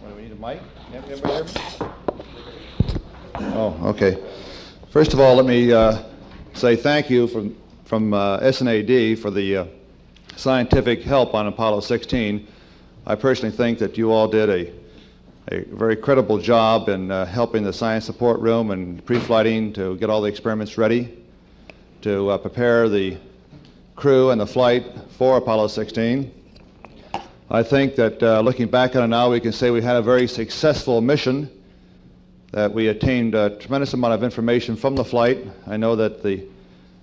What, do we need a mic? Everybody hear me? Oh, okay. First of all, let me say thank you from SNAD for the scientific help on Apollo 16. I personally think that you all did a very credible job in helping the science support room and pre-flighting to get all the experiments ready, to prepare the crew and the flight for Apollo 16. I think that looking back on it now, we can say we had a very successful mission, that we attained a tremendous amount of information from the flight. I know that the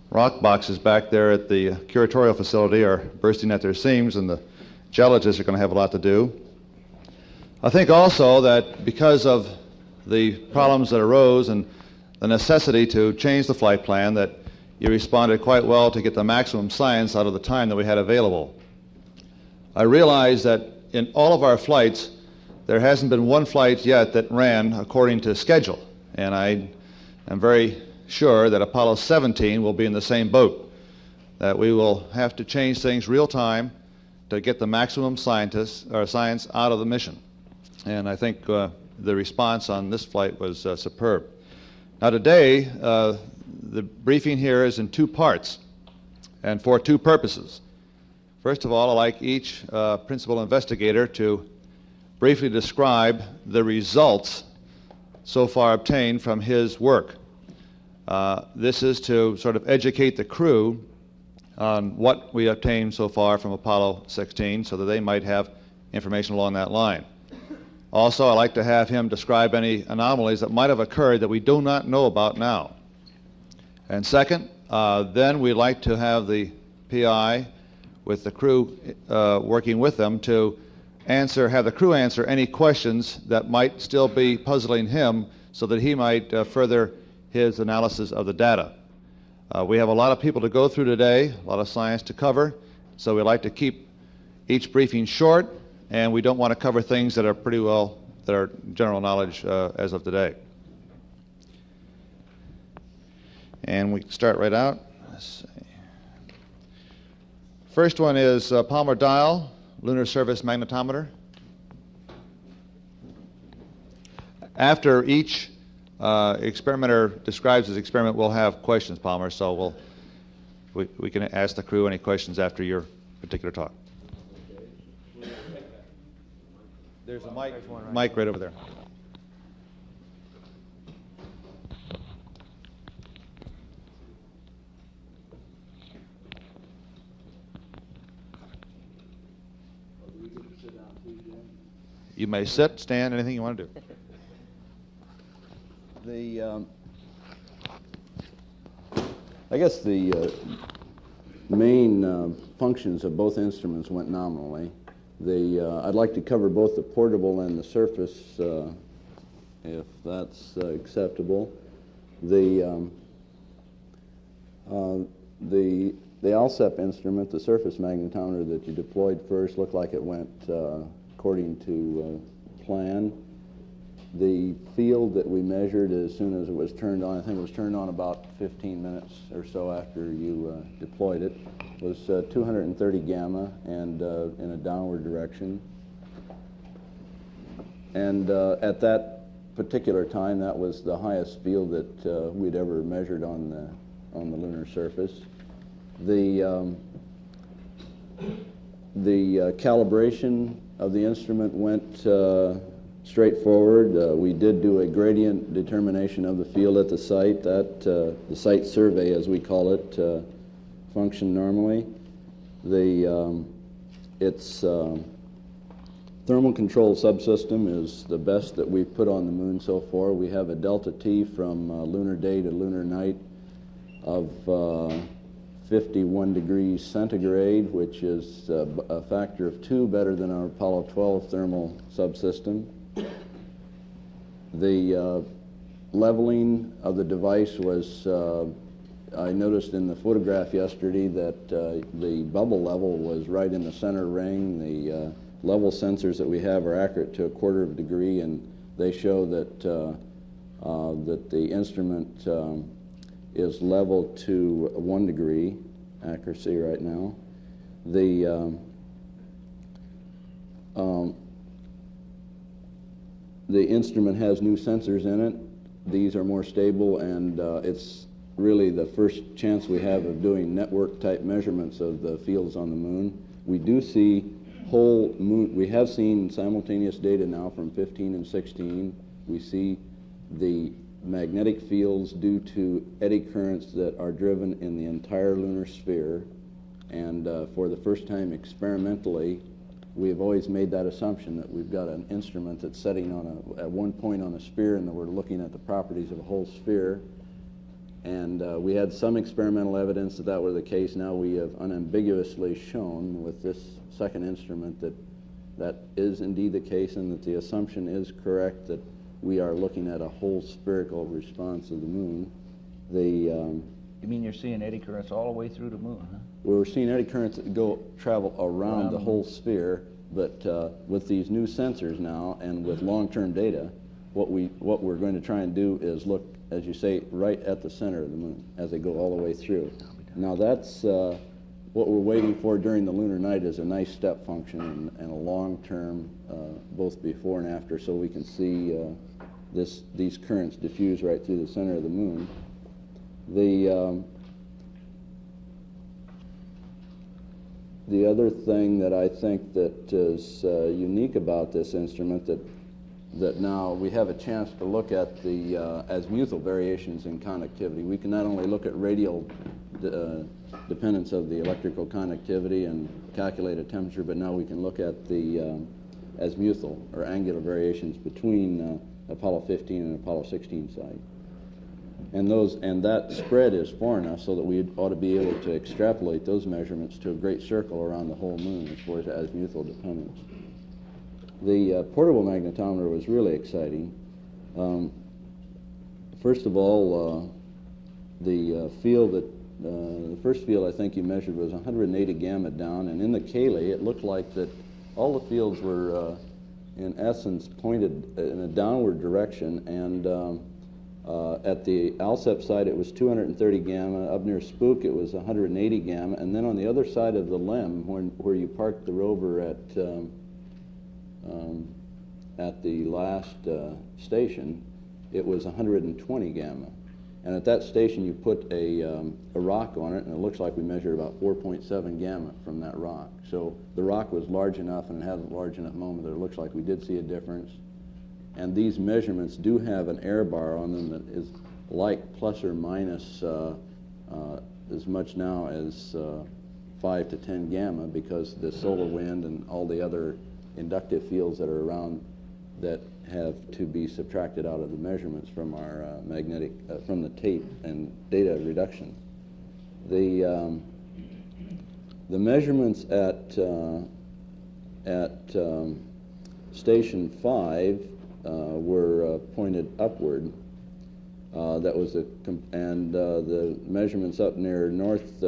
rock boxes back there at the curatorial facility are bursting at their seams, and the geologists are going to have a lot to do. I think also that because of the problems that arose and the necessity to change the flight plan, that you responded quite well to get the maximum science out of the time that we had available. I realize that in all of our flights, there hasn't been one flight yet that ran according to schedule, and I am very sure that Apollo 17 will be in the same boat, that we will have to change things real time to get the maximum science out of the mission. And I think the response on this flight was superb. Now today, the briefing here is in two parts and for two purposes. First of all, I'd like each principal investigator to briefly describe the results so far obtained from his work. This is to sort of educate the crew on what we obtained so far from Apollo 16 so that they might have information along that line. Also, I'd like to have him describe any anomalies that might have occurred that we do not know about now. And second, then we'd like to have the PI with the crew working with them to have the crew answer any questions that might still be puzzling him so that he might further his analysis of the data. We have a lot of people to go through today, a lot of science to cover, so we like to keep each briefing short, and we don't want to cover things that are that are general knowledge as of today. And we start right out. Let's see. First one is Palmer dial, lunar surface magnetometer. After each experimenter describes his experiment, we'll have questions, Palmer, so we can ask the crew any questions after your particular talk. There's a mic right over there. You may sit, stand, anything you want to do. I guess the main functions of both instruments went nominally. I'd like to cover both the portable and the surface, if that's acceptable. The ALSEP instrument, the surface magnetometer that you deployed first, looked like it went according to plan. The field that we measured as soon as it was turned on, I think it was turned on about 15 minutes or so after you deployed it, was 230 gamma and in a downward direction. And at that particular time, that was the highest field that we'd ever measured on the lunar surface. The calibration of the instrument went straightforward. We did do a gradient determination of the field at the site. The site survey, as we call it, functioned normally. Its thermal control subsystem is the best that we've put on the moon so far. We have a delta T from lunar day to lunar night of 51 degrees centigrade, which is a factor of 2 better than our Apollo 12 thermal subsystem. The leveling of the device was, I noticed in the photograph yesterday that the bubble level was right in the center ring. The level sensors that we have are accurate to 1/4 degree, and they show that that the instrument is level to 1 degree accuracy right now. The instrument has new sensors in it. These are more stable, and it's really the first chance we have of doing network-type measurements of the fields on the moon. We do see whole moon. We have seen simultaneous data now from 15 and 16. We see the magnetic fields due to eddy currents that are driven in the entire lunar sphere. And for the first time experimentally, we have always made that assumption that we've got an instrument that's setting on at one point on a sphere, and that we're looking at the properties of a whole sphere. And we had some experimental evidence that that was the case. Now we have unambiguously shown with this second instrument that that is indeed the case, and that the assumption is correct that we are looking at a whole spherical response of the moon. You mean you're seeing eddy currents all the way through the moon, huh? We're seeing eddy currents that travel around the whole sphere, but with these new sensors now and with long-term data, what we're going to try and do is look, as you say, right at the center of the moon as they go all the way through. Now that's what we're waiting for during the lunar night is a nice step function and a long-term, both before and after, so we can see these currents diffuse right through the center of the moon. The other thing that I think that is unique about this instrument that now we have a chance to look at the azimuthal variations in conductivity. We can not only look at radial dependence of the electrical conductivity and calculate a temperature, but now we can look at the azimuthal or angular variations between Apollo 15 and Apollo 16 site. And that spread is far enough so that we ought to be able to extrapolate those measurements to a great circle around the whole moon as far as azimuthal dependence. The portable magnetometer was really exciting. First of all, the first field I think you measured was 180 gamma down, and in the Cayley it looked like that all the fields were in essence pointed in a downward direction, and at the Alsep side it was 230 gamma, up near Spook it was 180 gamma, and then on the other side of the limb where you parked the rover at the last station, it was 120 gamma. And at that station you put a rock on it, and it looks like we measured about 4.7 gamma from that rock. So the rock was large enough and it had a large enough moment that it looks like we did see a difference. And these measurements do have an error bar on them that is like plus or minus as much now as 5 to 10 gamma, because the solar wind and all the other inductive fields that are around that have to be subtracted out of the measurements from our from the tape and data reduction. The measurements at Station 5 were pointed upward. That was the measurements up near North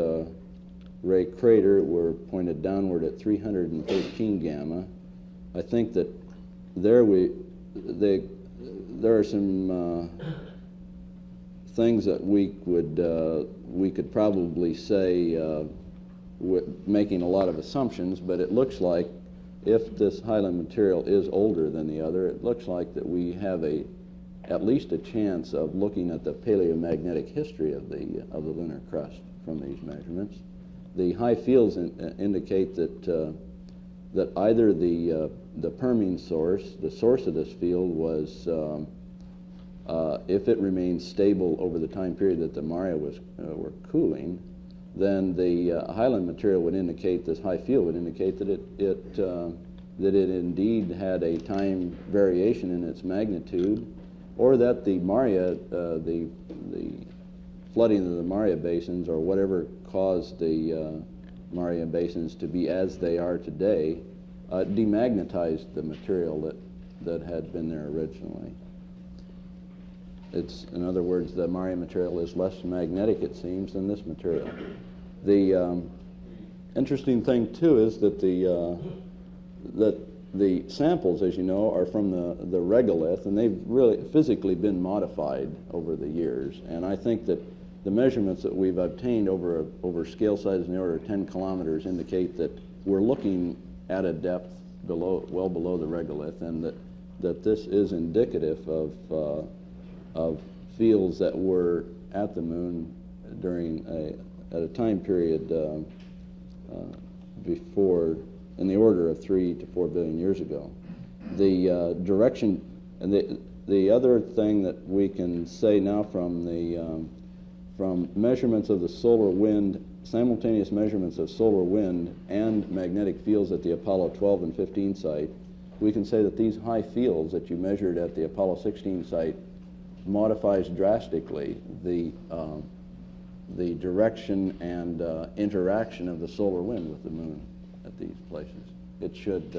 Ray Crater were pointed downward at 313 gamma. I think that there are some things that we could probably say making a lot of assumptions, but it looks like if this Highland material is older than the other, it looks like that we have at least a chance of looking at the paleomagnetic history of the lunar crust from these measurements. The high fields indicate that either the perming source, the source of this field, was if it remained stable over the time period that the Maria were cooling, then the Highland material would indicate, this high field would indicate that it indeed had a time variation in its magnitude, or that the Maria, the flooding of the Maria basins, or whatever caused the Maria basins to be as they are today, demagnetized the material that had been there originally. In other words, the Maria material is less magnetic, it seems, than this material. The interesting thing too is that the samples, as you know, are from the regolith, and they've really physically been modified over the years. And I think that the measurements that we've obtained over scale sizes in the order of 10 kilometers indicate that we're looking at a depth well below the regolith, and that that this is indicative of fields that were at the moon during at a time period before, in the order of 3 to 4 billion years ago. The direction, and the other thing that we can say now from measurements of the solar wind, simultaneous measurements of solar wind and magnetic fields at the Apollo 12 and 15 site, we can say that these high fields that you measured at the Apollo 16 site modifies drastically the direction and interaction of the solar wind with the moon at these places. It should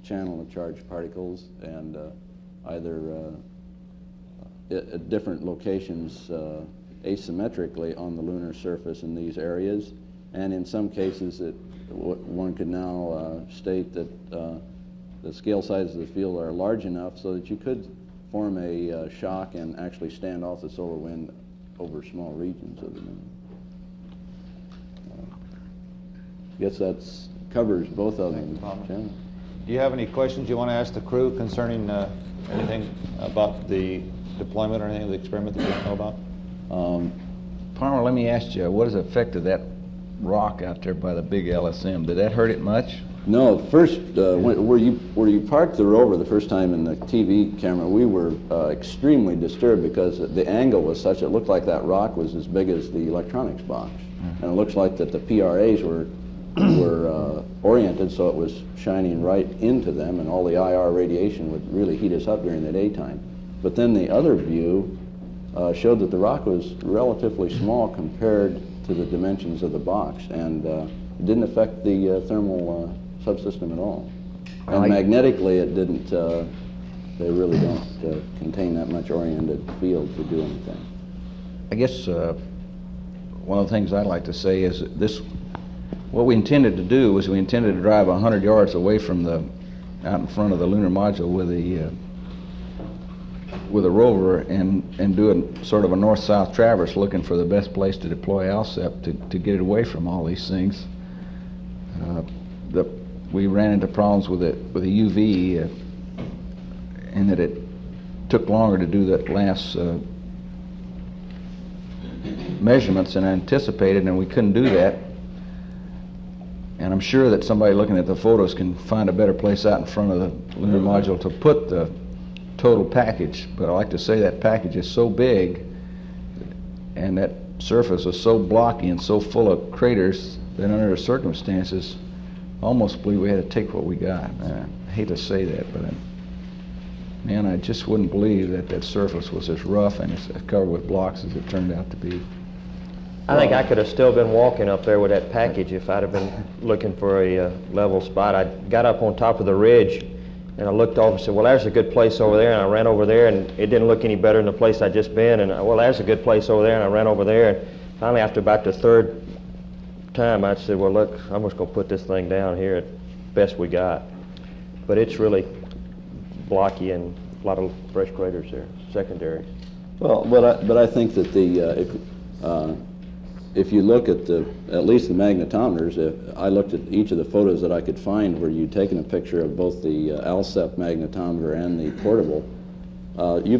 channel the charged particles and either at different locations asymmetrically on the lunar surface in these areas, and in some cases one could now state that the scale sizes of the field are large enough so that you could form a shock and actually stand off the solar wind over small regions of the moon. I guess that covers both of them. Do you have any questions you want to ask the crew concerning anything about the deployment or anything of the experiment that you don't know about? Palmer, let me ask you, what is the effect of that rock out there by the big LSM? Did that hurt it much? No, first, where you parked the rover the first time in the TV camera, we were extremely disturbed because the angle was such it looked like that rock was as big as the electronics box. And it looks like that the PRAs were oriented so it was shining right into them, and all the IR radiation would really heat us up during the daytime. But then the other view showed that the rock was relatively small compared to the dimensions of the box, and it didn't affect the thermal subsystem at all. And magnetically it didn't, they really don't contain that much oriented field to do anything. I guess one of the things I'd like to say is this, what we intended to do was we intended to drive 100 yards away from out in front of the lunar module with a rover and do a sort of a north-south traverse looking for the best place to deploy ALSEP to get it away from all these things. We ran into problems with a UV and that it took longer to do that last measurements than anticipated, and we couldn't do that. And I'm sure that somebody looking at the photos can find a better place out in front of the lunar module to put the total package. But I like to say that package is so big and that surface is so blocky and so full of craters that under the circumstances I almost believe we had to take what we got. I hate to say that, but man, I just wouldn't believe that that surface was as rough and as covered with blocks as it turned out to be. I think I could have still been walking up there with that package if I'd have been looking for a level spot. I got up on top of the ridge and I looked over and said, well, there's a good place over there, and I ran over there, and it didn't look any better than the place I'd just been, and well, there's a good place over there, and I ran over there, and finally after about the third time I said, well, look, I'm just going to put this thing down here at best we got. But it's really blocky and a lot of fresh craters there, secondary. Well, but I think that if you look at at least the magnetometers, I looked at each of the photos that I could find where you'd taken a picture of both the ALSEP magnetometer and the portable. You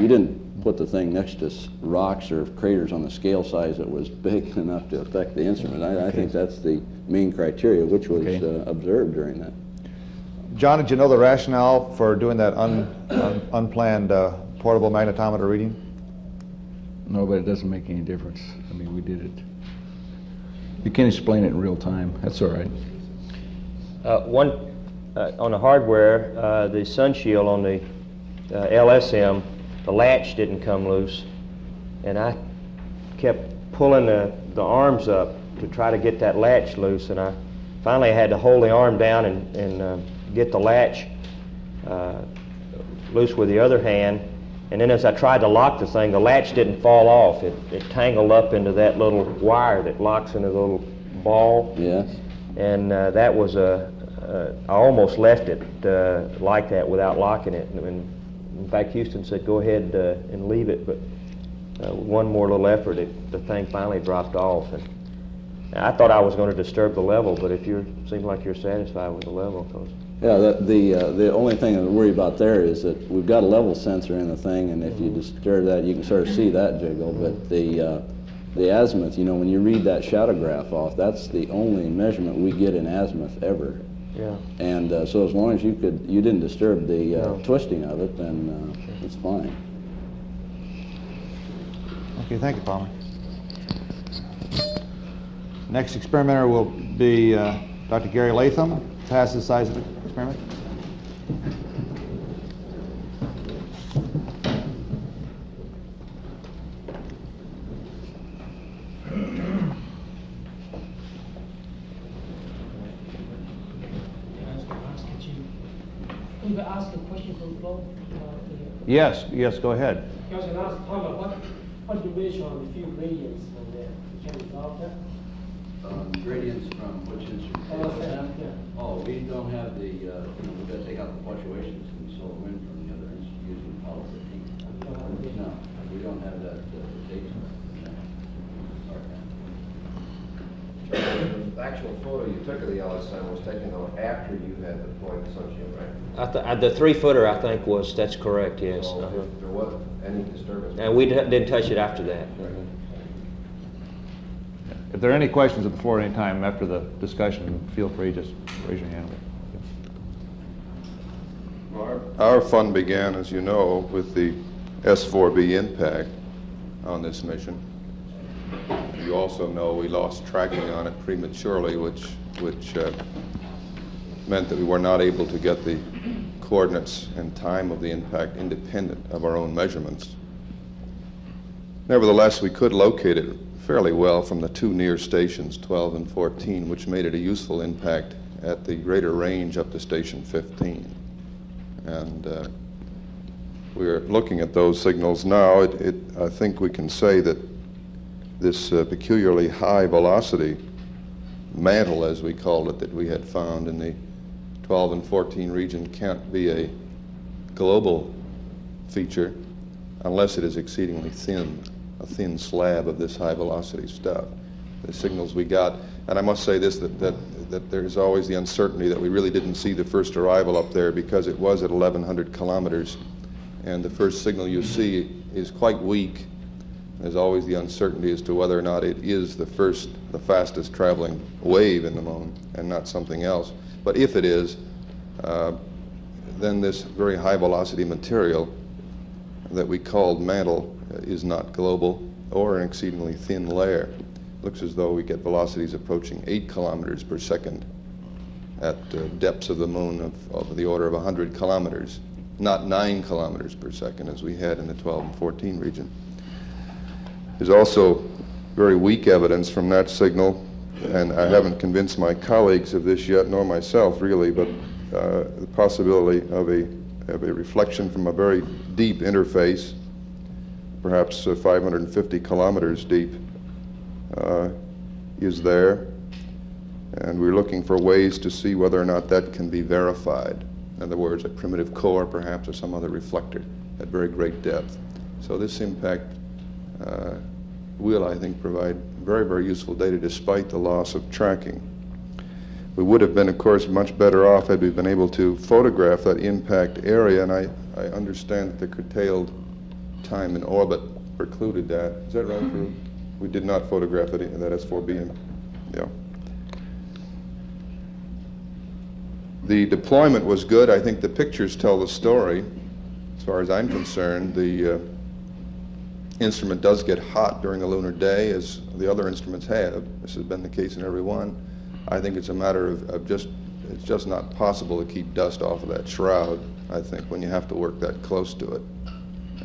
didn't put the thing next to rocks or craters on the scale size that was big enough to affect the instrument. I think that's the main criteria which was observed during that. John, did you know the rationale for doing that unplanned portable magnetometer reading? No, but it doesn't make any difference. I mean, we did it. You can explain it in real time. That's all right. On the hardware, the sun shield on the LSM, the latch didn't come loose, and I kept pulling the arms up to try to get that latch loose, and I finally had to hold the arm down and get the latch loose with the other hand. And then as I tried to lock the thing, the latch didn't fall off. It tangled up into that little wire that locks into the little ball. Yes. And that was I almost left it like that without locking it. And in fact, Houston said, go ahead and leave it. But with one more little effort, the thing finally dropped off. And I thought I was going to disturb the level, but if you seem like you're satisfied with the level, 'cause Yeah, the only thing I worry about there is that we've got a level sensor in the thing, and if you disturb that, you can sort of see that jiggle. But the azimuth, you know, when you read that shadow graph off, that's the only measurement we get in azimuth ever. Yeah. And so as long as you didn't disturb the twisting of it, then it's fine. Okay, thank you, Palmer. Next experimenter will be Dr. Gary Latham. Pass the size of the experiment. Could I ask a question from the floor? Yes, go ahead. I was going to ask Palmer, what duration on the field gradients from there? Can you resolve that? Gradients from which instrument? Oh, we don't have the, we've got to take out the fluctuations and solar wind from the other instruments using Apollo 15. No, we don't have that data. The actual photo you took of the LSM was taken though after you had deployed the sunshine, right? The 3-footer, I think, that's correct, yes. So if there wasn't any disturbance. And we didn't touch it after that. If there are any questions at the floor at any time after the discussion, feel free, just raise your hand. Our fun began, as you know, with the S-4B impact on this mission. You also know we lost tracking on it prematurely, which meant that we were not able to get the coordinates and time of the impact independent of our own measurements. Nevertheless, we could locate it fairly well from the two near stations, 12 and 14, which made it a useful impact at the greater range up to station 15. And we're looking at those signals now. I think we can say that this peculiarly high velocity mantle, as we called it, that we had found in the 12 and 14 region can't be a global feature unless it is exceedingly thin, a thin slab of this high velocity stuff. The signals we got, and I must say this, that there's always the uncertainty that we really didn't see the first arrival up there because it was at 1,100 kilometers, and the first signal you see is quite weak. There's always the uncertainty as to whether or not it is the fastest traveling wave in the moon and not something else. But if it is, then this very high velocity material that we called mantle is not global or an exceedingly thin layer. Looks as though we get velocities approaching 8 kilometers per second at depths of the moon of the order of 100 kilometers, not 9 kilometers per second as we had in the 12 and 14 region. There's also very weak evidence from that signal, and I haven't convinced my colleagues of this yet, nor myself really, but the possibility of a reflection from a very deep interface, perhaps 550 kilometers deep, is there, and we're looking for ways to see whether or not that can be verified. In other words, a primitive core perhaps or some other reflector at very great depth. So this impact will, I think, provide very, very useful data despite the loss of tracking. We would have been, of course, much better off had we been able to photograph that impact area, and I understand that the curtailed time in orbit precluded that. Is that right, Drew? We did not photograph it, that S4B. Yeah. The deployment was good. I think the pictures tell the story. As far as I'm concerned, the instrument does get hot during the lunar day, as the other instruments have. This has been the case in every one. I think it's a matter of it's just not possible to keep dust off of that shroud, I think, when you have to work that close to it.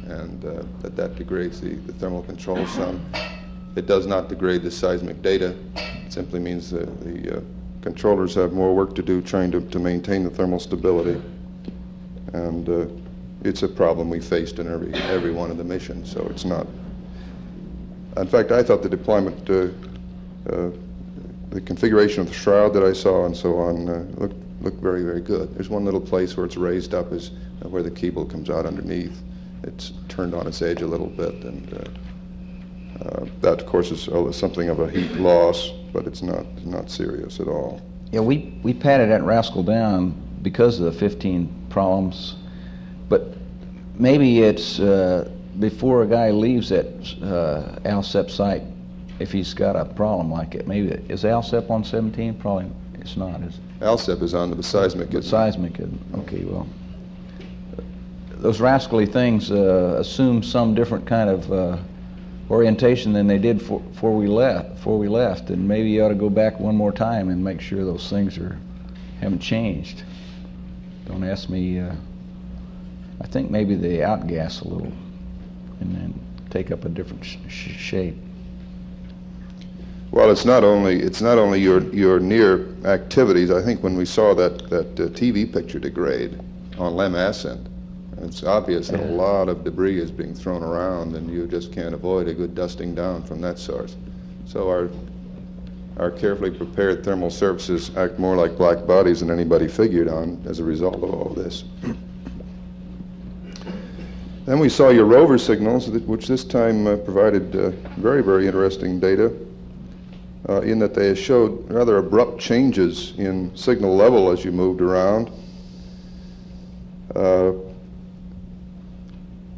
And that degrades the thermal control some. It does not degrade the seismic data. It simply means the controllers have more work to do trying to maintain the thermal stability. And it's a problem we faced in every one of the missions, so it's not. In fact, I thought the deployment, the configuration of the shroud that I saw and so on looked very, very good. There's one little place where it's raised up is where the cable comes out underneath. It's turned on its edge a little bit, and that, of course, is something of a heat loss, but it's not serious at all. Yeah, we patted that rascal down because of the 15 problems. But maybe it's before a guy leaves that ALSEP site, if he's got a problem like it. Maybe, is ALSEP on 17? Probably it's not, is it? ALSEP is on the seismic. But seismic, okay, well. Those rascally things assume some different kind of orientation than they did before we left, and maybe you ought to go back one more time and make sure those things haven't changed. Don't ask me. I think maybe they outgas a little and then take up a different shape. Well, it's not only your near activities. I think when we saw that TV picture degrade on Lem Ascent, it's obvious that a lot of debris is being thrown around, and you just can't avoid a good dusting down from that source. So our carefully prepared thermal surfaces act more like black bodies than anybody figured on as a result of all this. Then we saw your rover signals, which this time provided very, very interesting data in that they showed rather abrupt changes in signal level as you moved around.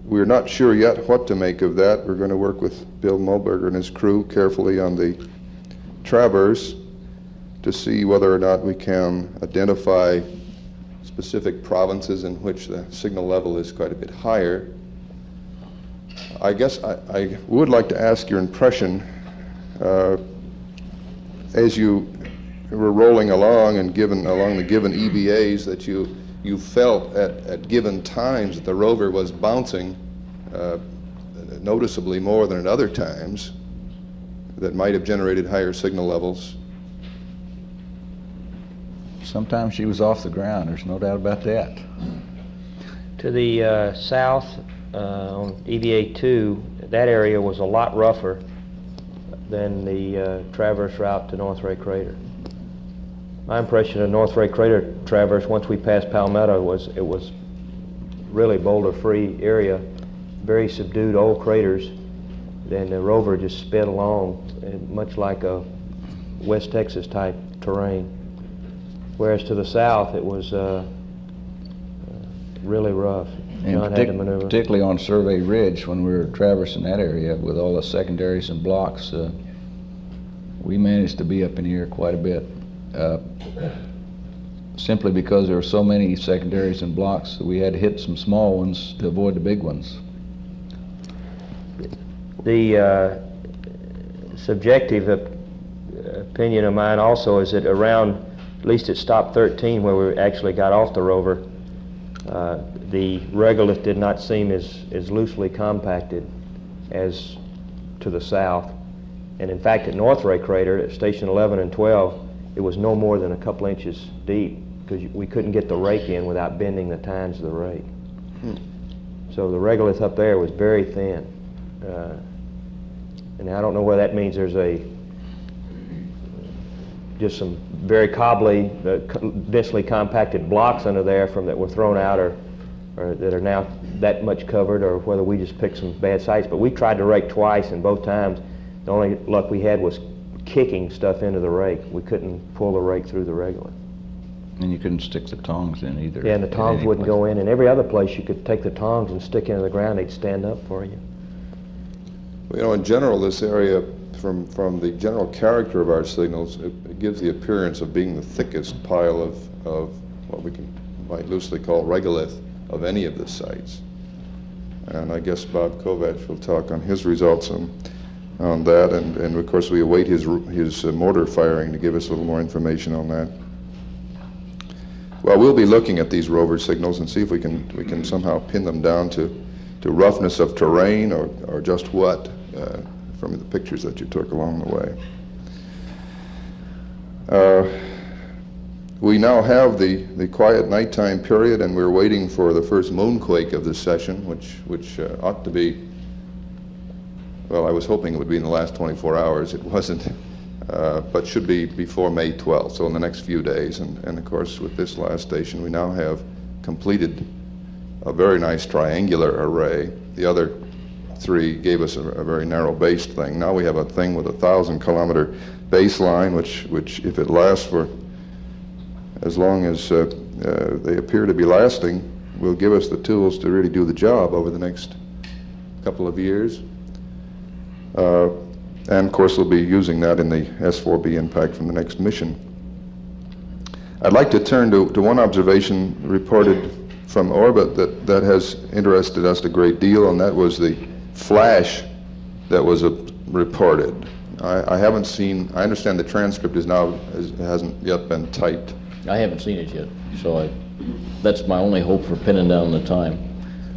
We're not sure yet what to make of that. We're going to work with Bill Mulberger and his crew carefully on the traverse to see whether or not we can identify specific provinces in which the signal level is quite a bit higher. I guess I would like to ask your impression as you were rolling along and along the given EVAs that you felt at given times that the rover was bouncing noticeably more than at other times that might have generated higher signal levels. Sometimes she was off the ground, there's no doubt about that. To the south on EVA 2, that area was a lot rougher than the traverse route to North Ray Crater. My impression of North Ray Crater traverse, once we passed Palmetto, was it was really boulder-free area, very subdued old craters. Then the rover just sped along, much like a West Texas type terrain. Whereas to the south, it was really rough. John had to maneuver. Particularly on Survey Ridge, when we were traversing that area with all the secondaries and blocks, we managed to be up in the air quite a bit. Simply because there were so many secondaries and blocks that we had to hit some small ones to avoid the big ones. The subjective opinion of mine also is that around, at least at stop 13 where we actually got off the rover, the regolith did not seem as loosely compacted as to the south. And in fact, at North Ray Crater, at station 11 and 12, it was no more than a couple inches deep because we couldn't get the rake in without bending the tines of the rake. So the regolith up there was very thin. And I don't know whether that means there's just some very cobbly, densely compacted blocks under there that were thrown out or that are now that much covered, or whether we just picked some bad sites. But we tried to rake twice, and both times the only luck we had was kicking stuff into the rake. We couldn't pull the rake through the regolith. And you couldn't stick the tongs in either. Yeah, and the tongs wouldn't go in. And every other place you could take the tongs and stick into the ground, they'd stand up for you. Well, you know, in general, this area, from the general character of our signals, it gives the appearance of being the thickest pile of what we might loosely call regolith of any of the sites. And I guess Bob Kovacs will talk on his results on that, and of course we await his mortar firing to give us a little more information on that. Well, we'll be looking at these rover signals and see if we can somehow pin them down to roughness of terrain or just what from the pictures that you took along the way. We now have the quiet nighttime period, and we're waiting for the first moonquake of this session, which ought to be, well, I was hoping it would be in the last 24 hours. It wasn't, but should be before May 12th, so in the next few days. And of course, with this last station, we now have completed a very nice triangular array. The other three gave us a very narrow-based thing. Now we have a thing with a 1,000-kilometer baseline, which if it lasts for as long as they appear to be lasting, will give us the tools to really do the job over the next couple of years. And of course, we'll be using that in the S4B impact from the next mission. I'd like to turn to one observation reported from orbit that has interested us a great deal, and that was the flash that was reported. I haven't seen, I understand the transcript hasn't yet been typed. I haven't seen it yet, so that's my only hope for pinning down the time.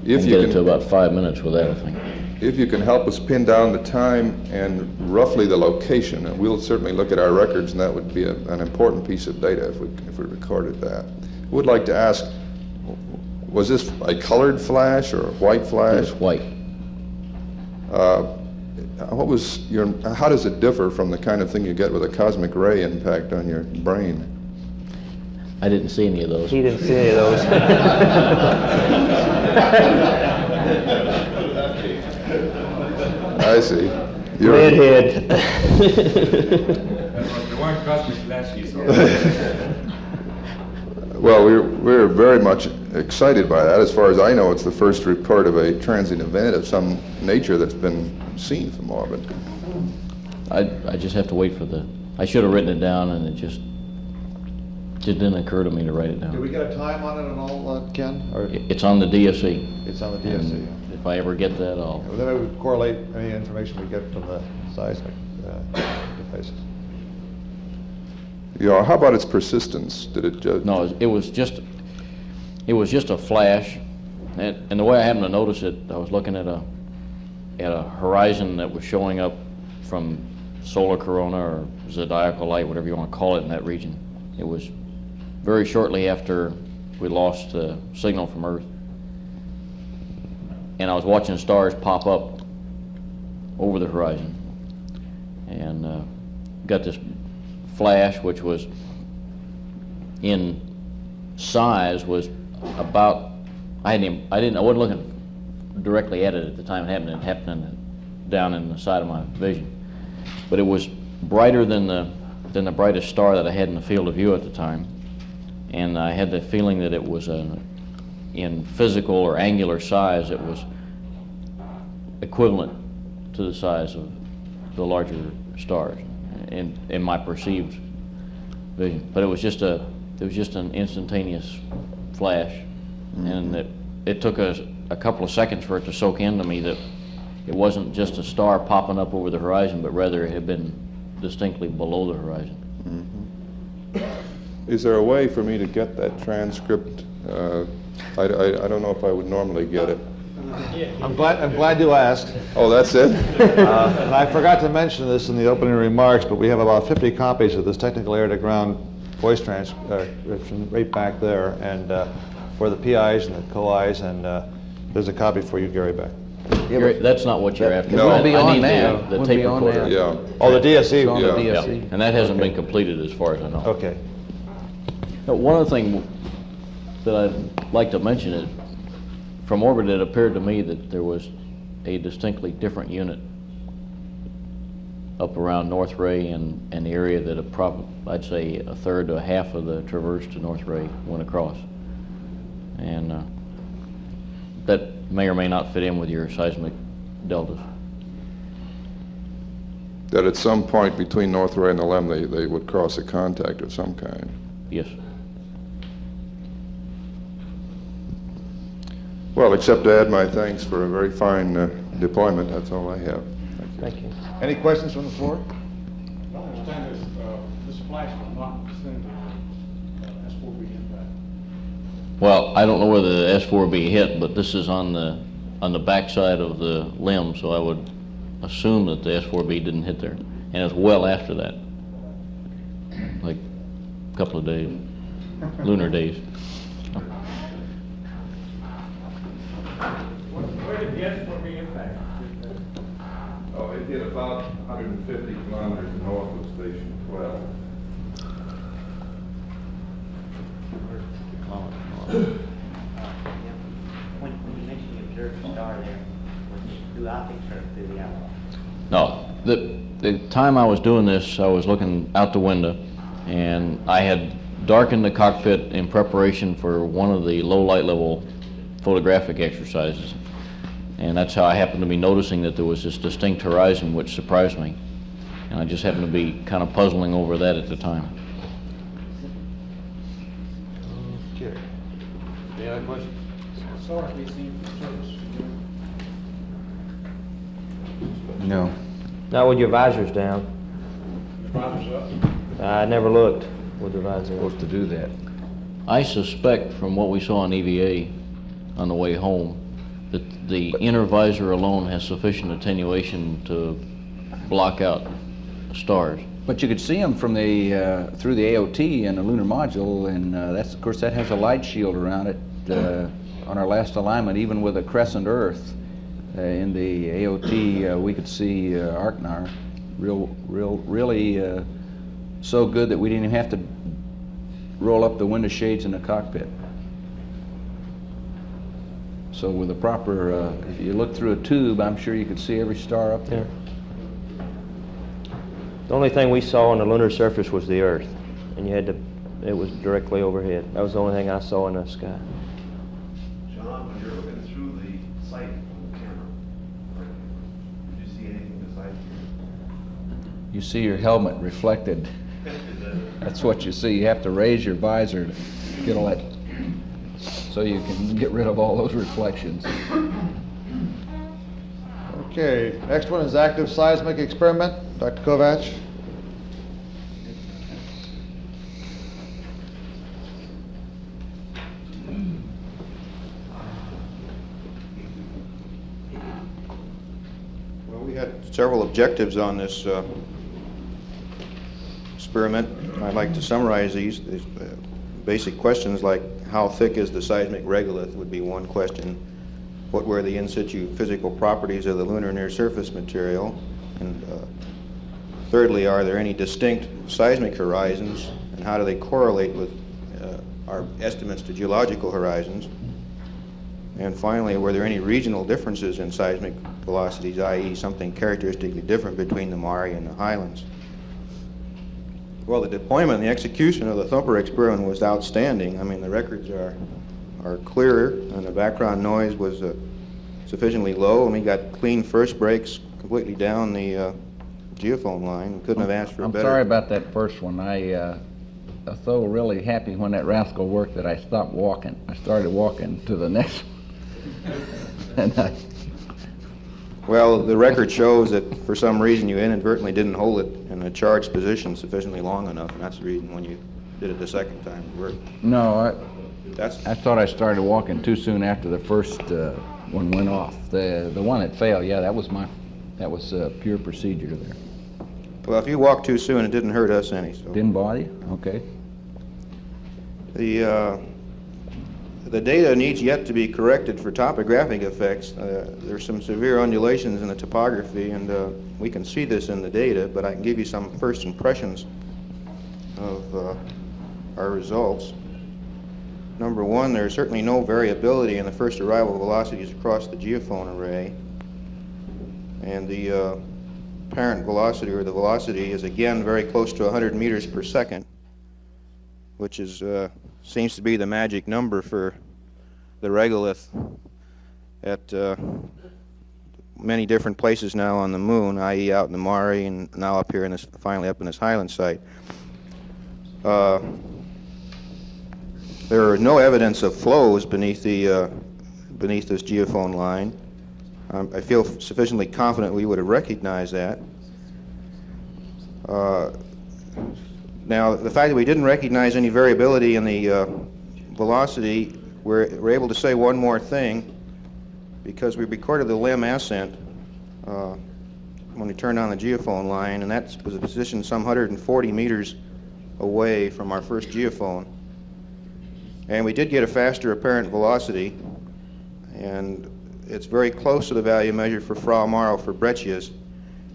If you you get can, it to about 5 minutes with that, I think. If you can help us pin down the time and roughly the location, and we'll certainly look at our records, and that would be an important piece of data if we recorded that. I would like to ask, was this a colored flash or a white flash? It's white. How does it differ from the kind of thing you get with a cosmic ray impact on your brain? I didn't see any of those. He didn't see any of those. I see. Redhead. The one cosmic flash you saw. Well, we're very much excited by that. As far as I know, it's the first report of a transient event of some nature that's been seen from orbit. I just have to wait for I should have written it down, and it just didn't occur to me to write it down. Did we get a time on it at all, Ken? Or It's on the DSE. it's on the DSC? And if I ever get that, I'll... Well, then we would correlate any information we get from the seismic devices. Yeah, how about its persistence? Did it just... No, it was just a flash, and the way I happened to notice it, I was looking at a horizon that was showing up from solar corona or zodiacal light, whatever you want to call it in that region. It was very shortly after we lost the signal from Earth, and I was watching stars pop up over the horizon, and got this flash, which was in size was about, I wasn't looking directly at it at the time it happened down in the side of my vision, but it was brighter than the brightest star that I had in the field of view at the time, and I had the feeling that it was in physical or angular size, it was equivalent to the size of the larger stars in my perceived vision. But it was just an instantaneous flash, and it took a couple of seconds for it to soak into me that it wasn't just a star popping up over the horizon, but rather it had been distinctly below the horizon. Is there a way for me to get that transcript? I don't know if I would normally get it. I'm glad you asked. Oh, that's it? And I forgot to mention this in the opening remarks, but we have about 50 copies of this technical air-to-ground voice transcription right back there, and for the PIs and the co-Is, and there's a copy for you, Gary Beck. Gary, that's not what you're after. No. I We'll be on need that. the We'll tape be on recorder. that. Yeah. Oh, the DSC. on the Yeah. DSC. And that hasn't been completed as far as I know. Okay. Now, one other thing that I'd like to mention is, from orbit it appeared to me that there was a distinctly different unit up around North Ray and the area that I'd say a third to a half of the traverse to North Ray went across. And that may or may not fit in with your seismic deltas. That at some point between North Ray and the LEM, they would cross a contact of some kind. Yes. Well, except to add my thanks for a very fine deployment, that's all I have. Thank you. Any questions from the floor? I don't understand this flash was not in the vicinity of S4B impact. Well, I don't know whether the S4B hit, but this is on the backside of the limb, so I would assume that the S4B didn't hit there. And it's well after that, like a couple of days, lunar days. Where did the S4B impact? Oh, it hit about 150 kilometers north of Station 12. When you mentioned you observed the star there, was it through optics or through the outlook? No, the time I was doing this, I was looking out the window, and I had darkened the cockpit in preparation for one of the low light level photographic exercises. And that's how I happened to be noticing that there was this distinct horizon, which surprised me. And I just happened to be kind of puzzling over that at the time. Okay. Any other questions? Sorry to be seen from service. No. Not with your visors down. The visors up. I never looked with the visors. Supposed to do that. I suspect from what we saw on EVA on the way home that the inner visor alone has sufficient attenuation to block out stars. But you could see them from the through the AOT and the lunar module, and that's, of course, that has a light shield around it. On our last alignment, even with a crescent Earth in the AOT, we could see Arknar really so good that we didn't even have to roll up the window shades in the cockpit. So with a proper, if you look through a tube, I'm sure you could see every star up there. The only thing we saw on the lunar surface was the Earth, and you had to, it was directly overhead. That was the only thing I saw in the sky. John, when you're looking through the sight on the camera, did you see anything besides You see your helmet reflected. That's what you see. You have to raise your visor to get all that, so you can get rid of all those reflections. Okay, next one is active seismic experiment. Dr. Kovacs. Well, we had several objectives on this experiment. I'd like to summarize these. Basic questions like how thick is the seismic regolith would be one question. What were the in situ physical properties of the lunar near surface material? And thirdly, are there any distinct seismic horizons, and how do they correlate with our estimates to geological horizons? And finally, were there any regional differences in seismic velocities, i.e. something characteristically different between the Mare and the highlands? Well, the deployment and the execution of the Thumper experiment was outstanding. I mean, the records are clear, and the background noise was sufficiently low, and we got clean first breaks completely down the geophone line. We couldn't have asked for a better. I'm sorry about that first one. I was so really happy when that rascal worked that I stopped walking. I started walking to the next one. And Well, the record shows that for some reason you inadvertently didn't hold it in a charged position sufficiently long enough, and that's the reason when you did it the second time it worked. No, That's I thought I started walking too soon after the first one went off. The one that failed, yeah, that was pure procedure there. well, if you walked too soon, it didn't hurt us any. So. Didn't bother you? Okay. The data needs yet to be corrected for topographic effects. There's some severe undulations in the topography, and we can see this in the data, but I can give you some first impressions of our results. Number one, there's certainly no variability in the first arrival velocities across the geophone array, and the apparent velocity, or the velocity, is again very close to 100 meters per second, which is seems to be the magic number for the regolith at many different places now on the moon, i.e. out in the Mare, and now up here in this, finally up in this highland site. There is no evidence of flows beneath the beneath this geophone line. I feel sufficiently confident we would have recognized that. Now, the fact that we didn't recognize any variability in the velocity, we're able to say one more thing, because we recorded the limb ascent when we turned on the geophone line, and that was positioned some 140 meters away from our first geophone. And we did get a faster apparent velocity, and it's very close to the value measured for Fra Amaro for breccias.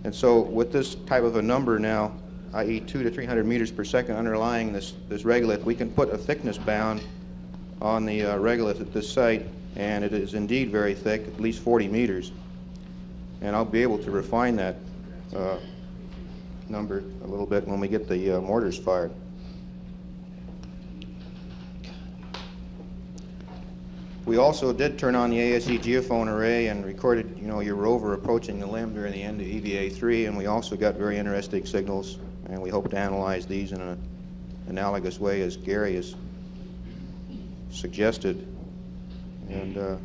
And so with this type of a number now, i.e. 200 to 300 meters per second underlying this regolith, we can put a thickness bound on the regolith at this site, and it is indeed very thick, at least 40 meters. And I'll be able to refine that number a little bit when we get the mortars fired. We also did turn on the ASE geophone array and recorded, your rover approaching the limb during the end of EVA3, and we also got very interesting signals, and we hope to analyze these in an analogous way as Gary has suggested. And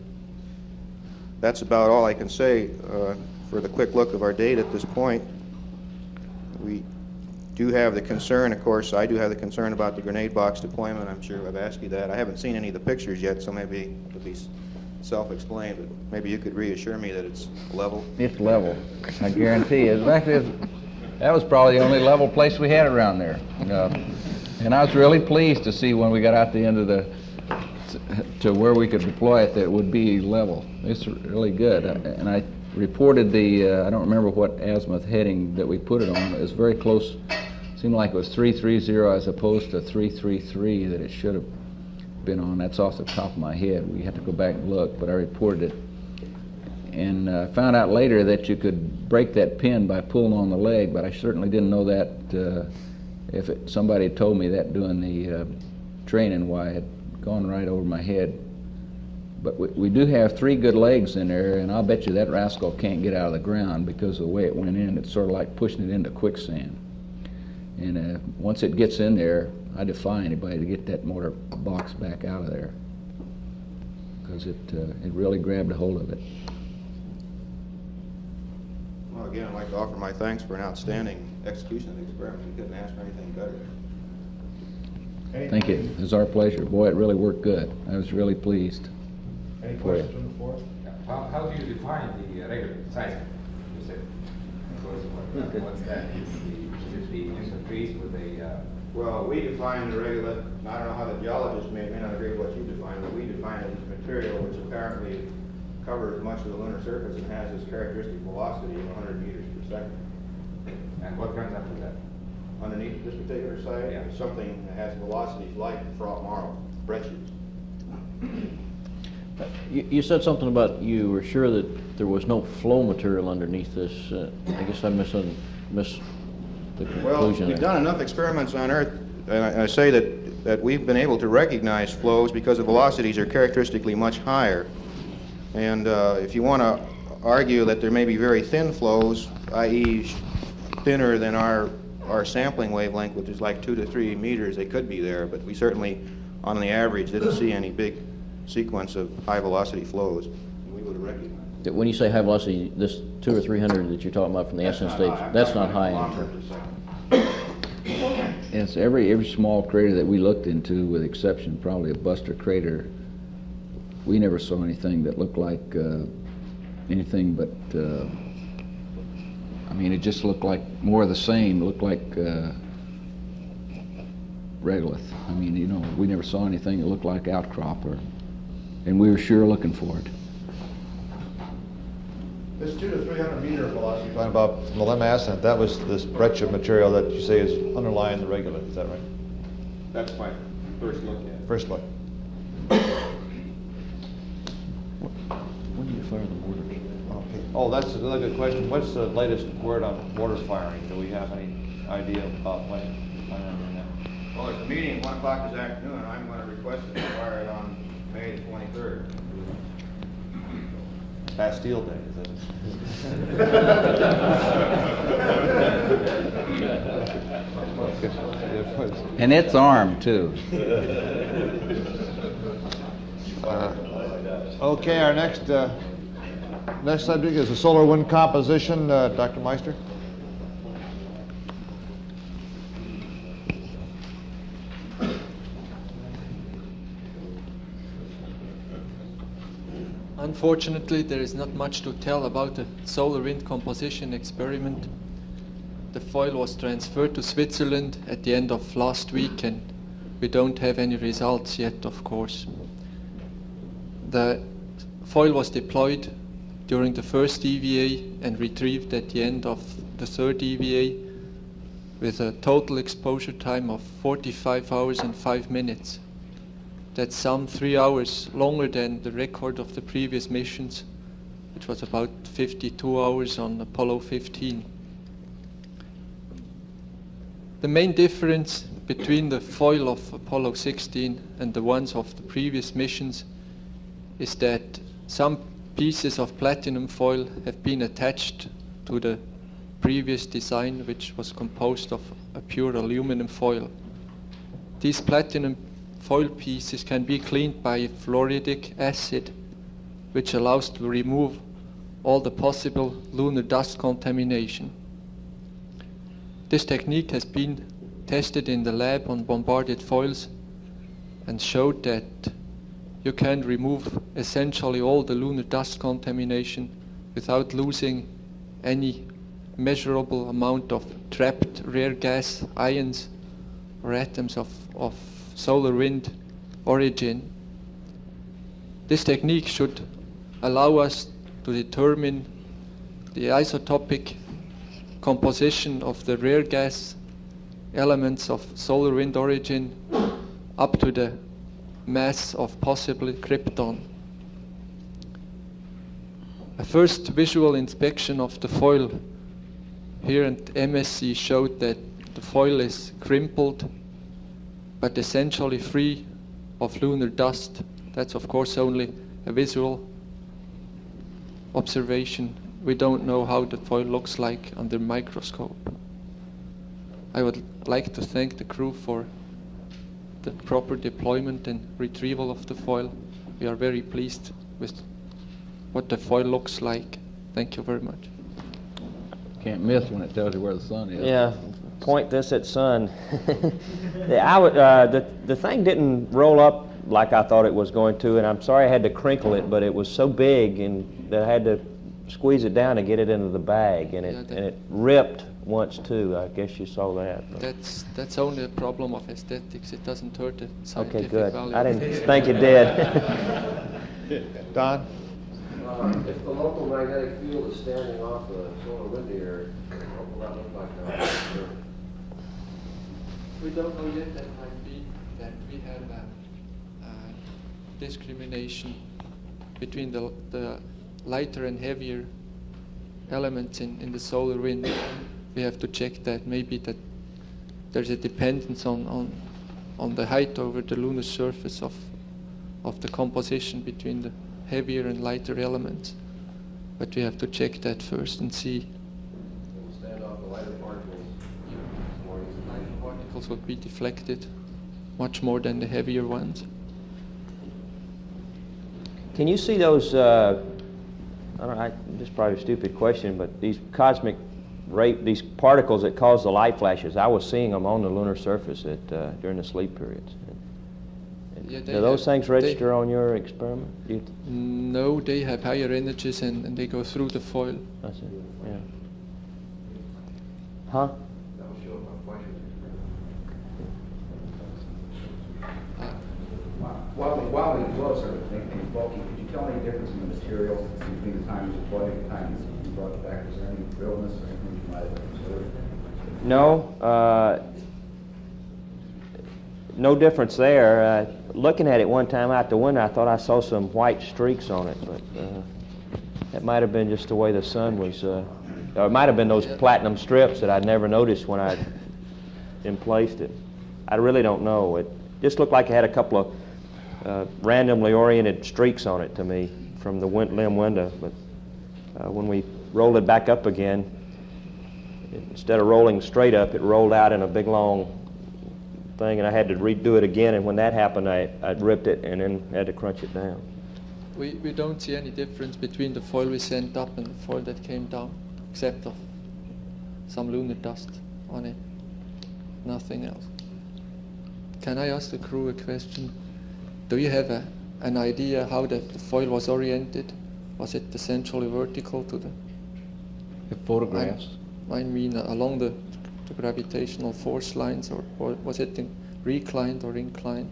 that's about all I can say for the quick look of our data at this point. We do have the concern, of course, I do have the concern about the grenade box deployment. I'm sure I've asked you that. I haven't seen any of the pictures yet, so maybe it'll be self-explained, but maybe you could reassure me that it's level. It's level, I guarantee you. Actually, that was probably the only level place we had around there. And I was really pleased to see when we got out the end of to where we could deploy it that it would be level. It's really good. And I reported I don't remember what azimuth heading that we put it on. It was very close. Seemed like it was 330 as opposed to 333 that it should have been on. That's off the top of my head. We had to go back and look, but I reported it. And found out later that you could break that pin by pulling on the leg, but I certainly didn't know that. If somebody had told me that doing the training, why it had gone right over my head. But we do have 3 good legs in there, and I'll bet you that rascal can't get out of the ground because of the way it went in. It's sort of like pushing it into quicksand. And once it gets in there, I defy anybody to get that motor box back out of there because it really grabbed a hold of it. Well, again, I'd like to offer my thanks for an outstanding execution of the experiment. We couldn't ask for anything better. Thank you. It was our pleasure. Boy, it really worked good. I was really pleased. Any for you. questions for us? How do you define the regular size? You said, what's that? Is the increase with a... Well, we define the regular, I don't know how the geologist may not agree with what you define, but we define it as material which apparently covers much of the lunar surface and has this characteristic velocity of 100 meters per second. And what comes after that? Underneath this particular site, Yeah. something that has velocities like fraught marl, breccias. You said something about you were sure that there was no flow material underneath this. I guess I missed the conclusion. Well, we've done enough experiments on Earth, and I say that we've been able to recognize flows because the velocities are characteristically much higher. And if you want to argue that there may be very thin flows, i.e. thinner than our sampling wavelength, which is like 2 to 3 meters, they could be there, but we certainly, on the average, didn't see any big sequence of high velocity flows. We would have recognized. When you say high velocity, this 200 or 300 that you're talking about from the essence stage, that's not high end. Yes, every small crater that we looked into, with the exception probably of Buster Crater, we never saw anything that looked like anything but, I mean, it just looked like more of the same, looked like regolith. I mean, we never saw anything that looked like outcrop, and we were sure looking for it. This 200 to 300 meter velocity you're talking about from the limb ascent, that was this breccia material that you say is underlying the regolith, is that right? That's my first look at it. First look. When do you fire the mortars? Okay. Oh, that's another good question. What's the latest word on mortars firing? Do we have any idea about when they're doing that? Well, at the meeting at 1 o'clock this afternoon, I'm going to request that we fire it on May the 23rd. Bastille Day, is that? And it's armed, too. Okay, our next subject is a solar wind composition. Dr. Meister? Unfortunately, there is not much to tell about the solar wind composition experiment. The foil was transferred to Switzerland at the end of last week, and we don't have any results yet, of course. The foil was deployed during the first EVA and retrieved at the end of the third EVA with a total exposure time of 45 hours and 5 minutes. That's some 3 hours longer than the record of the previous missions, which was about 52 hours on Apollo 15. The main difference between the foil of Apollo 16 and the ones of the previous missions is that some pieces of platinum foil have been attached to the previous design, which was composed of a pure aluminum foil. These platinum foil pieces can be cleaned by fluoridic acid, which allows to remove all the possible lunar dust contamination. This technique has been tested in the lab on bombarded foils and showed that you can remove essentially all the lunar dust contamination without losing any measurable amount of trapped rare gas ions or atoms of solar wind origin. This technique should allow us to determine the isotopic composition of the rare gas elements of solar wind origin up to the mass of possibly krypton. A first visual inspection of the foil here at MSC showed that the foil is crimpled but essentially free of lunar dust. That's of course only a visual observation. We don't know how the foil looks like under microscope. I would like to thank the crew for the proper deployment and retrieval of the foil. We are very pleased with what the foil looks like. Thank you very much. Can't miss when it tells you where the sun is. Yeah, point this at sun. The thing didn't roll up like I thought it was going to, and I'm sorry I had to crinkle it, but it was so big and that I had to squeeze it down to get it into the bag, and it ripped once too. I guess you saw that. That's only a problem of aesthetics. It doesn't hurt the scientific Okay, good. value. I didn't think it did. Don? If the local magnetic field is standing off the solar wind area, what will that look like now? We don't know yet. That might be that we have a discrimination between the lighter and heavier elements in the solar wind. We have to check that. Maybe that there's a dependence on the height over the lunar surface of the composition between the heavier and lighter elements. But we have to check that first and see. Stand off the lighter particles. Lighter particles would be deflected much more than the heavier ones. Can you see those, I don't know, this is probably a stupid question, but these cosmic these particles that cause the light flashes, I was seeing them on the lunar surface during the sleep periods. Yeah, do those things register on your experiment? No, they have higher energies and they go through the foil. That's it, yeah. Huh? That will show my question. While the gloves are bulky, could you tell me the difference in the materials between the time you deployed and the time you brought it back? Was there any realness or anything you might have observed? No, no difference there. Looking at it one time out the window, I thought I saw some white streaks on it, but that might have been just the way the sun was, or it might have been those platinum strips that I'd never noticed when I emplaced it. I really don't know. It just looked like it had a couple of randomly oriented streaks on it to me from the limb window, but when we rolled it back up again, instead of rolling straight up, it rolled out in a big long thing, and I had to redo it again, and when that happened, I ripped it and then had to crunch it down. We don't see any difference between the foil we sent up and the foil that came down, except of some lunar dust on it. Nothing else. Can I ask the crew a question? Do you have an idea how the foil was oriented? Was it essentially vertical to the photographs? I mean, along the gravitational force lines, or was it reclined or inclined?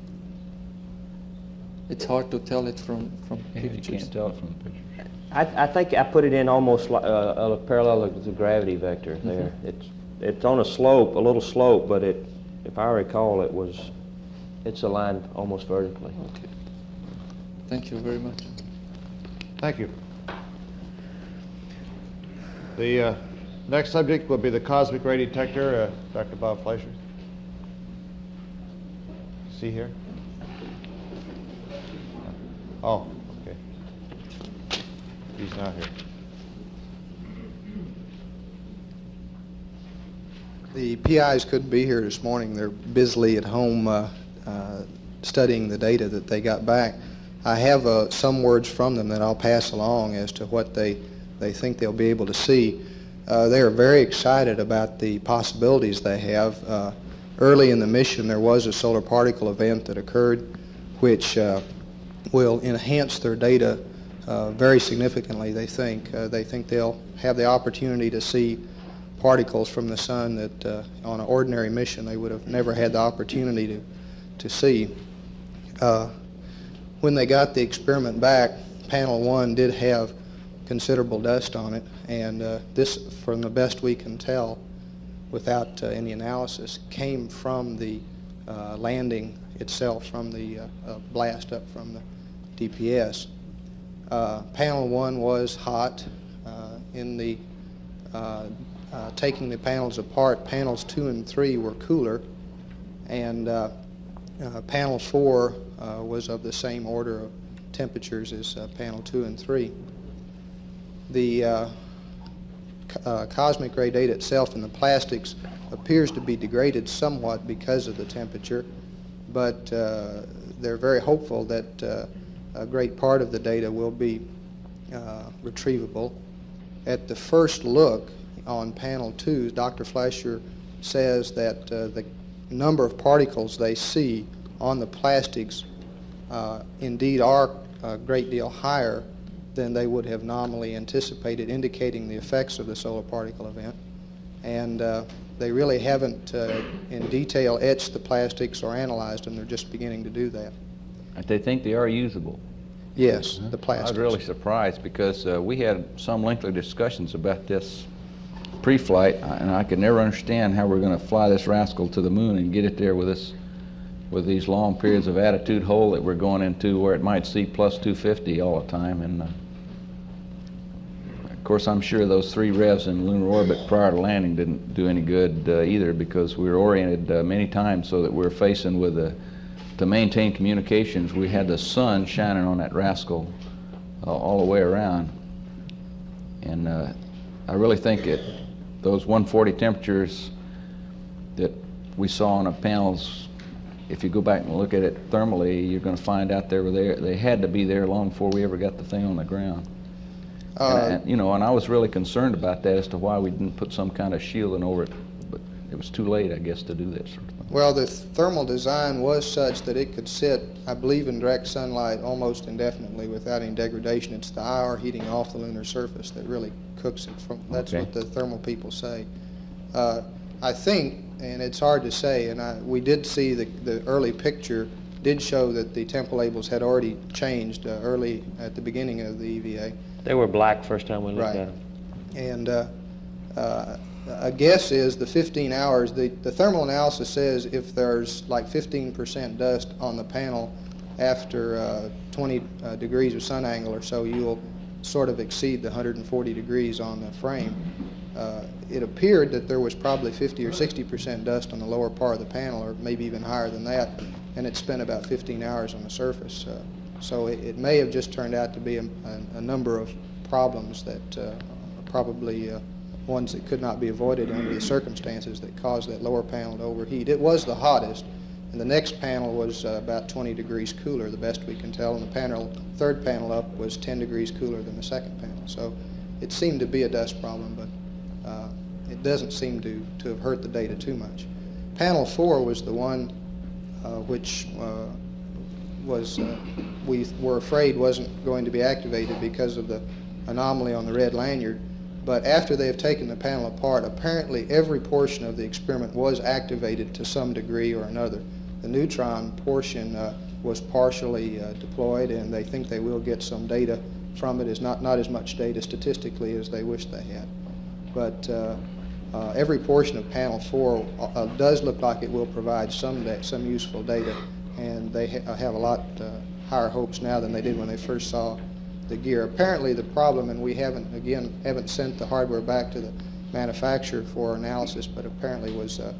It's hard to tell it from pictures. You can't tell it from the pictures. I think I put it in almost parallel to the gravity vector there. It's on a slope, a little slope, but if I recall, it's aligned almost vertically. Okay. Thank you very much. Thank you. The next subject will be the cosmic ray detector. Dr. Bob Fleischer. See here? Oh, okay. He's not here. The PIs couldn't be here this morning. They're busily at home studying the data that they got back. I have some words from them that I'll pass along as to what they think they'll be able to see. They are very excited about the possibilities they have. Early in the mission, there was a solar particle event that occurred which will enhance their data very significantly, they think. They think they'll have the opportunity to see particles from the sun that on an ordinary mission they would have never had the opportunity to see. When they got the experiment back, panel 1 did have considerable dust on it, and this, from the best we can tell without any analysis, came from the landing itself, from the blast up from the DPS. Panel 1 was hot. In the taking the panels apart, panels 2 and 3 were cooler, and panel 4 was of the same order of temperatures as panel 2 and 3. The cosmic ray data itself in the plastics appears to be degraded somewhat because of the temperature, but they're very hopeful that a great part of the data will be retrievable. At the first look on panel 2, Dr. Fleischer says that the number of particles they see on the plastics indeed are a great deal higher than they would have nominally anticipated, indicating the effects of the solar particle event. And they really haven't in detail etched the plastics or analyzed them. They're just beginning to do that. They think they are usable. Yes, the plastics. I was really surprised because we had some lengthy discussions about this pre-flight, and I could never understand how we're going to fly this rascal to the moon and get it there with this, with these long periods of attitude hole that we're going into, where it might see plus 250 all the time. And of course, I'm sure those 3 revs in lunar orbit prior to landing didn't do any good either, because we were oriented many times so that we were facing with to maintain communications. We had the sun shining on that rascal all the way around, and I really think those 140 temperatures that we saw on the panels, if you go back and look at it thermally, you're going to find out they had to be there long before we ever got the thing on the ground. And I was really concerned about that as to why we didn't put some kind of shielding over it, but it was too late, I guess, to do that sort of thing. Well, the thermal design was such that it could sit, I believe, in direct sunlight almost indefinitely without any degradation. It's the IR heating off the lunar surface that really cooks it. That's what the thermal people say. I think, and it's hard to say, and we did see the early picture did show that the temp labels had already changed early at the beginning of the EVA. They were black first time we looked at them. And a guess is the 15 hours, the thermal analysis says if there's like 15% dust on the panel after 20 degrees of sun angle or so, you'll sort of exceed the 140 degrees on the frame. It appeared that there was probably 50 or 60% dust on the lower part of the panel, or maybe even higher than that, and it spent about 15 hours on the surface. So it may have just turned out to be a number of problems that are probably ones that could not be avoided under the circumstances that caused that lower panel to overheat. It was the hottest, and the next panel was about 20 degrees cooler, the best we can tell, and the third panel up was 10 degrees cooler than the second panel. So it seemed to be a dust problem, but it doesn't seem to have hurt the data too much. Panel 4 was the one which we were afraid wasn't going to be activated because of the anomaly on the red lanyard. But after they have taken the panel apart, apparently every portion of the experiment was activated to some degree or another. The neutron portion was partially deployed, and they think they will get some data from it. Is not as much data statistically as they wish they had. But every portion of panel 4 does look like it will provide some useful data, and they have a lot higher hopes now than they did when they first saw the gear. Apparently the problem, and we haven't sent the hardware back to the manufacturer for analysis, but apparently was a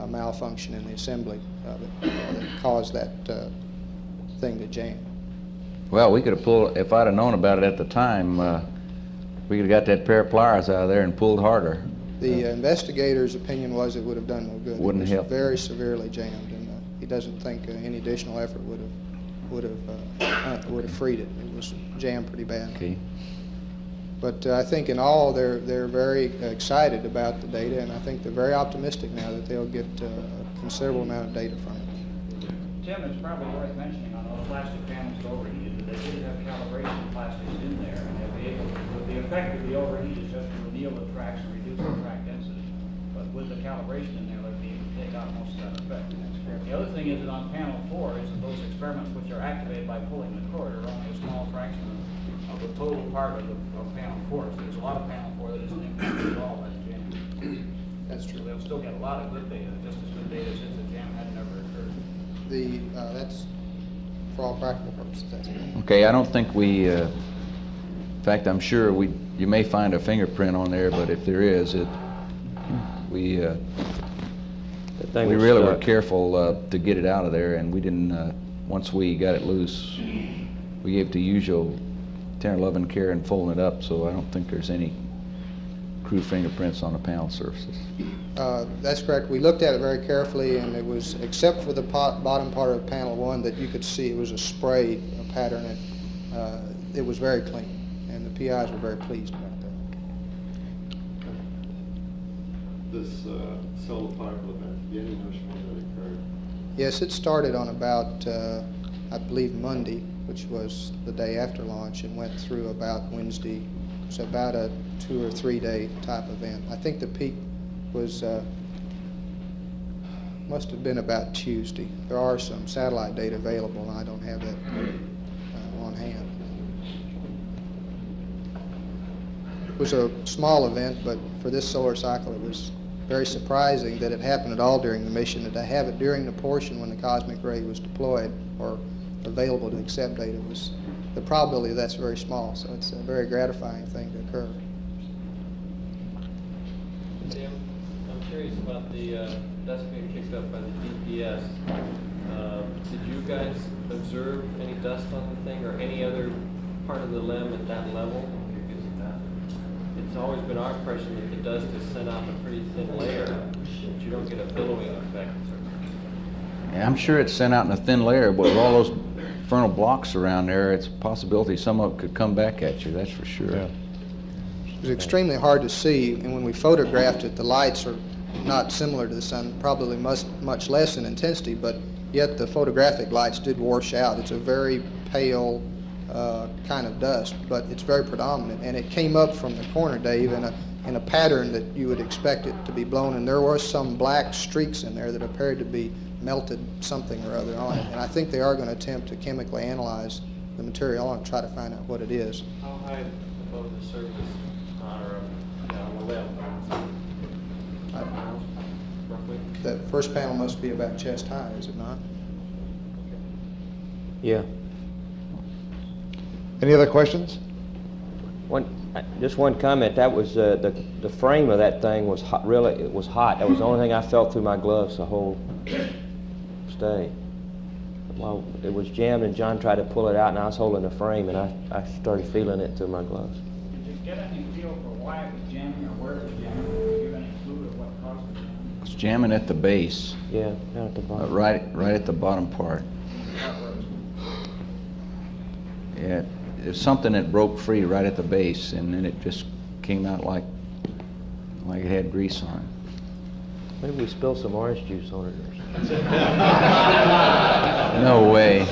malfunction in the assembly of it that caused that thing to jam. Well, we could have pulled, if I'd have known about it at the time, We could have got that pair of pliers out of there and pulled harder. The investigator's opinion was it would have done no good. Wouldn't it was help. Very severely jammed, and he doesn't think any additional effort would have freed it. It was jammed pretty bad. Okay. But I think in all they're very excited about the data, and I think they're very optimistic now that they'll get a considerable amount of data from it. Tim, it's probably worth mentioning on those plastic panels that overheated that they did have calibration plastics in there, and they'll be able to, the effect of the overheat is just to anneal the tracks and reduce the track density. But with the calibration in there, they'll be able to take out most of that effect. The other thing is that on panel 4 is that those experiments which are activated by pulling the cord are only a small fraction of the total part of panel 4. So there's a lot of panel 4 that isn't impacted at all by the jam. That's true. So they'll still get a lot of good data, just as good data as if the jam had never occurred. That's for all practical purposes. That's it. Okay, I don't think we. In fact, I'm sure you may find a fingerprint on there, but if there is, we really were careful to get it out of there, and we didn't. Once we got it loose, we gave it the usual 10 or 11 care in folding it up. So I don't think there's any crude fingerprints on the panel surfaces. That's correct. We looked at it very carefully, and it was, except for the bottom part of panel 1 that you could see it was a spray pattern, and it was very clean, and the PIs were very pleased about that. This solar particle event, do you have any notion when that occurred? Yes, it started on about, I believe, Monday, which was the day after launch, and went through about Wednesday. It's about a 2 or 3 day type event. I think the peak was must have been about Tuesday. There are some satellite data available, and I don't have that on hand. It was a small event, but for this solar cycle, it was very surprising that it happened at all during the mission, and to have it during the portion when the cosmic ray was deployed or available to accept data was, the probability of that's very small, so it's a very gratifying thing to occur. Tim, I'm curious about the dust being kicked up by the GPS. Did you guys observe any dust on the thing or any other part of the limb at that level? Because it's always been our impression that the dust is sent out in a pretty thin layer, that you don't get a billowing effect. Yeah, I'm sure it's sent out in a thin layer, but with all those infernal blocks around there, it's a possibility some of it could come back at you, that's for sure. Yeah. It was extremely hard to see, and when we photographed it, the lights are not similar to the sun, probably much less in intensity, but yet the photographic lights did wash out. It's a very pale kind of dust, but it's very predominant, and it came up from the corner, Dave, in a pattern that you would expect it to be blown, and there were some black streaks in there that appeared to be melted something or other on it, and I think they are going to attempt to chemically analyze the material and try to find out what it is. How high above the surface are on the limb? 5 miles, roughly? That first panel must be about chest high, is it not? Yeah. Any other questions? Just one comment. That was the frame of that thing was hot. Really, it was hot. That was the only thing I felt through my gloves the whole stay. Well, it was jammed, and John tried to pull it out, and I was holding the frame, and I started feeling it through my gloves. Did you get any feel for why it was jamming or where it was jamming? Did you give any clue to what caused the jam? It's jamming at the base. Yeah, down at the bottom. Right at the bottom part. Yeah, it's something that broke free right at the base, and then it just came out like it had grease on it. Maybe we spilled some orange juice on it or something. No way.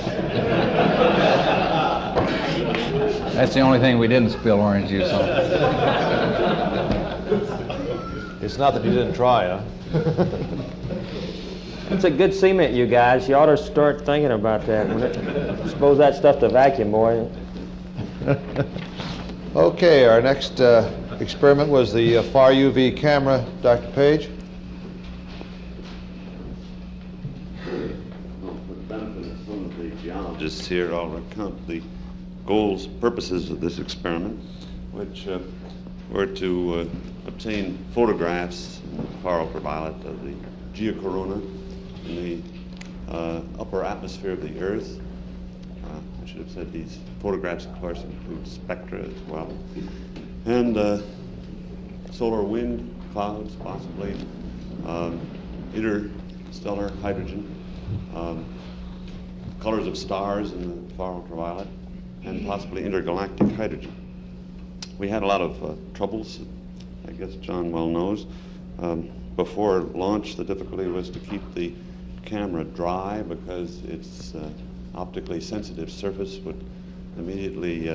That's the only thing we didn't spill orange juice on. It's not that you didn't try, huh? It's a good cement, you guys. You ought to start thinking about that. Suppose that stuff to vacuum, boy. Okay, our next experiment was the far UV camera. Dr. Page? For the benefit of some of the geologists here, I'll recount the goals, purposes of this experiment, which were to obtain photographs in far ultraviolet of the geocorona in the upper atmosphere of the Earth. I should have said these photographs, of course, include spectra as well. and solar wind clouds, possibly interstellar hydrogen, colors of stars in the far ultraviolet, and possibly intergalactic hydrogen. We had a lot of troubles, I guess John well knows. Before launch, the difficulty was to keep the camera dry because its optically sensitive surface would immediately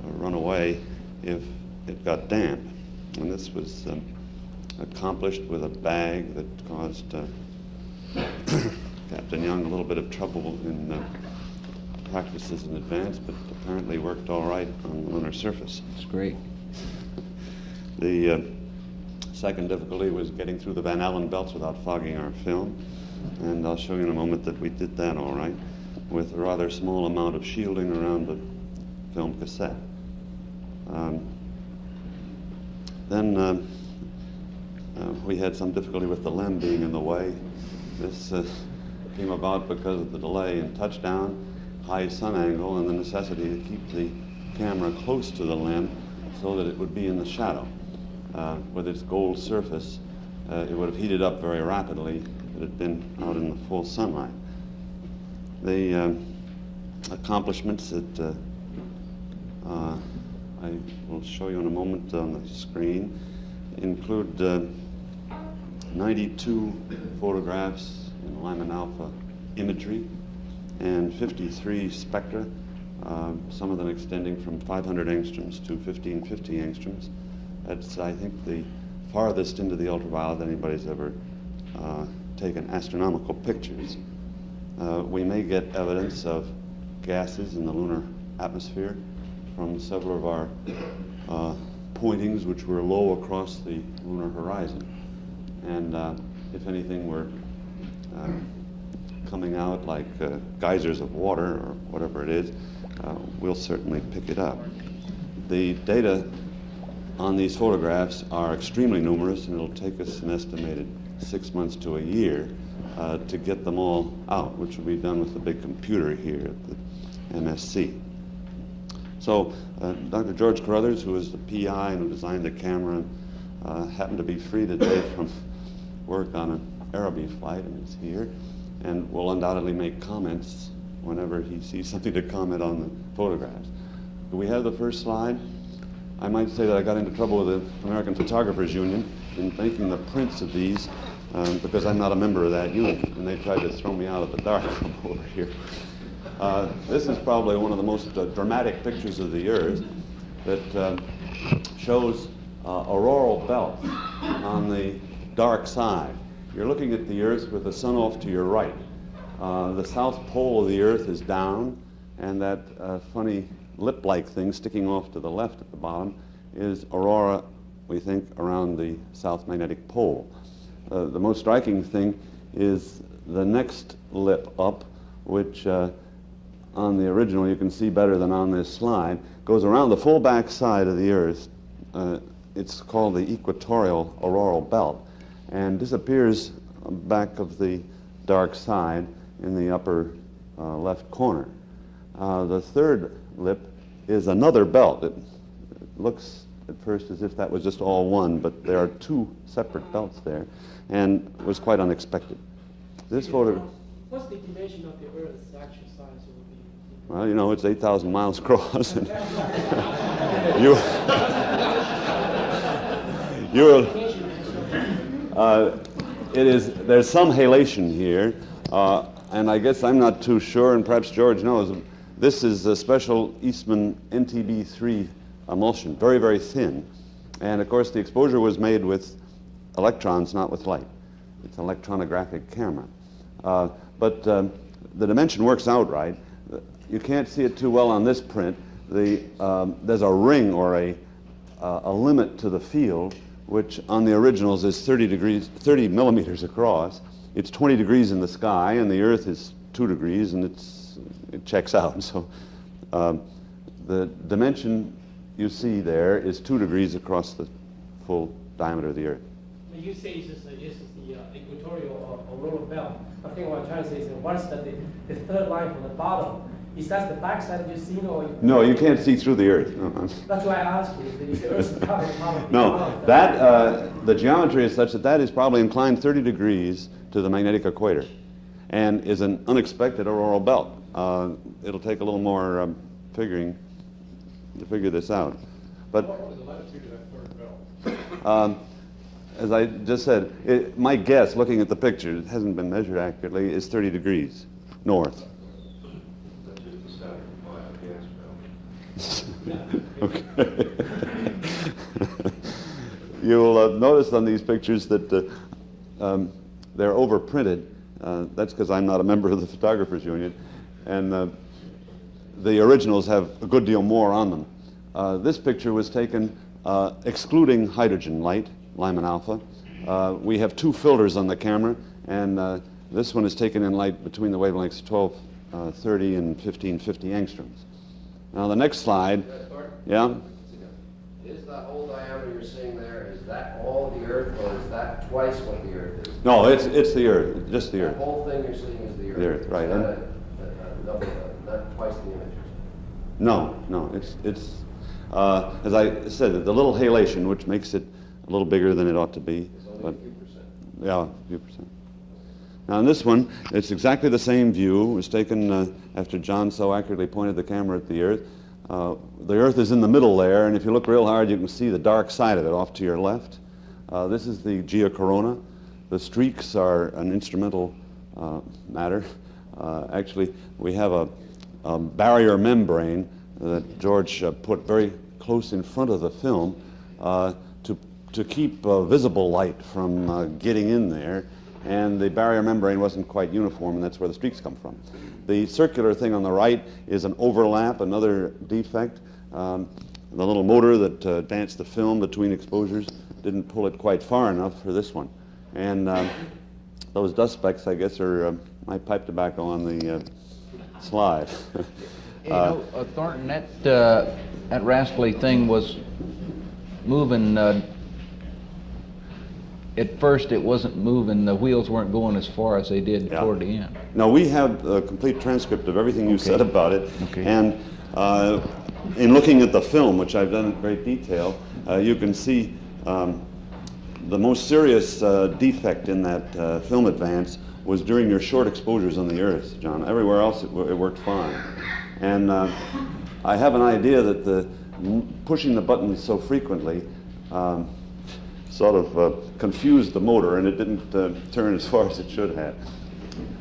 run away if it got damp. And this was accomplished with a bag that caused Captain Young a little bit of trouble in practices in advance, but apparently worked all right on the lunar surface. It's great. The second difficulty was getting through the Van Allen belts without fogging our film, and I'll show you in a moment that we did that all right with a rather small amount of shielding around the film cassette. Then we had some difficulty with the LEM being in the way. This came about because of the delay in touchdown, high sun angle, and the necessity to keep the camera close to the LEM so that it would be in the shadow. With its gold surface, it would have heated up very rapidly if it had been out in the full sunlight. The accomplishments that I will show you in a moment on the screen include 92 photographs in Lyman alpha imagery and 53 spectra, some of them extending from 500 angstroms to 1550 angstroms. That's, I think, the farthest into the ultraviolet anybody's ever taken astronomical pictures. We may get evidence of gases in the lunar atmosphere from several of our pointings which were low across the lunar horizon. And if anything were coming out like geysers of water or whatever it is, we'll certainly pick it up. The data on these photographs are extremely numerous, and it'll take us an estimated 6 months to a year to get them all out, which will be done with the big computer here at the MSC. So Dr. George Carruthers, who is the PI and who designed the camera, happened to be free today from work on an Araby flight, and is here, and will undoubtedly make comments whenever he sees something to comment on the photographs. Do we have the first slide? I might say that I got into trouble with the American Photographers Union in making the prints of these because I'm not a member of that union, and they tried to throw me out of the dark from over here. This is probably one of the most dramatic pictures of the Earth that shows auroral belts on the dark side. You're looking at the Earth with the sun off to your right. The south pole of the Earth is down, and that funny lip-like thing sticking off to the left at the bottom is aurora, we think, around the south magnetic pole. The most striking thing is the next lip up, which on the original you can see better than on this slide, goes around the full back side of the Earth. It's called the equatorial auroral belt, and disappears back of the dark side in the upper left corner. The third lip is another belt. It looks at first as if that was just all one, but there are two separate belts there, and it was quite unexpected. This photo... What's the dimension of the Earth's actual size? Well, you know, it's 8,000 miles across. And there's some halation here, and I guess I'm not too sure, and perhaps George knows. This is a special Eastman NTB3 emulsion, very, very thin. And of course, the exposure was made with electrons, not with light. It's an electronographic camera. But the dimension works out right. You can't see it too well on this print. There's a ring or a limit to the field, which on the originals is 30 millimeters across. It's 20 degrees in the sky, and the Earth is 2 degrees, and it checks out. So the dimension you see there is 2 degrees across the full diameter of the Earth. You say it's the equatorial auroral belt. I think what I'm trying to say is what's the third line from the bottom Is that the backside you've seen, or? No, you can't see through the Earth. That's why I asked you. Is the Earth covered? No, that the geometry is such that that is probably inclined 30 degrees to the magnetic equator, and is an unexpected auroral belt. It'll take a little more figuring to figure this out, but as I just said, my guess, looking at the picture, it hasn't been measured accurately, is 30 degrees north. Okay. You'll notice on these pictures that they're overprinted. That's because I'm not a member of the Photographers Union, and the originals have a good deal more on them. This picture was taken excluding hydrogen light, Lyman alpha. We have two filters on the camera, and this one is taken in light between the wavelengths of 1230 and 1550 angstroms. Now the next slide, yeah? Is that whole diameter you're seeing there, is that all the Earth, or is that twice what the Earth is? No, it's the Earth, just the Earth. The whole thing you're seeing is the Earth. The Earth, right. Not twice the image. No, it's as I said, the little halation, which makes it a little bigger than it ought to be. It's only a few percent. Yeah, a few percent. Now in this one, it's exactly the same view. It was taken after John so accurately pointed the camera at the Earth. The Earth is in the middle there, and if you look real hard, you can see the dark side of it off to your left. This is the geocorona. The streaks are an instrumental matter. Actually, we have a barrier membrane that George put very close in front of the film to keep visible light from getting in there, and the barrier membrane wasn't quite uniform, and that's where the streaks come from. The circular thing on the right is an overlap, another defect. The little motor that danced the film between exposures didn't pull it quite far enough for this one. And those dust specks, I guess, are my pipe tobacco on the slide. You know, Thornton, that rascally thing was moving. At first, it wasn't moving. The wheels weren't going as far as they did toward the end. No, we have a complete transcript of everything you said about it. Okay. And in looking at the film, which I've done in great detail, you can see the most serious defect in that film advance was during your short exposures on the Earth, John. Everywhere else it worked fine. And I have an idea that pushing the buttons so frequently sort of confused the motor, and it didn't turn as far as it should have.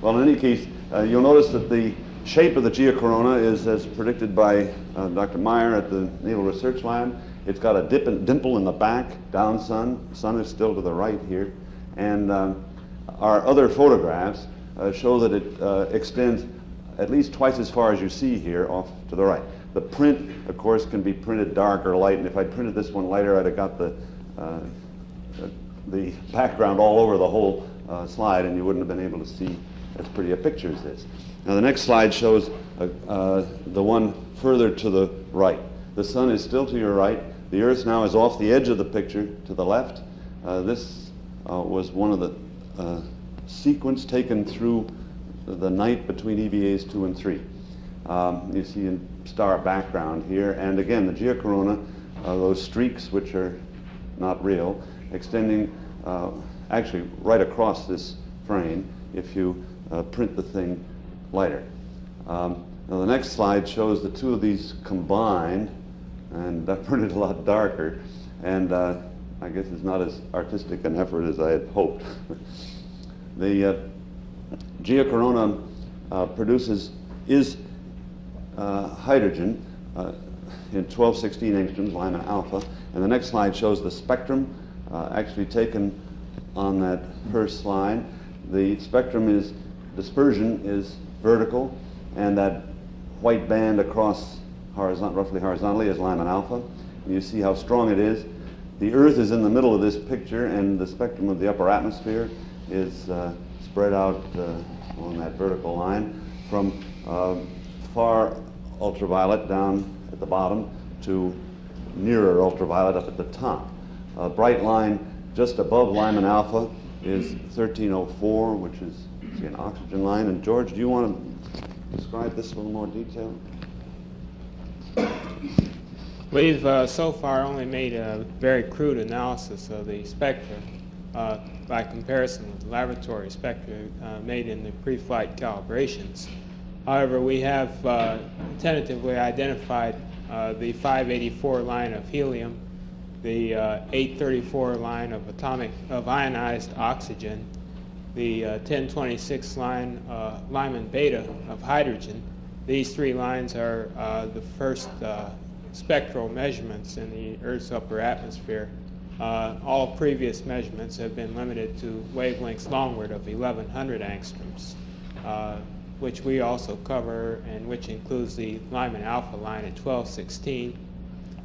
Well, in any case, you'll notice that the shape of the geocorona is as predicted by Dr. Meyer at the Naval Research Lab. It's got a dimple in the back, down sun. The sun is still to the right here. And our other photographs show that it extends at least twice as far as you see here off to the right. The print, of course, can be printed dark or light, and if I printed this one lighter, I'd have got the background all over the whole slide, and you wouldn't have been able to see as pretty a picture as this. Now the next slide shows the one further to the right. The sun is still to your right. The Earth now is off the edge of the picture to the left. This was one of the sequence taken through the night between EVAs 2 and 3. You see a star background here, and again the geocorona, those streaks which are not real, extending actually right across this frame if you print the thing lighter. Now the next slide shows the two of these combined, and I printed a lot darker, and I guess it's not as artistic an effort as I had hoped. The geocorona is hydrogen in 1216 angstroms, Lyman alpha, and the next slide shows the spectrum actually taken on that first slide. The spectrum dispersion is vertical, and that white band across roughly horizontally is Lyman alpha. And you see how strong it is. The Earth is in the middle of this picture, and the spectrum of the upper atmosphere is spread out on that vertical line from far ultraviolet down at the bottom to nearer ultraviolet up at the top. A bright line just above Lyman alpha is 1304, which is an oxygen line. And George, do you want to describe this in a little more detail? We've so far only made a very crude analysis of the spectra by comparison with laboratory spectra made in the pre-flight calibrations. However, we have tentatively identified the 584 line of helium, the 834 line of ionized oxygen, the 1026 line Lyman beta of hydrogen. These three lines are the first spectral measurements in the Earth's upper atmosphere. All previous measurements have been limited to wavelengths longward of 1100 angstroms, which we also cover, and which includes the Lyman alpha line at 1216,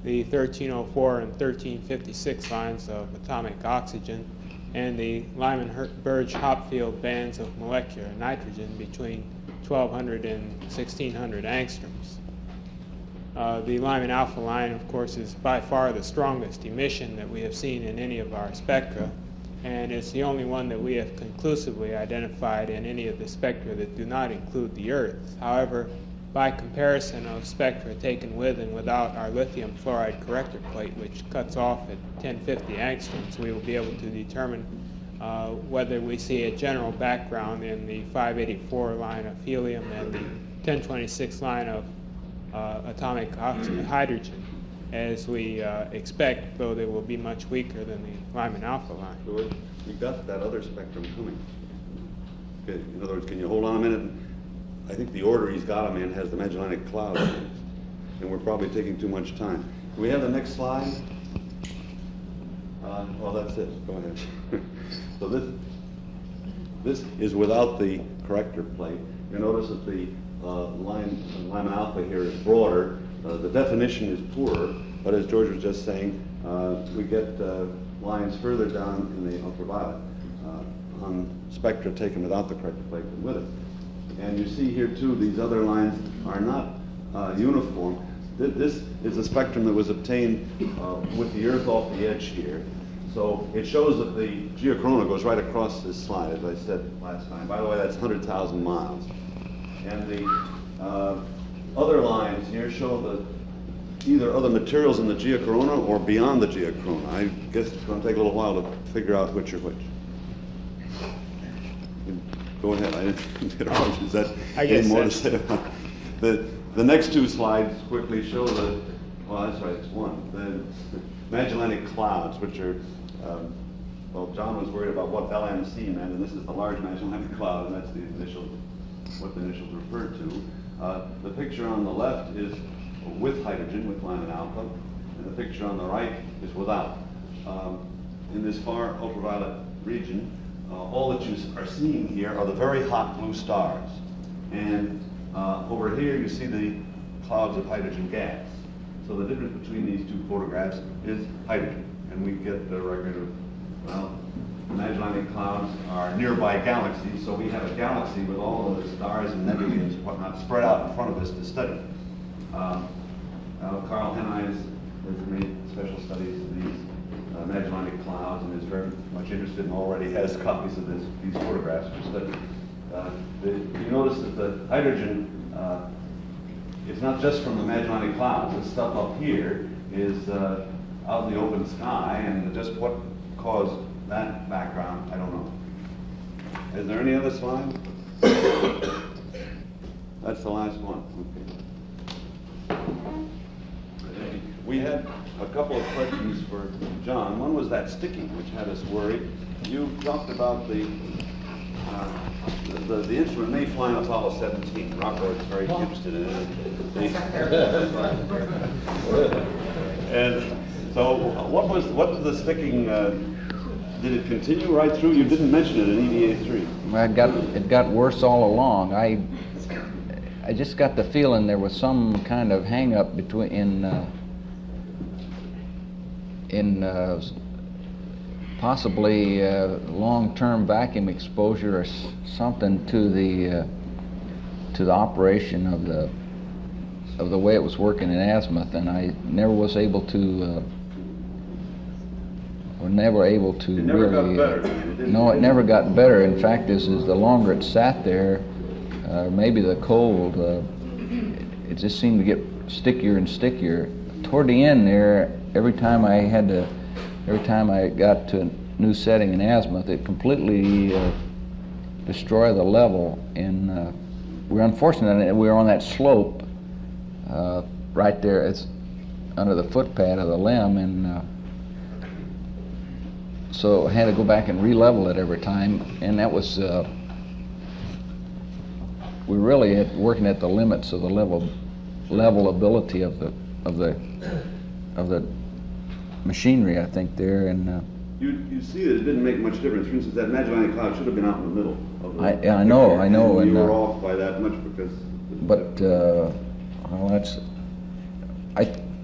the 1304 and 1356 lines of atomic oxygen, and the Lyman-Burge-Hopfield bands of molecular nitrogen between 1200 and 1600 angstroms. The Lyman alpha line, of course, is by far the strongest emission that we have seen in any of our spectra, and it's the only one that we have conclusively identified in any of the spectra that do not include the Earth. However, by comparison of spectra taken with and without our lithium fluoride corrector plate, which cuts off at 1050 angstroms, we will be able to determine whether we see a general background in the 584 line of helium and the 1026 line of atomic hydrogen, as we expect, though they will be much weaker than the Lyman alpha line. So we got that other spectrum coming. Okay. In other words, can you hold on a minute? I think the order he's got them in has the Magellanic Cloud in it, and we're probably taking too much time. Do we have the next slide? Well, that's it. Go ahead. So this is without the corrector plate. You notice that the Lyman alpha here is broader. The definition is poorer, but as George was just saying, we get lines further down in the ultraviolet on spectra taken without the corrector plate than with it. And you see here too, these other lines are not uniform. This is a spectrum that was obtained with the Earth off the edge here. So it shows that the geocorona goes right across this slide, as I said last time. By the way, that's 100,000 miles. And the other lines here show the either other materials in the geocorona or beyond the geocorona. I guess it's going to take a little while to figure out which are which. Go ahead. I didn't interrupt. Is that any more to say about it? The next two slides quickly show the, well, that's right, it's one. The Magellanic Clouds, which are, well, John was worried about what LMC meant, and this is the Large Magellanic Cloud, and that's the initial, what the initials refer to. The picture on the left is with hydrogen, with Lyman alpha, and the picture on the right is without. In this far ultraviolet region, all that you are seeing here are the very hot blue stars. And over here you see the clouds of hydrogen gas. So the difference between these two photographs is hydrogen. And we get the record of, well, the Magellanic Clouds are nearby galaxies, so we have a galaxy with all of the stars and nebulae and whatnot spread out in front of us to study. Carl Henneis has made special studies of these Magellanic Clouds and is very much interested and already has copies of these photographs for study. You notice that the hydrogen is not just from the Magellanic Clouds. The stuff up here is out in the open sky, and just what caused that background, I don't know. Is there any other slide? That's the last one. Okay. We had a couple of questions for John. One was that sticking, which had us worried. You talked about the instrument may fly on Apollo 17. Rocco is very interested in it. And so, what was the sticking? Did it continue right through? You didn't mention it in EVA3. Well, it got worse all along. I just got the feeling there was some kind of hang-up in possibly long-term vacuum exposure or something to the operation of the way it was working in azimuth, and I never was able to. It never got better. No, it never got better. In fact, the longer it sat there, maybe the cold, it just seemed to get stickier and stickier. Toward the end there, every time I got to a new setting in azimuth, it completely destroyed the level. And we're unfortunate that we were on that slope right there. It's under the footpad of the limb, and so I had to go back and re-level it every time, and that was we're really working at the limits of the levelability of the machinery, I think, there. And you see that it didn't make much difference. For instance, that Magellanic Cloud should have been out in the middle of the I know, and and you were off by that much because. But well, that's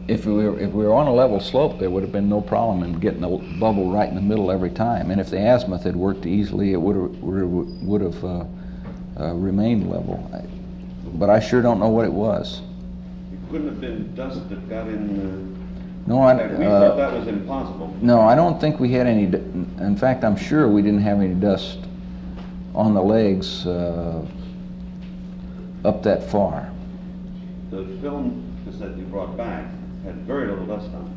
if we were on a level slope, there would have been no problem in getting a bubble right in the middle every time. And if the azimuth had worked easily, it would have remained level. But I sure don't know what it was. It couldn't have been dust that got in. No, we thought that was impossible. No, I don't think we had any. In fact, I'm sure we didn't have any dust on the legs up that far. The film that you brought back had very little dust on it.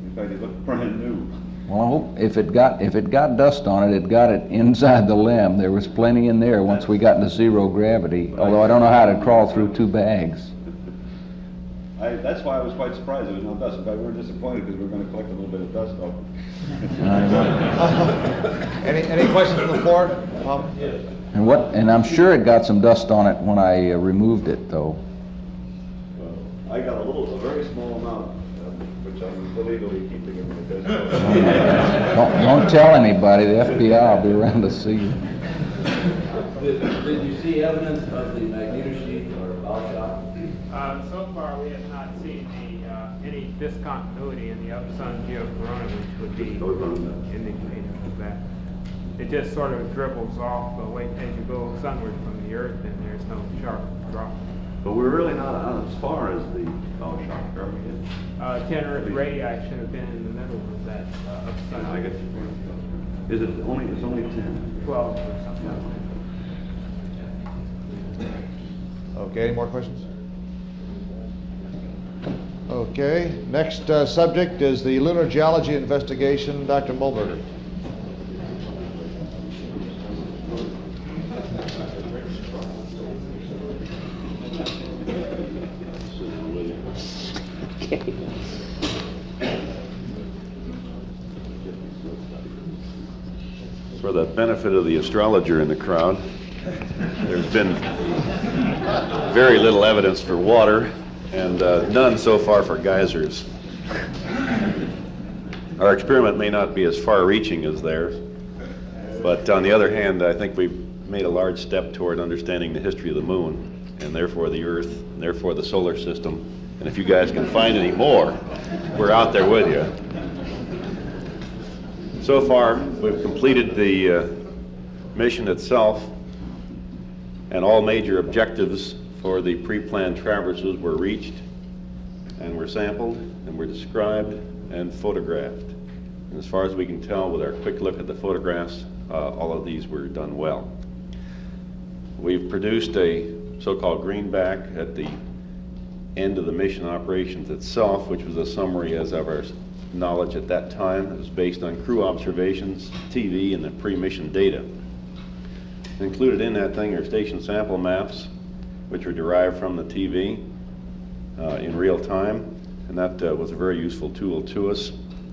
In fact, it looked brand new. Well, I hope if it got dust on it, it got it inside the limb. There was plenty in there once we got into zero gravity. Although I don't know how to crawl through 2 bags. That's why I was quite surprised there was no dust. In fact, we were disappointed because we were going to collect a little bit of dust off it. Any questions from the floor? Yes. And I'm sure it got some dust on it when I removed it, though. I got a very small amount, which I'm illegally keeping in my desk. Don't tell anybody. The FBI will be around to see you. Did you see evidence of the magnetosheet or bow shock? So far, we have not seen any discontinuity in the sun geocorona, which would be indicative of that. It just sort of dribbles off as you go sunward from the Earth, and there's no sharp drop. But we're really not out as far as the bow shock, are we? 10 Earth radii should have been in the middle of that of sun. I get you. It's only 10? 12 or something like that. Okay, any more questions? Okay, next subject is the lunar geology investigation. Dr. Mulberger. For the benefit of the astrologer in the crowd, there's been very little evidence for water and none so far for geysers. Our experiment may not be as far-reaching as theirs, but on the other hand, I think we've made a large step toward understanding the history of the moon, and therefore the Earth, and therefore the solar system. And if you guys can find any more, we're out there with you. So far, we've completed the mission itself, and all major objectives for the pre-planned traverses were reached, and were sampled, and were described, and photographed. And as far as we can tell with our quick look at the photographs, all of these were done well. We've produced a so-called greenback at the end of the mission operations itself, which was a summary as of our knowledge at that time. It was based on crew observations, TV, and the pre-mission data. Included in that thing are station sample maps, which were derived from the TV in real time, and that was a very useful tool to us.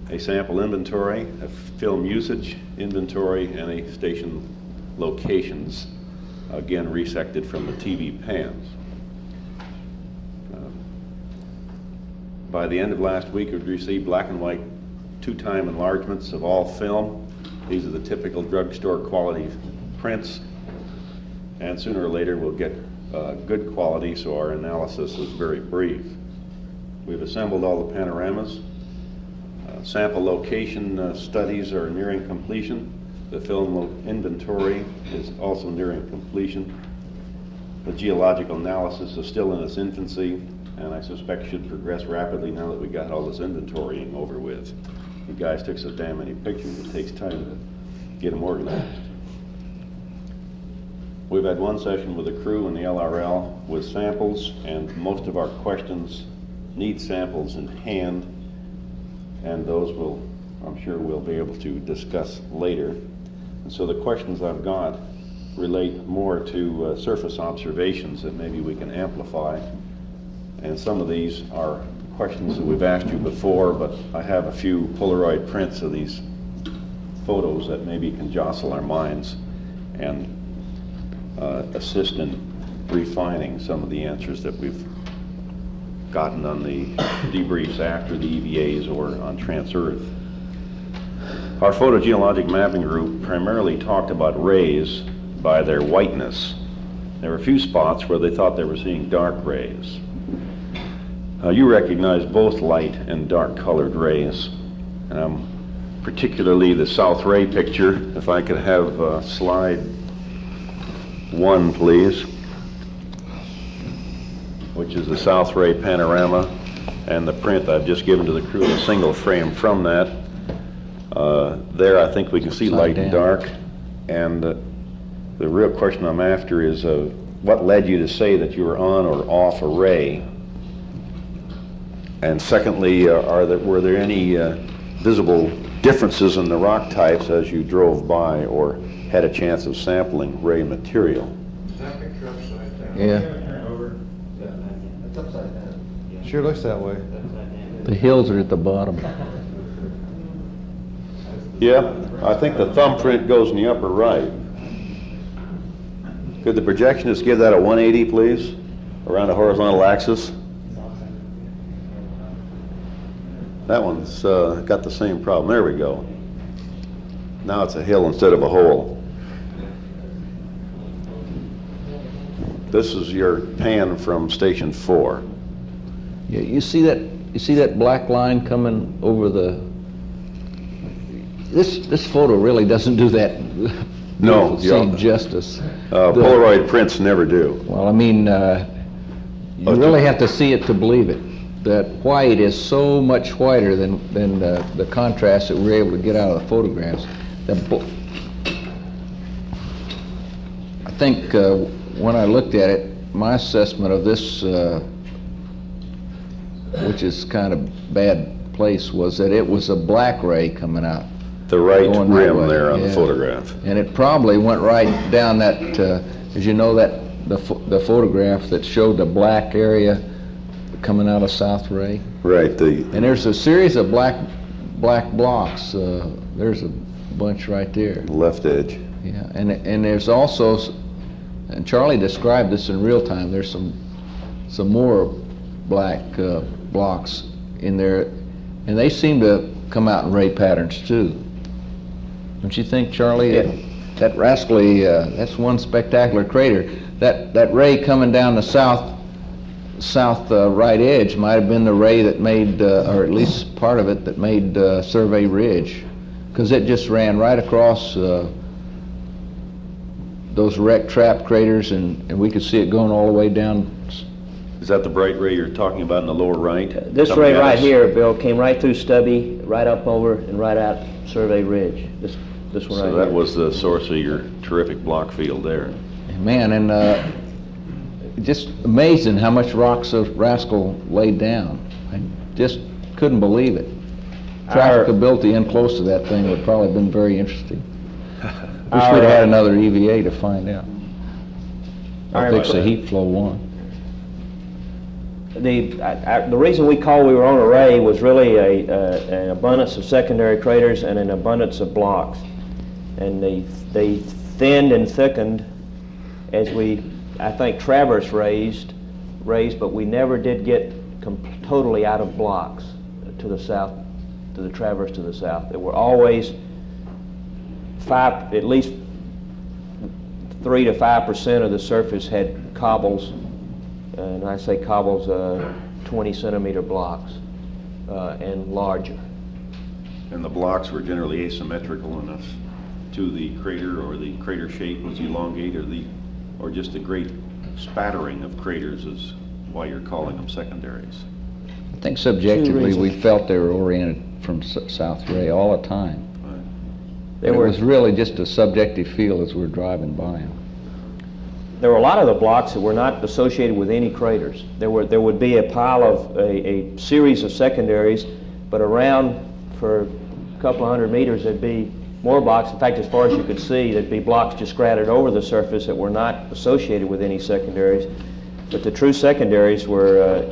A sample inventory, a film usage inventory, and a station locations, again resected from the TV pans. By the end of last week, we'd received black and white 2-time enlargements of all film. These are the typical drugstore quality prints, and sooner or later we'll get good quality, so our analysis is very brief. We've assembled all the panoramas. Sample location studies are nearing completion. The film inventory is also nearing completion. The geological analysis is still in its infancy, and I suspect should progress rapidly now that we got all this inventorying over with. You guys took so damn many pictures, it takes time to get them organized. We've had one session with the crew and the LRL with samples, and most of our questions need samples in hand, and those I'm sure we'll be able to discuss later. And so the questions I've got relate more to surface observations that maybe we can amplify. And some of these are questions that we've asked you before, but I have a few Polaroid prints of these photos that maybe can jostle our minds and assist in refining some of the answers that we've gotten on the debriefs after the EVAs or on Trans-Earth. Our photogeologic mapping group primarily talked about rays by their whiteness. There were a few spots where they thought they were seeing dark rays. You recognize both light and dark colored rays, and particularly the South Ray picture. If I could have slide 1, please, which is the South Ray panorama, and the print I've just given to the crew, a single frame from that. There I think we can see light and dark, and the real question I'm after is what led you to say that you were on or off a ray? And secondly, were there any visible differences in the rock types as you drove by or had a chance of sampling ray material? Is that picture upside down? Yeah. Turn over. It's upside down. Sure looks that way. The hills are at the bottom. Yeah, I think the thumbprint goes in the upper right. Could the projectionist give that a 180, please, around the horizontal axis? That one's got the same problem. There we go. Now it's a hill instead of a hole. This is your pan from Station 4. Yeah, you see that black line coming over the. This photo really doesn't do that. No, scene justice. Polaroid prints never do. Well, I mean, you really have to see it to believe it. That white is so much whiter than the contrast that we're able to get out of the photographs. I think when I looked at it, my assessment of this, which is kind of bad place, was that it was a black ray coming out. The right rim there on the photograph. And it probably went right down that, as you know, that the photograph that showed the black area coming out of South Ray. Right. And there's a series of black blocks. There's a bunch right there. Left edge. Yeah, and there's also, and Charlie described this in real time. There's some more black blocks in there, and they seem to come out in ray patterns too. Don't you think, Charlie? Yeah. That rascally, that's one spectacular crater. That ray coming down the south right edge might have been the ray that made, or at least part of it, that made Survey Ridge, because it just ran right across those wrecked trap craters, and we could see it going all the way down. Is that the bright ray you're talking about in the lower right? This ray right here, Bill, came right through Stubby, right up over, and right out Survey Ridge. This one right here. So that was the source of your terrific block field there. Man, and just amazing how much rocks the rascal laid down. I just couldn't believe it. Trafficability in close to that thing would probably have been very interesting. Wish we'd had another EVA to find out. I'll fix the heat flow one. The reason we called we were on a ray was really an abundance of secondary craters and an abundance of blocks. And they thinned and thickened as we, I think, traverse raised, but we never did get totally out of blocks to the south, to the traverse to the south. There were always at least 3 to 5% of the surface had cobbles, and I say cobbles, 20 centimeter blocks and larger. And the blocks were generally asymmetrical enough to the crater, or the crater shape was elongated, or just a great spattering of craters is why you're calling them secondaries. I think subjectively we felt they were oriented from South Ray all the time. Right. It was really just a subjective feel as we were driving by them. there were a lot of the blocks that were not associated with any craters. There would be a pile of a series of secondaries, but around for a couple of 100 meters there'd be more blocks. In fact, as far as you could see, there'd be blocks just scattered over the surface that were not associated with any secondaries. But the true secondaries were,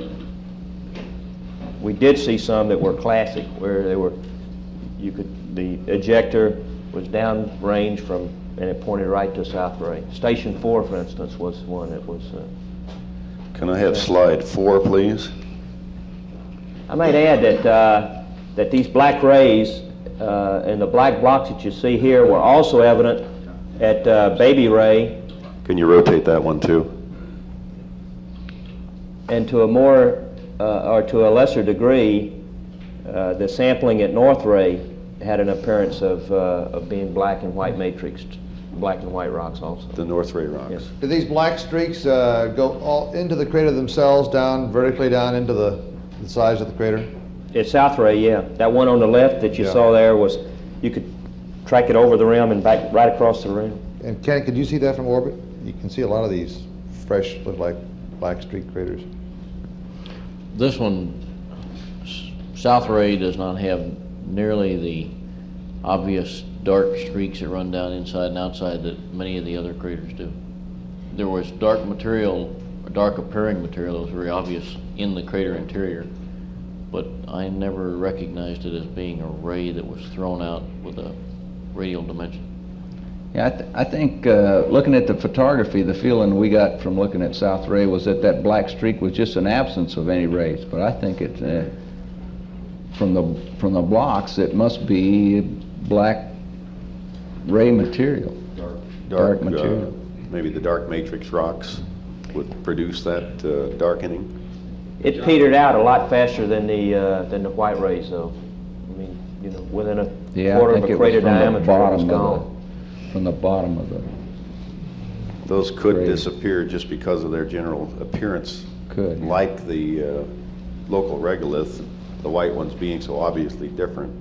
we did see some that were classic, where they were, the ejector was downrange from, and it pointed right to South Ray. Station 4, for instance, was one that was... Can I have slide 4, please? I might add that these black rays and the black blocks that you see here were also evident at Baby Ray. Can you rotate that one too? And to a more, or to a lesser degree, the sampling at North Ray had an appearance of being black and white matrixed, black and white rocks also. The North Ray rocks. Yes. Do these black streaks go all into the crater themselves, down vertically down into the size of the crater? At South Ray, yeah. That one on the left that you saw there was, you could track it over the rim and back right across the rim. And Ken, could you see that from orbit? You can see a lot of these fresh, look like black streak craters. This one, South Ray, does not have nearly the obvious dark streaks that run down inside and outside that many of the other craters do. There was dark material, or dark appearing material that was very obvious in the crater interior, but I never recognized it as being a ray that was thrown out with a radial dimension. Yeah, I think looking at the photography, the feeling we got from looking at South Ray was that that black streak was just an absence of any rays. But I think it, from the blocks, it must be black ray material. Dark material. Maybe the dark matrix rocks would produce that darkening. It petered out a lot faster than the white rays, though. I mean, you know, within a quarter of a crater diameter, it was gone. From the bottom of the... Those could disappear just because of their general appearance. Could. Like the local regolith, the white ones being so obviously different,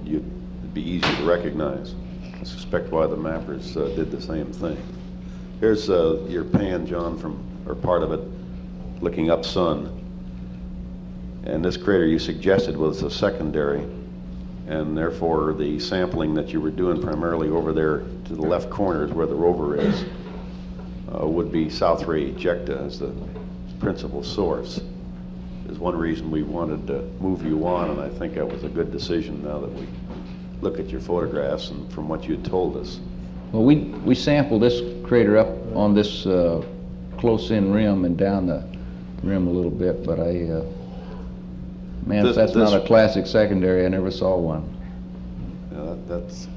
it'd be easy to recognize. I suspect why the mappers did the same thing. Here's your pan, John, or part of it, looking up sun. And this crater you suggested was a secondary, and therefore the sampling that you were doing primarily over there to the left corner is where the rover is, would be South Ray ejecta as the principal source. Is one reason we wanted to move you on, and I think that was a good decision now that we look at your photographs and from what you had told us. Well, we sampled this crater up on this close-in rim and down the rim a little bit, but man, if that's not a classic secondary, I never saw one. Yeah, that's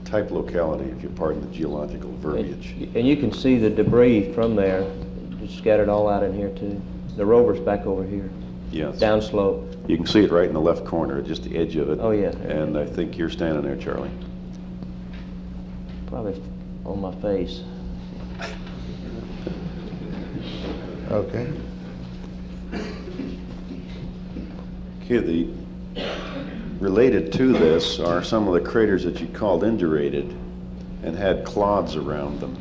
type locality, if you pardon the geological verbiage. And you can see the debris from there, just scattered all out in here too. The rover's back over here. Yes. Downslope. You can see it right in the left corner, just the edge of it. Oh yeah. And I think you're standing there, Charlie. Probably on my face. Okay. Okay, related to this are some of the craters that you called indurated and had clods around them.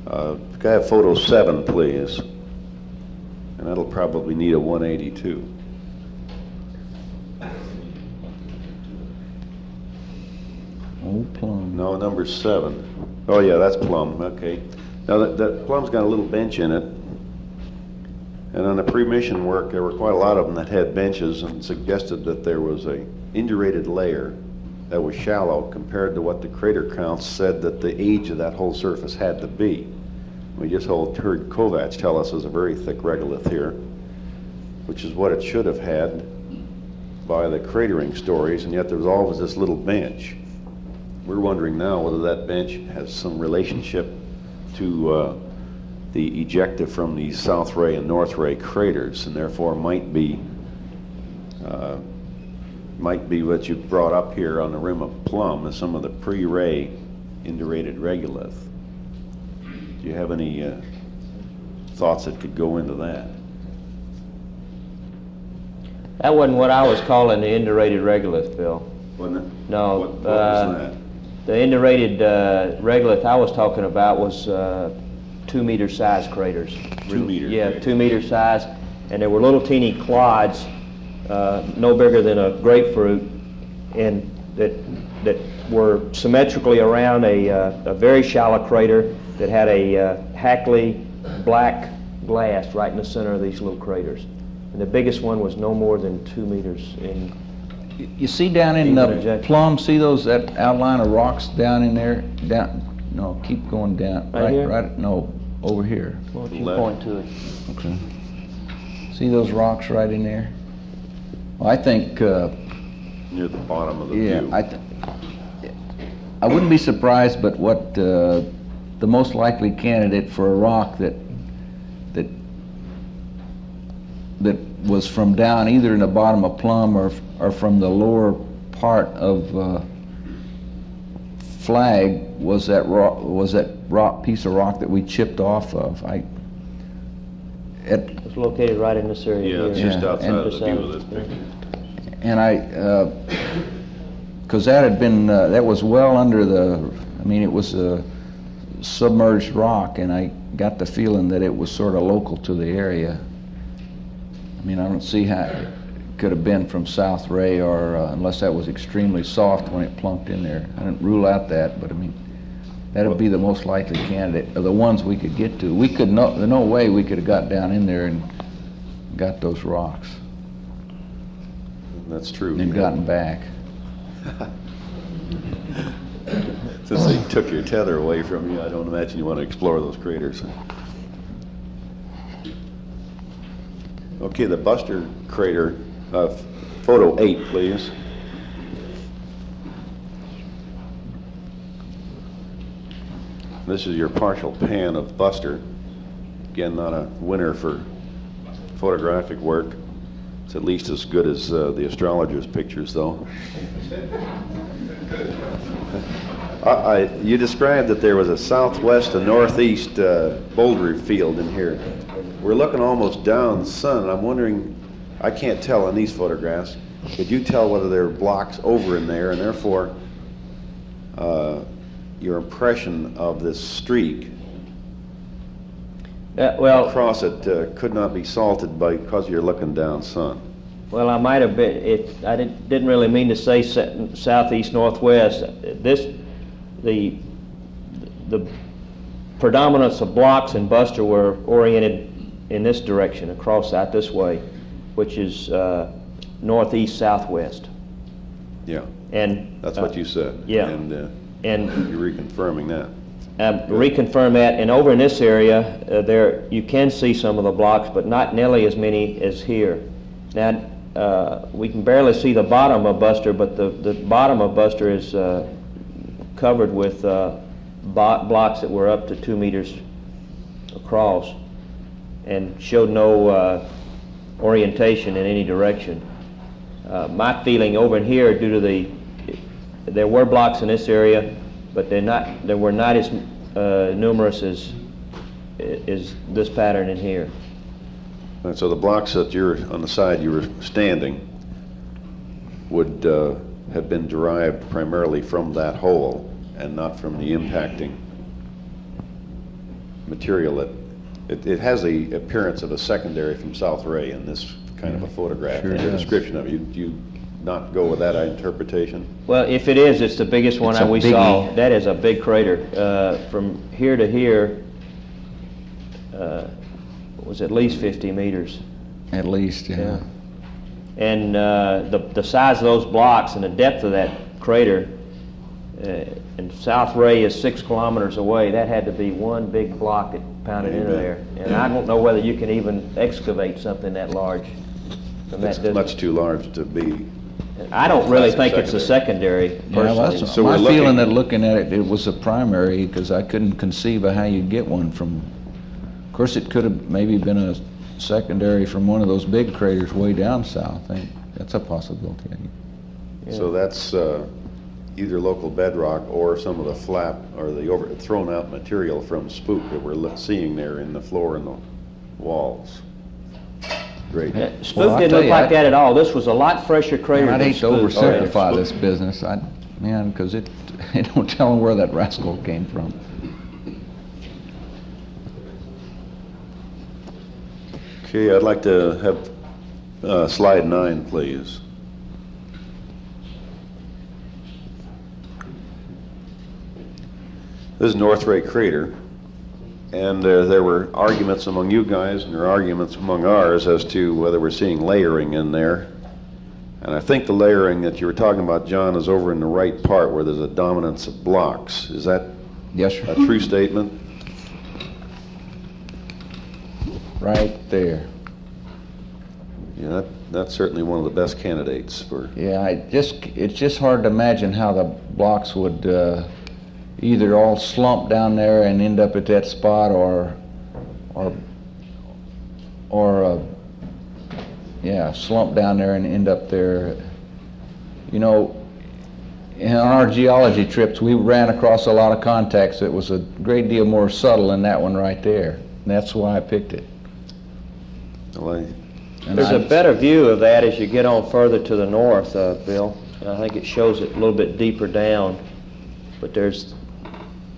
Could I have photo 7, please? And that'll probably need a 182. Oh, plum. No, number 7. Oh yeah, that's plum, okay. Now that plum's got a little bench in it. And on the pre-mission work, there were quite a lot of them that had benches and suggested that there was a indurated layer that was shallow compared to what the crater counts said that the age of that whole surface had to be. We just heard Kovacs tell us there's a very thick regolith here, which is what it should have had by the cratering stories, and yet there was always this little bench. We're wondering now whether that bench has some relationship to the ejecta from the South Ray and North Ray craters, and therefore might be what you brought up here on the rim of Plum as some of the pre-Ray indurated regolith. Do you have any thoughts that could go into that? That wasn't what I was calling the indurated regolith, Bill. Wasn't it? No. What was that? The indurated regolith I was talking about was 2-meter size craters. 2 meter Yeah, craters. 2-meter size, and there were little teeny clods, no bigger than a grapefruit, and that were symmetrically around a very shallow crater that had a Hackley black glass right in the center of these little craters. And the biggest one was no more than 2 meters in. You see down in the plum, see that outline of rocks down in there? No, keep going down. Right here? No, over here. Well, if you point to it. Okay. See those rocks right in there? Well, I think... near the bottom of the yeah, view. I wouldn't be surprised, but what the most likely candidate for a rock that was from down either in the bottom of Plum or from the lower part of Flag was that rock piece of rock that we chipped off of. It's located right in this area. Yeah, it's here. just outside of the view of this picture. And because that had been, that was well under it was a submerged rock, and I got the feeling that it was sort of local to the area. I mean, I don't see how it could have been from South Ray, or unless that was extremely soft when it plunked in there. I didn't rule out that, but I mean, that would be the most likely candidate of the ones we could get to. We could no way we could have got down in there and got those rocks. That's true. And gotten back. Since they took your tether away from you, I don't imagine you want to explore those craters. Okay, the Buster crater, photo 8, please. This is your partial pan of Buster. Again, not a winner for photographic work. It's at least as good as the astrologer's pictures, though. You described that there was a southwest and northeast boulder field in here. We're looking almost down the sun, and I'm wondering, I can't tell in these photographs, could you tell whether there are blocks over in there, and therefore your impression of this streak across it could not be salted because you're looking down sun? Well, I might have been. I didn't really mean to say southeast northwest. The predominance of blocks in Buster were oriented in this direction, across out this way, which is northeast southwest. Yeah. And that's what you said. Yeah. And you're reconfirming that. Reconfirm that. And over in this area, there you can see some of the blocks, but not nearly as many as here. Now, we can barely see the bottom of Buster, but the bottom of Buster is covered with blocks that were up to 2 meters across and showed no orientation in any direction. My feeling over in here, due to there were blocks in this area, but they were not as numerous as this pattern in here. And so the blocks that you're on the side you were standing would have been derived primarily from that hole and not from the impacting material. That it has the appearance of a secondary from South Ray in this kind of a photograph. Sure and your does. description of it, you not go with that interpretation? Well, if it is, it's the biggest one we saw. That is a big crater. From here to here was at least 50 meters. At least, yeah. And the size of those blocks and the depth of that crater, and South Ray is 6 kilometers away. That had to be one big block that pounded into there. And I don't know whether you can even excavate something that large from that It's distance. much too large to be. I don't really think it's a secondary, personally. So my feeling that looking at it, it was a primary, because I couldn't conceive of how you'd get one from. Of course, it could have maybe been a secondary from one of those big craters way down south. That's a possibility. So that's either local bedrock or some of the flap or the thrown out material from Spook that we're seeing there in the floor and the walls. Great. Spook didn't look like that at all. This was a lot fresher crater than I'd hate to Spook. oversimplify this business, because it don't tell them where that rascal came from. Okay, I'd like to have slide 9, please. This is North Ray Crater, and there were arguments among you guys and there are arguments among ours as to whether we're seeing layering in there. And I think the layering that you were talking about, John, is over in the right part where there's a dominance of blocks. Is that yes, sir. A true statement? Right there. Yeah, that's certainly one of the best candidates for... Yeah, it's just hard to imagine how the blocks would either all slump down there and end up at that spot or slump down there and end up there. You know, on our geology trips, we ran across a lot of contacts that was a great deal more subtle than that one right there. And that's why I picked it. There's a better view of that as you get on further to the north, Bill. I think it shows it a little bit deeper down. But there's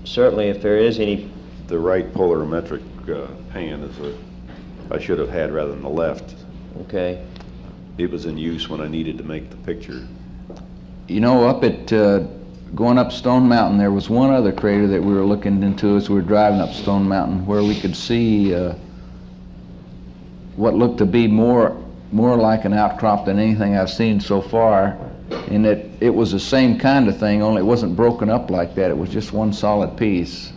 certainly, if there is any... The right polarimetric pan is I should have had rather than the left. Okay. It was in use when I needed to make the picture. You know, up at going up Stone Mountain, there was one other crater that we were looking into as we were driving up Stone Mountain, where we could see what looked to be more like an outcrop than anything I've seen so far. In that it was the same kind of thing, only it wasn't broken up like that. It was just one solid piece.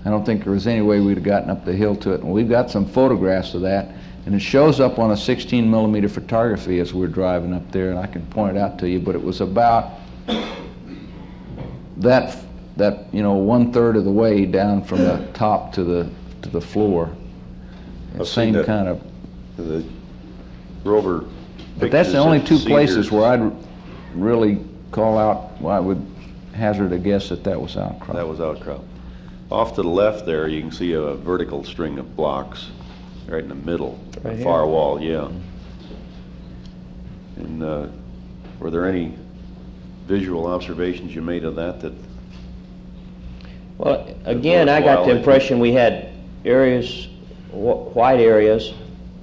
I don't think there was any way we'd have gotten up the hill to it. And we've got some photographs of that, and it shows up on a 16mm photography as we're driving up there, and I can point it out to you. But it was about that you know, 1/3 of the way down from the top to the floor. The same kind of. The rover. But that's the only two places where I'd really call out. Well, I would hazard a guess that was outcrop. That was outcrop. Off to the left there, you can see a vertical string of blocks right in the middle, right the far here. wall, yeah. And were there any visual observations you made of that? Well, again, I got the impression we had areas, white areas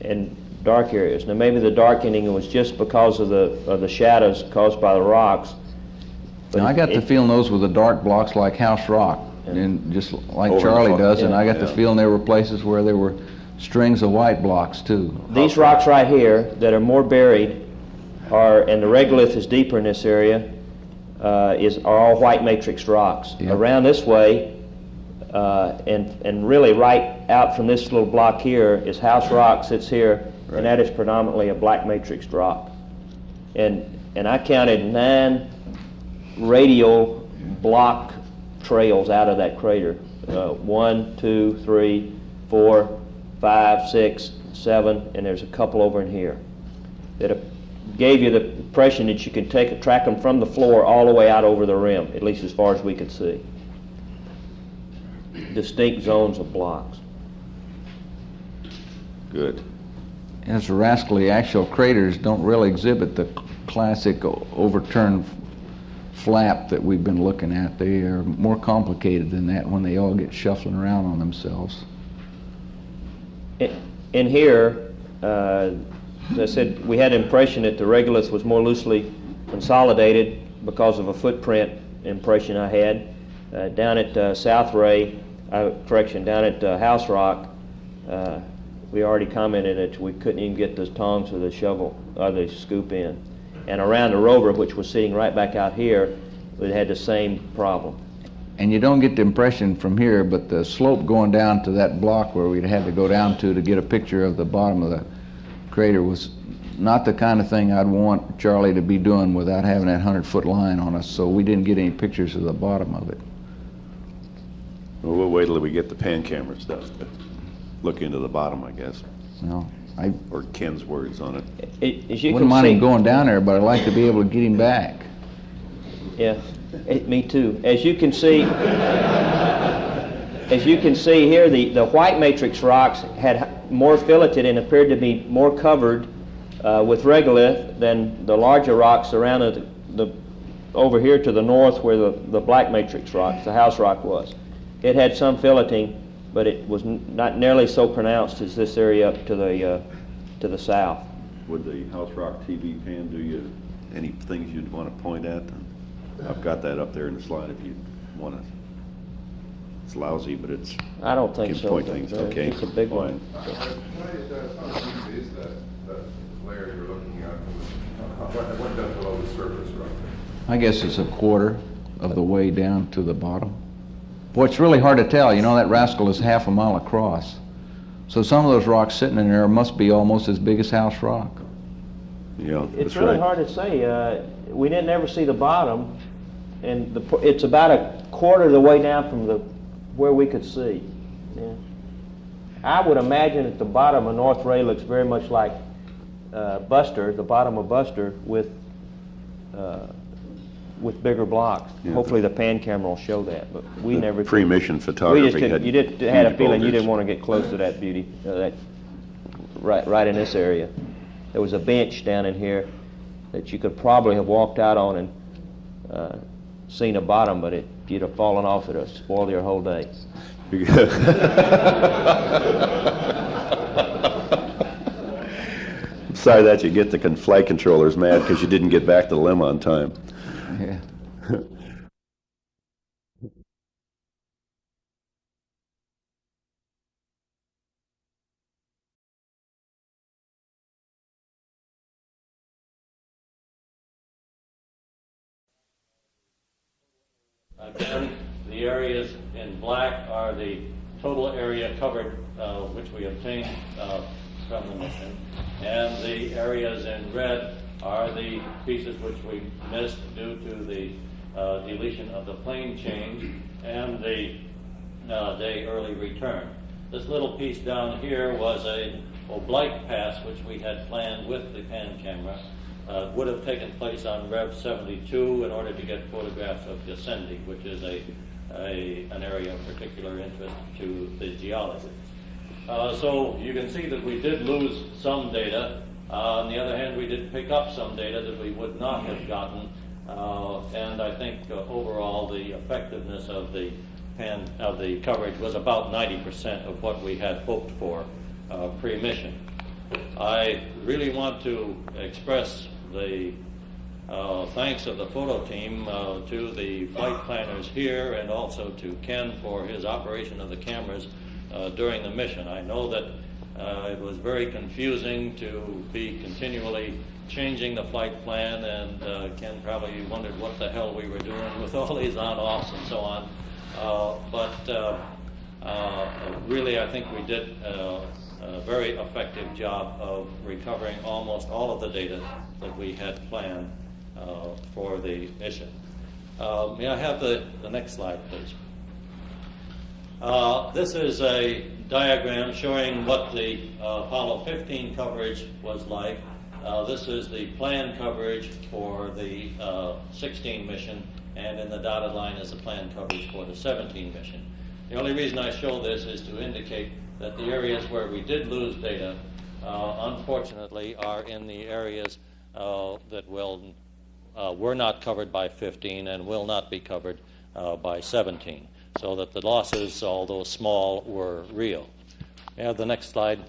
and dark areas. Now, maybe the darkening was just because of the shadows caused by the rocks. Now, I got the feeling those were the dark blocks like House Rock, and just like Charlie does, and I got the feeling there were places where there were strings of white blocks too. These rocks right here that are more buried and the regolith is deeper in this area, are all white matrix rocks. Yeah. Around this way, and really right out from this little block here is House Rock, sits here, and that is predominantly a black matrix rock. And I counted 9 radial block trails out of that crater. 1, 2, 3, 4, 5, 6, 7, and there's a couple over in here that gave you the impression that you could track them from the floor all the way out over the rim, at least as far as we could see. Distinct zones of blocks. Good. As the rascally axial craters don't really exhibit the classic overturned flap that we've been looking at. They are more complicated than that when they all get shuffling around on themselves. In here, as I said, we had the impression that the regolith was more loosely consolidated because of a footprint impression I had. Down at South Ray, down at House Rock, we already commented that we couldn't even get the tongs or the shovel or the scoop in. And around the rover, which was sitting right back out here, we had the same problem. And you don't get the impression from here, but the slope going down to that block where we'd had to go down to get a picture of the bottom of the crater was not the kind of thing I'd want Charlie to be doing without having that 100-foot line on us, so we didn't get any pictures of the bottom of it. Well, we'll wait till we get the pan camera stuff to look into the bottom, I guess. No, or Ken's words on it. As you wouldn't can mind see, him going down there, but I'd like to be able to get him back. Yeah, me too. As you can see, here, the white matrix rocks had more filleted and appeared to be more covered with regolith than the larger rocks around over here to the north where the black matrix rocks, the House Rock was. It had some filleting, but it was not nearly so pronounced as this area up to the to the south. Would the House Rock TV pan do you any things you'd want to point at? I've got that up there in the slide if you want to. It's lousy, but it's. I don't think so. Point things. Okay. It's a big one. How deep is that layer you're looking at? What depth below the surface, roughly? I guess it's a quarter of the way down to the bottom. Boy, it's really hard to tell. You know, that rascal is half a mile across. So some of those rocks sitting in there must be almost as big as House Rock. Yeah, it's really hard to say. We didn't ever see the bottom, and it's about a quarter of the way down from where we could see. Yeah. I would imagine at the bottom of North Ray looks very much like Buster, the bottom of Buster, with bigger blocks. Yeah. Hopefully the pan camera will show that, but we never. Pre-mission photography. You had a feeling you didn't want to get close to that beauty, right in this area. There was a bench down in here that you could probably have walked out on and seen a bottom, but if you'd have fallen off, it would have spoiled your whole day. Sorry that you get the flight controllers mad because you didn't get back to the limb on time. Yeah. Again, the areas in black are the total area covered, which we obtained from the mission, and the areas in red are the pieces which we missed due to the deletion of the plane change and the day early return. This little piece down here was an oblique pass which we had planned with the pan camera. Would have taken place on Rev 72 in order to get photographs of descending, which is an area of particular interest to the geologists. So you can see that we did lose some data. On the other hand, we did pick up some data that we would not have gotten, and I think overall the effectiveness of the coverage was about 90% of what we had hoped for pre-mission. I really want to express the thanks of the photo team to the flight planners here and also to Ken for his operation of the cameras during the mission. I know that it was very confusing to be continually changing the flight plan, and Ken probably wondered what the hell we were doing with all these on-offs and so on. But really I think we did a very effective job of recovering almost all of the data that we had planned for the mission. May I have the next slide, please? This is a diagram showing what the Apollo 15 coverage was like. This is the planned coverage for the 16 mission, and in the dotted line is the planned coverage for the 17 mission. The only reason I show this is to indicate that the areas where we did lose data, unfortunately, are in the areas that were not covered by 15 and will not be covered by 17. So that the losses, although small, were real. May I have the next slide?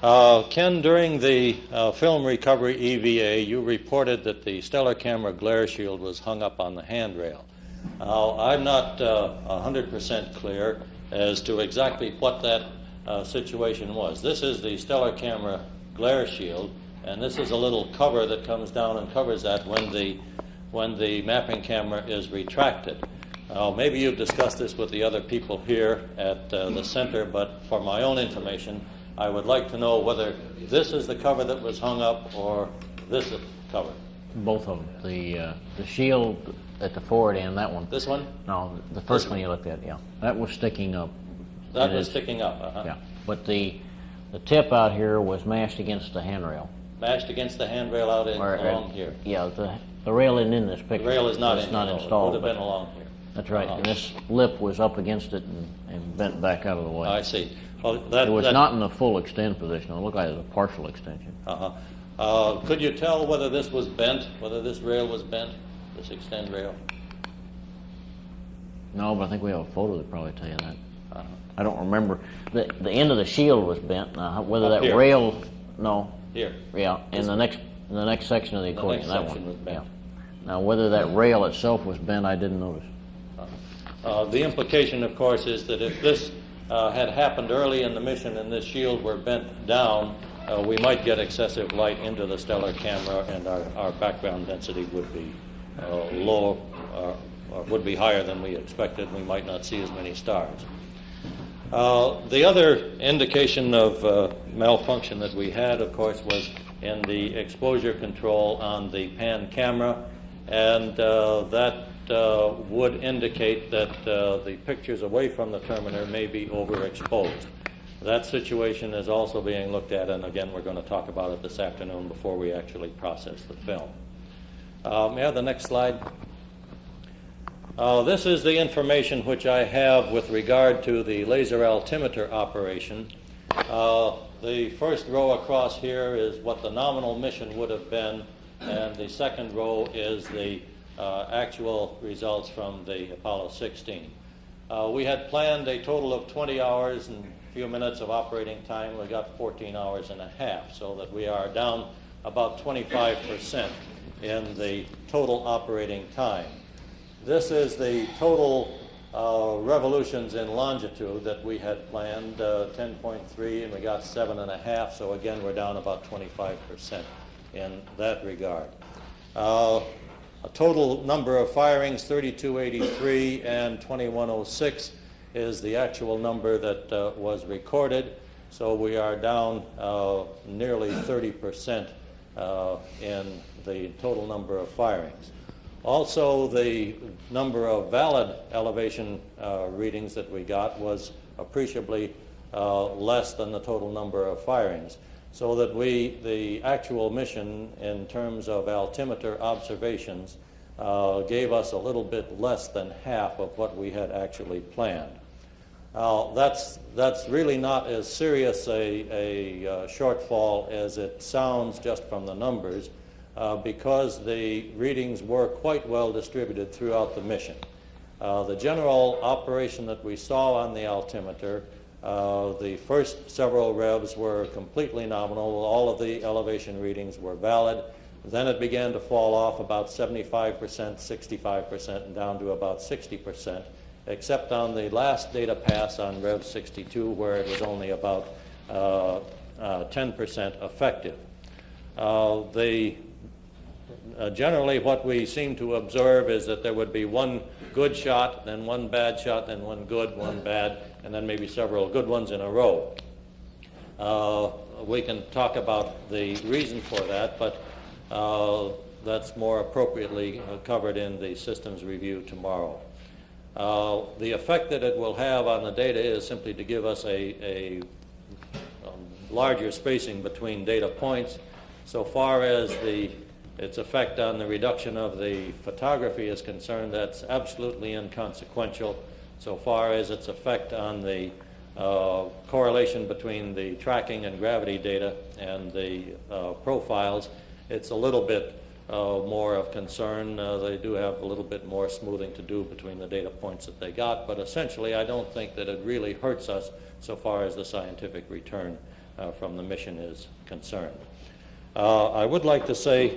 Ken, during the film recovery EVA, you reported that the stellar camera glare shield was hung up on the handrail. Now, I'm not 100% clear as to exactly what that situation was. This is the stellar camera glare shield, and this is a little cover that comes down and covers that when the mapping camera is retracted. Maybe you've discussed this with the other people here at the center, but for my own information, I would like to know whether this is the cover that was hung up or this is the cover. Both of them. The shield at the forward end, that one. This one? No, the first one you looked at, yeah. That was sticking up. That was sticking up, Yeah, but the tip out here was mashed against the handrail. Mashed against the handrail out along here. Yeah, the rail isn't in this picture. The rail is not installed. It would have been along here. That's right, and this lip was up against it and bent back out of the way. I see. Well, it was not in the full extend position. It looked like it was a partial extension. Could you tell whether this was bent, whether this rail was bent, this extend rail? No, but I think we have a photo that probably tell you that. I don't remember. The end of the shield was bent. Now, whether Up that here. rail, no. Here. Yeah, in the next section of the accordion, that section was one. bent. Yeah. Now, whether that rail itself was bent, I didn't notice. The implication, of course, is that if this had happened early in the mission and this shield were bent down, we might get excessive light into the stellar camera, and our background density would be low, or would be higher than we expected. We might not see as many stars. The other indication of malfunction that we had, of course, was in the exposure control on the pan camera, and that would indicate that the pictures away from the terminator may be overexposed. That situation is also being looked at, and again, we're going to talk about it this afternoon before we actually process the film. May I have the next slide? This is the information which I have with regard to the laser altimeter operation. The first row across here is what the nominal mission would have been, and the second row is the actual results from the Apollo 16. We had planned a total of 20 hours and a few minutes of operating time. We got 14 hours and a half, so that we are down about 25% in the total operating time. This is the total revolutions in longitude that we had planned, 10.3, and we got 7.5, so again we're down about 25% in that regard. A total number of firings, 3283 and 2106, is the actual number that was recorded, so we are down nearly 30% in the total number of firings. Also, the number of valid elevation readings that we got was appreciably less than the total number of firings, so that the actual mission in terms of altimeter observations gave us a little bit less than half of what we had actually planned. That's really not as serious a shortfall as it sounds just from the numbers, because the readings were quite well distributed throughout the mission. The general operation that we saw on the altimeter, the first several revs were completely nominal. All of the elevation readings were valid. Then it began to fall off about 75%, 65%, and down to about 60%, except on the last data pass on Rev 62, where it was only about 10% effective. Generally, what we seem to observe is that there would be one good shot, then one bad shot, then one good, one bad, and then maybe several good ones in a row. We can talk about the reason for that, but that's more appropriately covered in the systems review tomorrow. The effect that it will have on the data is simply to give us a larger spacing between data points. So far as its effect on the reduction of the photography is concerned, that's absolutely inconsequential. So far as its effect on the correlation between the tracking and gravity data and the profiles, it's a little bit more of concern. They do have a little bit more smoothing to do between the data points that they got, but essentially I don't think that it really hurts us so far as the scientific return from the mission is concerned. I would like to say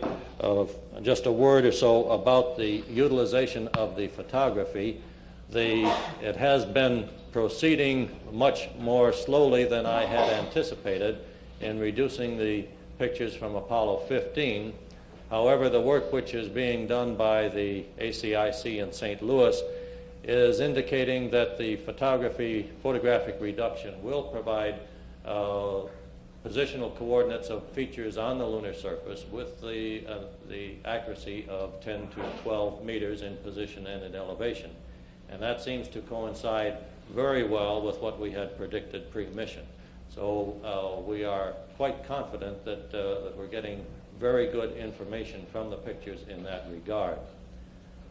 just a word or so about the utilization of the photography. It has been proceeding much more slowly than I had anticipated in reducing the pictures from Apollo 15. However, the work which is being done by the ACIC in St. Louis is indicating that the photographic reduction will provide positional coordinates of features on the lunar surface with the accuracy of 10 to 12 meters in position and in elevation. And that seems to coincide very well with what we had predicted pre-mission. So we are quite confident that we're getting very good information from the pictures in that regard.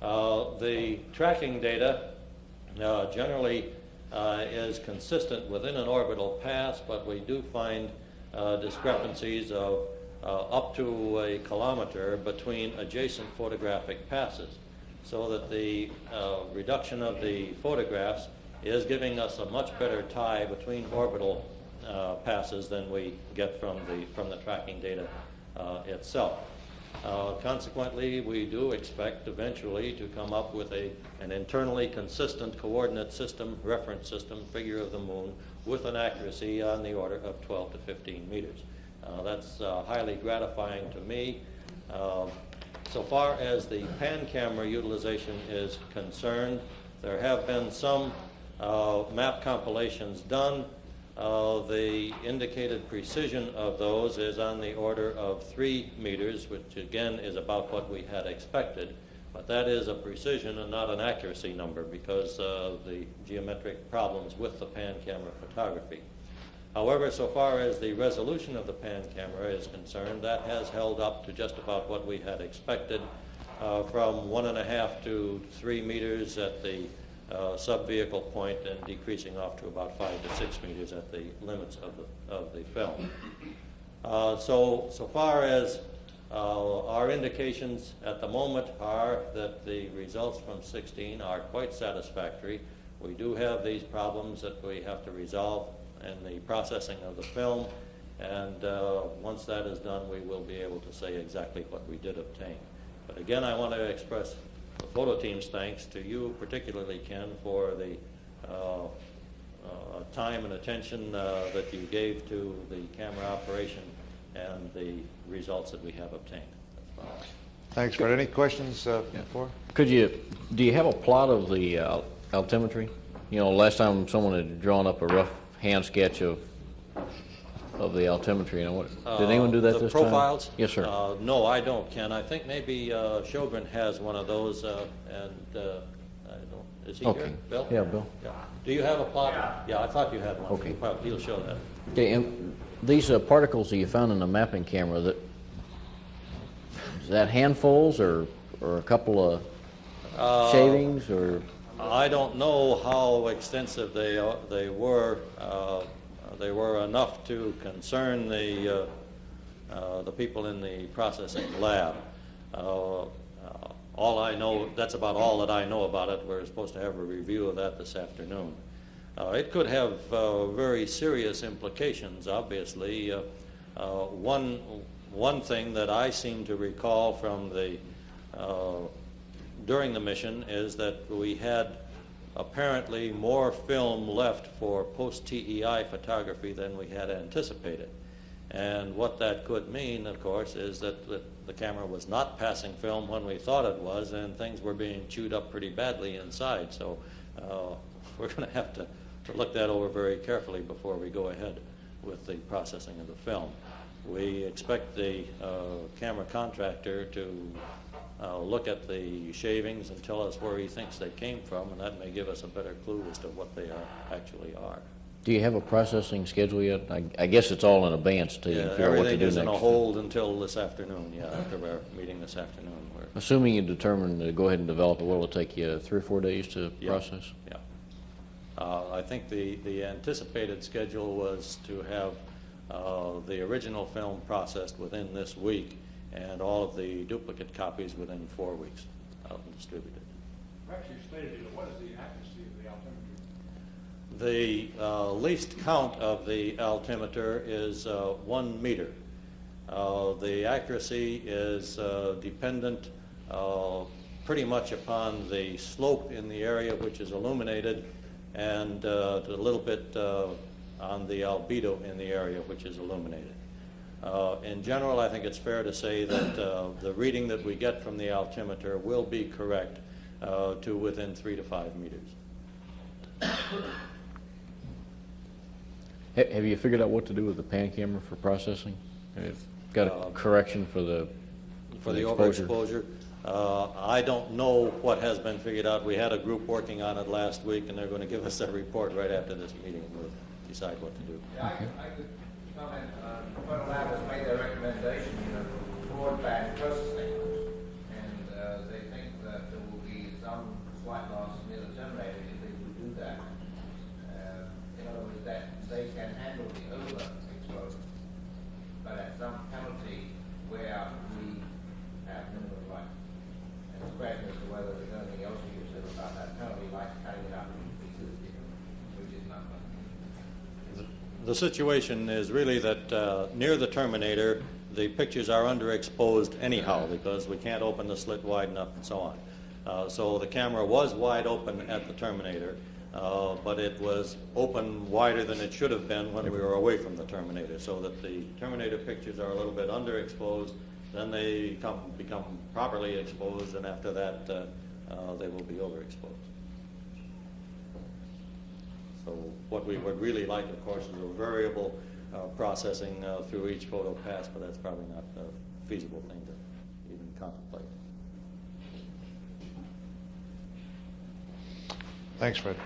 The tracking data generally is consistent within an orbital pass, but we do find discrepancies of up to a kilometer between adjacent photographic passes, so that the reduction of the photographs is giving us a much better tie between orbital passes than we get from the tracking data itself. Consequently, we do expect eventually to come up with an internally consistent coordinate system, reference system, figure of the moon, with an accuracy on the order of 12 to 15 meters. That's highly gratifying to me. So far as the pan camera utilization is concerned, there have been some map compilations done. The indicated precision of those is on the order of 3 meters, which again is about what we had expected. But that is a precision and not an accuracy number because of the geometric problems with the pan camera photography. However, so far as the resolution of the pan camera is concerned, that has held up to just about what we had expected, from 1.5 to 3 meters at the sub-vehicle point and decreasing off to about 5 to 6 meters at the limits of the film. So far as our indications at the moment are that the results from 16 are quite satisfactory. We do have these problems that we have to resolve in the processing of the film, and once that is done, we will be able to say exactly what we did obtain. But again, I want to express the photo team's thanks to you, particularly Ken, for the time and attention that you gave to the camera operation and the results that we have obtained. Thanks, Fred. Any questions before? Do you have a plot of the altimetry? You know, last time someone had drawn up a rough hand sketch of the altimetry. You know, did anyone do that this time? The profiles? Yes, sir. No, I don't, Ken. I think maybe Sjogren has one of those, and I don't. Is he here? Bill? Yeah, Bill. Yeah. Do you have a plot? Yeah, I thought you had one. Okay. Well, he'll show that. Okay, and these particles that you found in the mapping camera, is that handfuls or a couple of shavings or? I don't know how extensive they were. They were enough to concern the people in the processing lab. All I know, that's about all that I know about it. We're supposed to have a review of that this afternoon. It could have very serious implications, obviously. One thing that I seem to recall from during the mission is that we had apparently more film left for post-TEI photography than we had anticipated. And what that could mean, of course, is that the camera was not passing film when we thought it was, and things were being chewed up pretty badly inside. So we're going to have to look that over very carefully before we go ahead with the processing of the film. We expect the camera contractor to look at the shavings and tell us where he thinks they came from, and that may give us a better clue as to what they actually are. Do you have a processing schedule yet? I guess it's all in advance to figure out what to do next. Everything is in a hold until this afternoon, after our meeting this afternoon. Assuming you determine to go ahead and develop it, will it take you 3 or 4 days to process? Yeah. I think the anticipated schedule was to have the original film processed within this week and all of the duplicate copies within 4 weeks out and distributed. Perhaps you stated it, what is the accuracy of the altimeter? The least count of the altimeter is 1 meter. The accuracy is dependent pretty much upon the slope in the area which is illuminated and a little bit on the albedo in the area which is illuminated. In general, I think it's fair to say that the reading that we get from the altimeter will be correct to within 3 to 5 meters. Have you figured out what to do with the pan camera for processing? Have you got a correction for the overexposure? I don't know what has been figured out. We had a group working on it last week, and they're going to give us a report right after this meeting. We'll decide what to do. Yeah, I could comment. Federal Lab has made their recommendation of broadband processing, and they think that there will be some slight loss near the terminator if they would do that. In other words, that they can handle the overexposure, but at some penalty where we have minimum light. And the question as to whether there's anything else you can say about that penalty, like cutting it up into pieces. The situation is really that near the terminator, the pictures are underexposed anyhow because we can't open the slit wide enough and so on. So the camera was wide open at the terminator, but it was open wider than it should have been when we were away from the terminator, so that the terminator pictures are a little bit underexposed. Then they become properly exposed, and after that they will be overexposed. So what we would really like, of course, is a variable processing through each photo pass, but that's probably not a feasible thing to even contemplate. Thanks, Fred.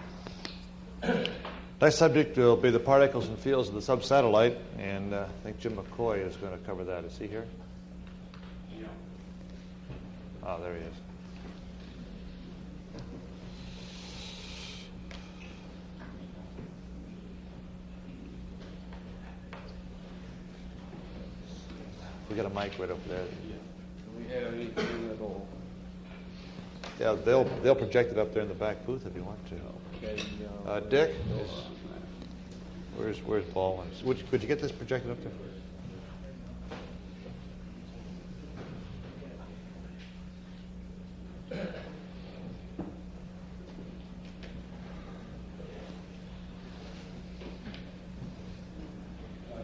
Next subject will be the particles and fields of the subsatellite, and I think Jim McCoy is going to cover that. Is he here? Yeah. Oh, there he is. We got a mic right over there. Do we have anything at all? Yeah, they'll project it up there in the back booth if you want to. Okay. Dick, where's Baldwin? Would you get this projected up there? I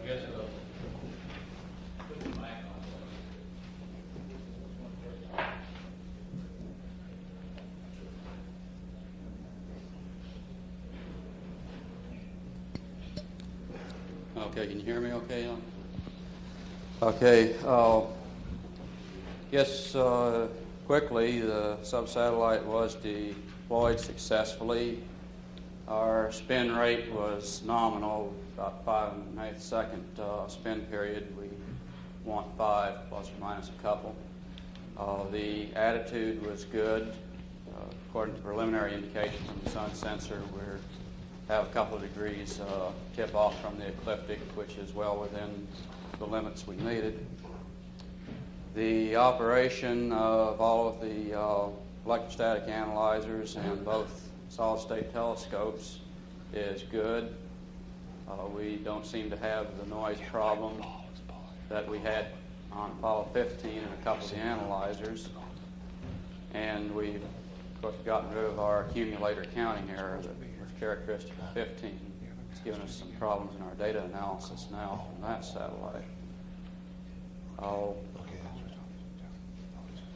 guess it'll put the mic on. Okay, can you hear me okay? Okay, yes, quickly, the subsatellite was deployed successfully. Our spin rate was nominal, about 5 1/8 second spin period. We want 5 plus or minus a couple. The attitude was good. According to preliminary indication from the sun sensor, we're have a couple of degrees tip off from the ecliptic, which is well within the limits we needed. The operation of all of the electrostatic analyzers and both solid-state telescopes is good. We don't seem to have the noise problem that we had on Apollo 15 and a couple of the analyzers. And we've, of course, gotten rid of our accumulator counting error that was characteristic of 15. It's given us some problems in our data analysis now from that satellite.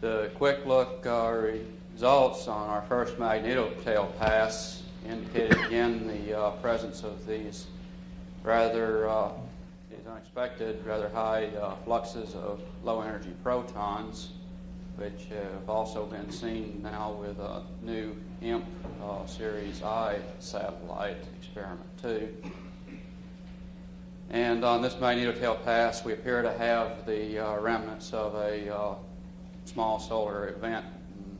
The quick look results on our first magnetotail pass indicated again the presence of these these unexpected, rather high fluxes of low energy protons, which have also been seen now with a new IMP Series I satellite, Experiment 2. And on this magnetotail pass, we appear to have the remnants of a small solar event in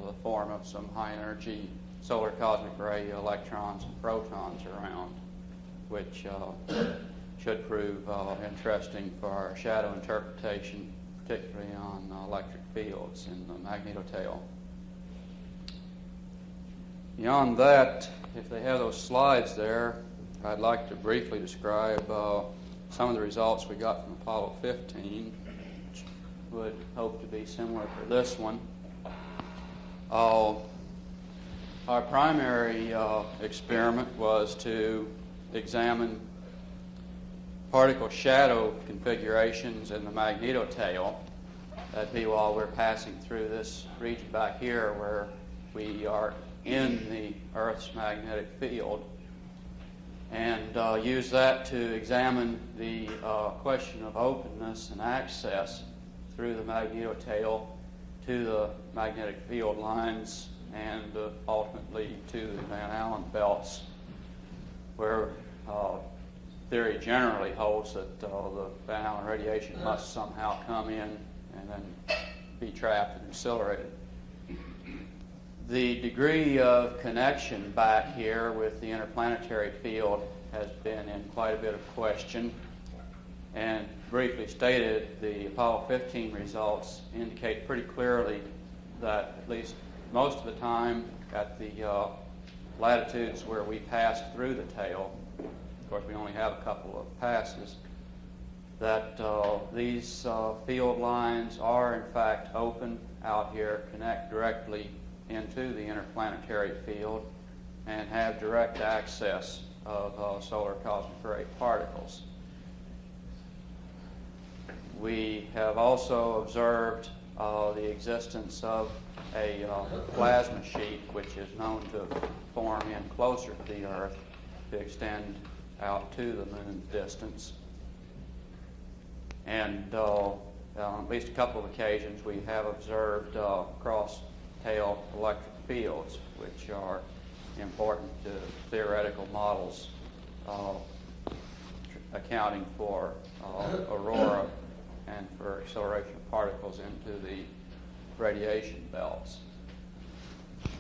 the form of some high-energy solar cosmic ray electrons and protons around, which should prove interesting for our shadow interpretation, particularly on electric fields in the magnetotail. Beyond that, if they have those slides there, I'd like to briefly describe some of the results we got from Apollo 15, which would hope to be similar to this one. Our primary experiment was to examine particle shadow configurations in the magnetotail. That'd be while we're passing through this region back here where we are in the Earth's magnetic field, and use that to examine the question of openness and access through the magnetotail to the magnetic field lines and ultimately to the Van Allen belts, where theory generally holds that the Van Allen radiation must somehow come in and then be trapped and accelerated. The degree of connection back here with the interplanetary field has been in quite a bit of question. And briefly stated, the Apollo 15 results indicate pretty clearly that at least most of the time at the latitudes where we passed through the tail, course we only have a couple of passes, that these field lines are in fact open out here, connect directly into the interplanetary field, and have direct access of solar cosmic ray particles. We have also observed the existence of a plasma sheet which is known to form in closer to the Earth to extend out to the moon's distance. And on at least a couple of occasions we have observed cross-tail electric fields, which are important to theoretical models accounting for aurora and for acceleration of particles into the radiation belts.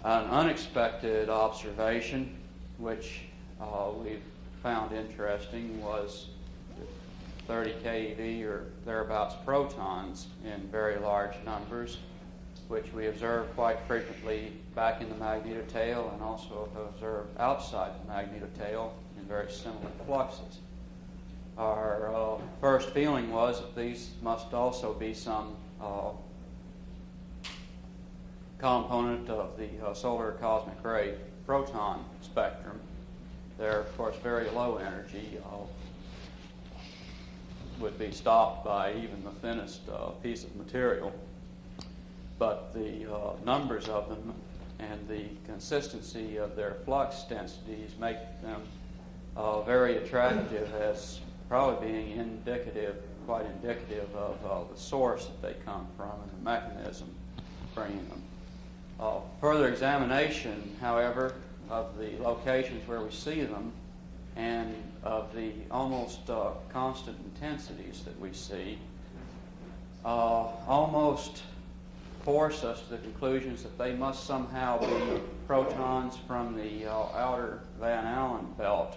An unexpected observation which we found interesting was 30 keV or thereabouts protons in very large numbers, which we observe quite frequently back in the magnetotail and also have observed outside the magnetotail in very similar fluxes. Our first feeling was that these must also be some component of the solar cosmic ray proton spectrum. They're, of course, very low energy, would be stopped by even the thinnest piece of material. But the numbers of them and the consistency of their flux densities make them very attractive as probably being indicative, quite indicative of the source that they come from and the mechanism bringing them. Further examination, however, of the locations where we see them and of the almost constant intensities that we see almost force us to the conclusions that they must somehow be protons from the outer Van Allen belt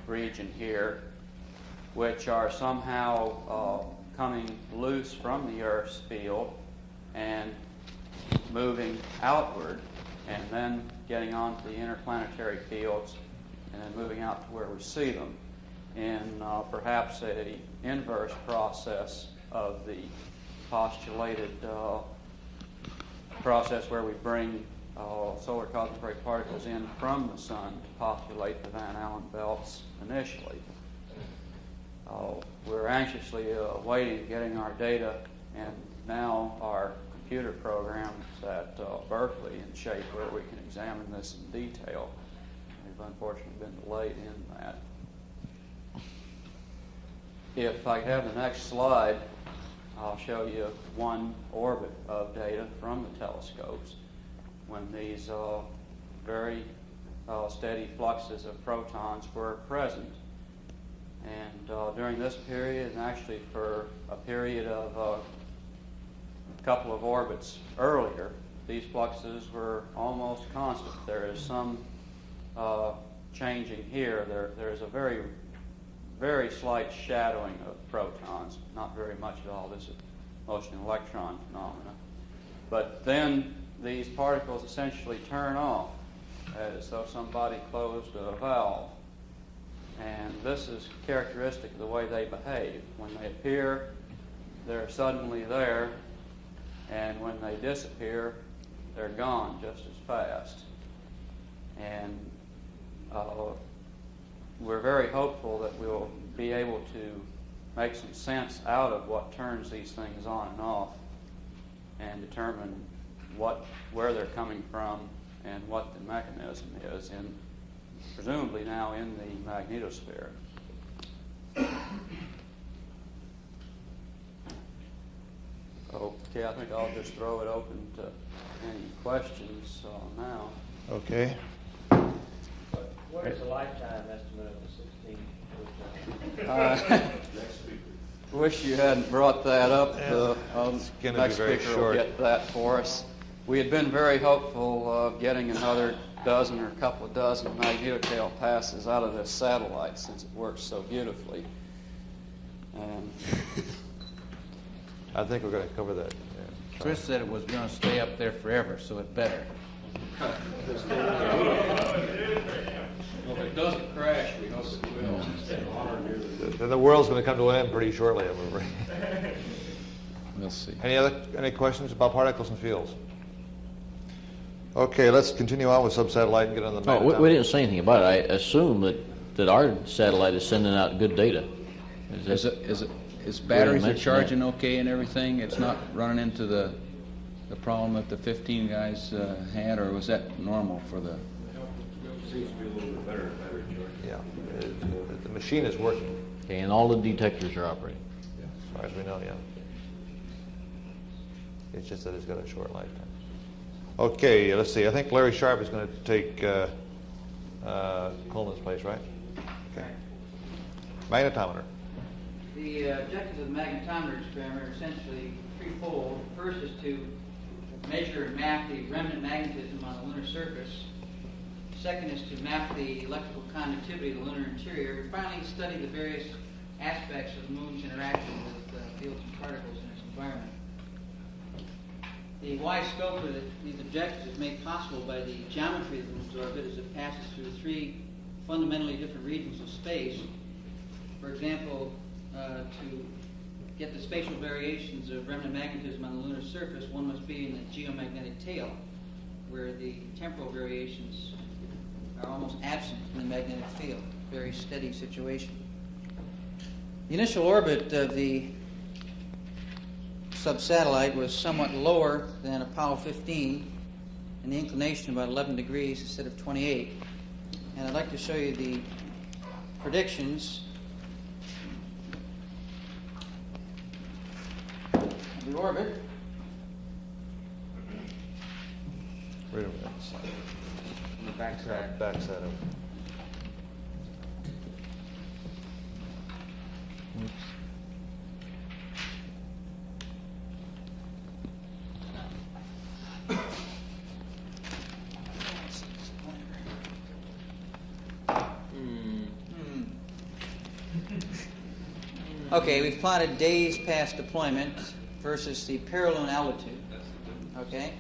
region here, which are somehow coming loose from the Earth's field and moving outward and then getting onto the interplanetary fields and then moving out to where we see them in perhaps an inverse process of the postulated process where we bring solar cosmic ray particles in from the sun to populate the Van Allen belts initially. We're anxiously awaiting getting our data and now our computer programs at Berkeley in shape where we can examine this in detail. We've unfortunately been delayed in that. If I have the next slide, I'll show you one orbit of data from the telescopes when these very steady fluxes of protons were present. And during this period, and actually for a period of a couple of orbits earlier, these fluxes were almost constant. There is some changing here. There's a very, very slight shadowing of protons, not very much at all. This is motion electron phenomena. But then these particles essentially turn off as though somebody closed a valve. And this is characteristic of the way they behave. When they appear, they're suddenly there, and when they disappear, they're gone just as fast. And we're very hopeful that we'll be able to make some sense out of what turns these things on and off and determine where they're coming from and what the mechanism is, in presumably now in the magnetosphere. Okay, I think I'll just throw it open to any questions now. Okay. What is the lifetime estimate of the 16? Wish you hadn't brought that up. The next very speaker short. will get that for us. We had been very hopeful of getting another dozen or a couple of dozen magnetotail passes out of this satellite since it works so beautifully. And I think we're going to cover that. Yeah. Chris said it was going to stay up there forever, so it better. Well, if it doesn't crash, we hope it will. Then the world's going to come to an end pretty shortly, I'm afraid. We'll see. Any questions about particles and fields? Okay, let's continue on with subsatellite and get on the Oh, we didn't say anything about it. I assume that our satellite is sending out good data. Is batteries are charging okay and everything? It's not running into the problem that the 15 guys had, or was that normal for the? Seems to be a little bit better battery charge. Yeah, the machine is working. Okay, and all the detectors are operating. Yeah, as far as we know, yeah. It's just that it's got a short lifetime. Okay, let's see. I think Larry Sharp is going to take Coleman's place, right? Okay. Magnetometer. The objectives of the magnetometer experiment are essentially threefold. First is to measure and map the remnant magnetism on the lunar surface. Second is to map the electrical conductivity of the lunar interior. And finally, study the various aspects of the moon's interaction with fields and particles in its environment. The wide scope of these objectives is made possible by the geometry of the moon's orbit as it passes through three fundamentally different regions of space. For example, to get the spatial variations of remnant magnetism on the lunar surface, one must be in the geomagnetic tail, where the temporal variations are almost absent in the magnetic field. Very steady situation. The initial orbit of the subsatellite was somewhat lower than Apollo 15, and the inclination about 11 degrees instead of 28. And I'd like to show you the predictions of the orbit. Right over that side. On the back side. Back side of it. Oops. Okay, we've plotted days past deployment versus the parallel altitude. Okay,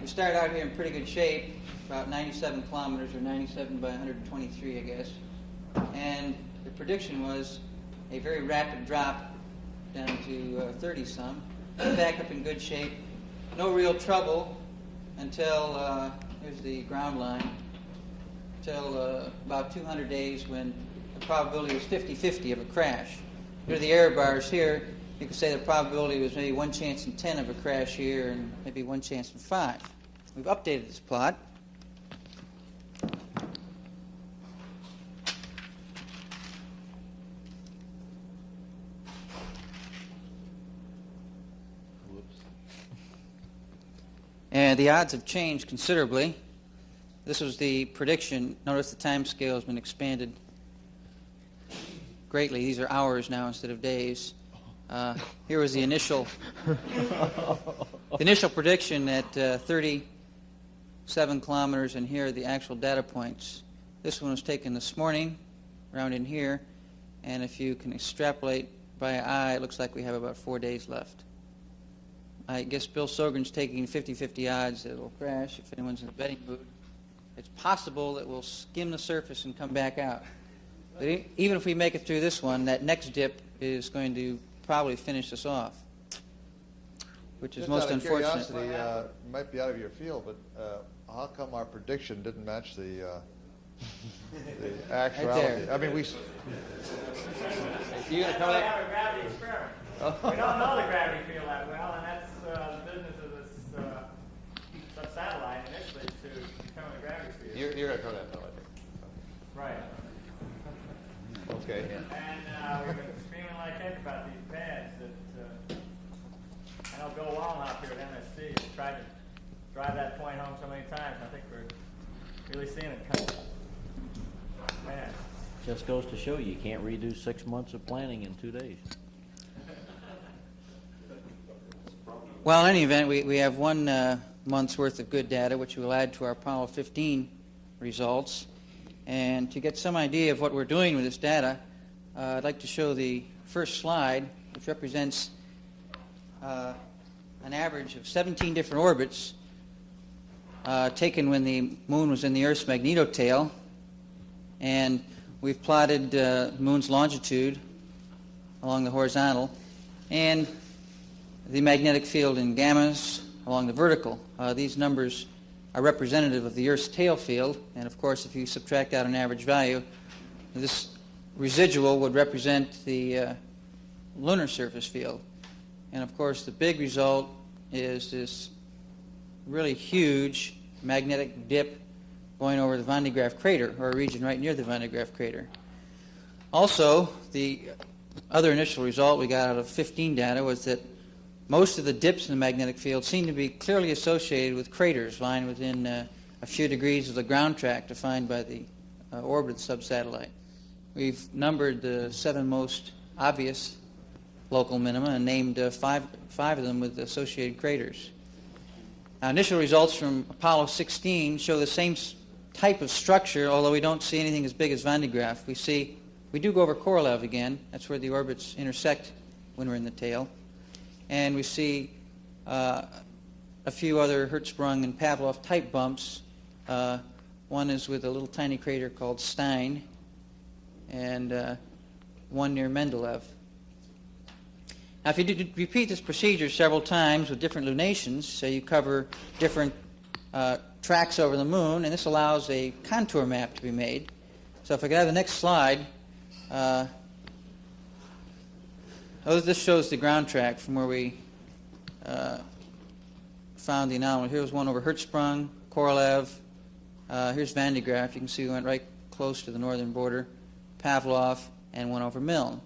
we start out here in pretty good shape, about 97 kilometers, or 97 by 123, I guess. And the prediction was a very rapid drop down to 30-some. Back up in good shape. No real trouble until, here's the ground line, until about 200 days when the probability was 50-50 of a crash. Here are the error bars here. You could say the probability was maybe 1 chance in 10 of a crash here and maybe 1 chance in 5. We've updated this plot. And the odds have changed considerably. This was the prediction. Notice the time scale has been expanded greatly. These are hours now instead of days. Here was the initial prediction at 37 kilometers, and here are the actual data points. This one was taken this morning, around in here, and if you can extrapolate by eye, it looks like we have about 4 days left. I guess Bill Sogren's taking 50-50 odds that it will crash if anyone's in the betting mood. It's possible that we'll skim the surface and come back out. But even if we make it through this one, that next dip is going to probably finish us off, which is Just most out of unfortunate. curiosity, might be out of your field, but how come our prediction didn't match the actuality? I mean, we. You gonna come We up? have a gravity experiment. We don't know the gravity field that well, and that's the business of this subsatellite initially to determine the gravity field. You're going to turn that though, I think. Right. Okay. And we've been screaming like heck about these pads that I know Bill Wallenhoff here at MSC has tried to drive that point home so many times. I think we're really seeing it come. Man. Just goes to show you can't redo 6 months of planning in 2 days. Well, in any event, we have 1 month's worth of good data, which we'll add to our Apollo 15 results. And to get some idea of what we're doing with this data, I'd like to show the first slide, which represents an average of 17 different orbits taken when the moon was in the Earth's magnetotail. And we've plotted the moon's longitude along the horizontal and the magnetic field in gammas along the vertical. These numbers are representative of the Earth's tail field, and of course if you subtract out an average value, this residual would represent the lunar surface field. And of course the big result is this really huge magnetic dip going over the Van de Graaff crater, or a region right near the Van de Graaff crater. Also, the other initial result we got out of 15 data was that most of the dips in the magnetic field seem to be clearly associated with craters lying within a few degrees of the ground track defined by the orbit of the subsatellite. We've numbered the 7 most obvious local minima and named five of them with associated craters. Initial results from Apollo 16 show the same type of structure, although we don't see anything as big as Van de Graaff. We do go over Korolev again. That's where the orbits intersect when we're in the tail. And we see a few other Hertzsprung and Pavlov type bumps. One is with a little tiny crater called Stein, and one near Mendeleev. Now, if you repeat this procedure several times with different lunations, so you cover different tracks over the moon, and this allows a contour map to be made. So if I could have the next slide. This shows the ground track from where we found the anomaly. Here's one over Hertzsprung, Korolev. Here's Van de Graaff. You can see we went right close to the northern border. Pavlov, and one over Milne.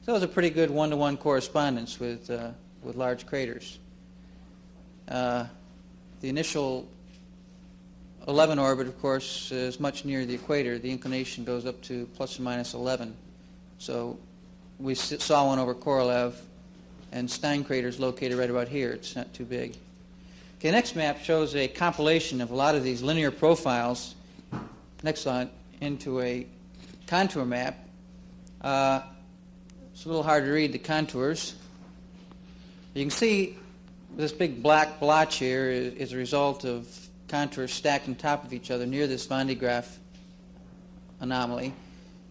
So it was a pretty good one-to-one correspondence with large craters. The initial 11 orbit, of course, is much nearer the equator. The inclination goes up to plus or minus 11. So we saw one over Korolev, and Stein crater is located right about here. It's not too big. Okay, next map shows a compilation of a lot of these linear profiles, next slide, into a contour map. It's a little hard to read the contours. You can see this big black blotch here is a result of contours stacked on top of each other near this Van de Graaff anomaly.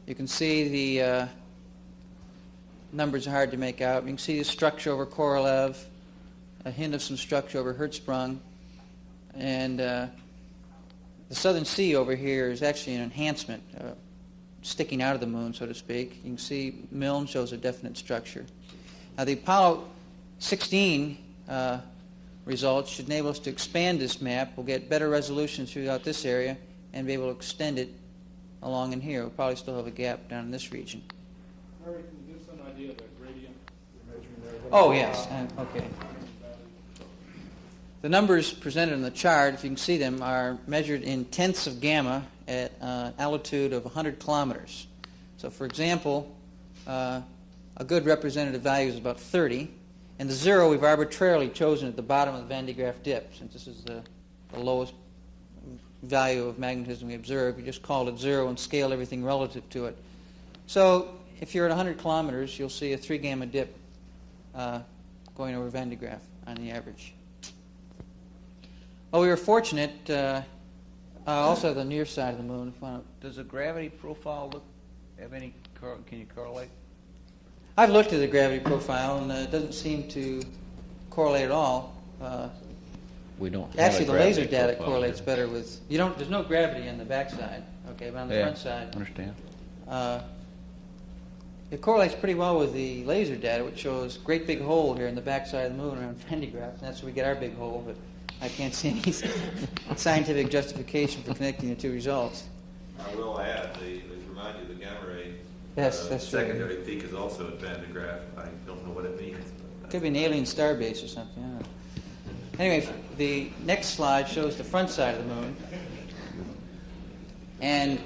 You can see the numbers are hard to make out. You can see the structure over Korolev, a hint of some structure over Hertzsprung, and the Southern Sea over here is actually an enhancement, sticking out of the moon, so to speak. You can see Milne shows a definite structure. Now, the Apollo 16 results should enable us to expand this map. We'll get better resolution throughout this area and be able to extend it along in here. We'll probably still have a gap down in this region. Harry, can you give some idea of the gradient you're measuring there? Oh, yes. Okay. The numbers presented on the chart, if you can see them, are measured in tenths of gamma at an altitude of 100 kilometers. So, for example, a good representative value is about 30, and the 0 we've arbitrarily chosen at the bottom of the Van de Graaff dip. Since this is the lowest value of magnetism we observe, we just called it 0 and scaled everything relative to it. So, if you're at 100 kilometers, you'll see a 3 gamma dip going over Van de Graaff on the average. Well, we were fortunate, also the near side of the moon. Does the gravity profile have any, can you correlate? I've looked at the gravity profile, and it doesn't seem to correlate at all. We don't have actually, a the laser gravity data profile correlates here. better with, there's no gravity on the backside, okay, but on the front side. Understand. It correlates pretty well with the laser data, which shows a great big hole here in the backside of the moon around Van de Graaff, and that's where we get our big hole, but I can't see any scientific justification for connecting the two results. I will add, they remind you the gamma ray. Yes, that's true. Secondary peak is also at Van de Graaff. I don't know what it means. Could be an alien star base or something. I don't know. Anyway, the next slide shows the front side of the moon, and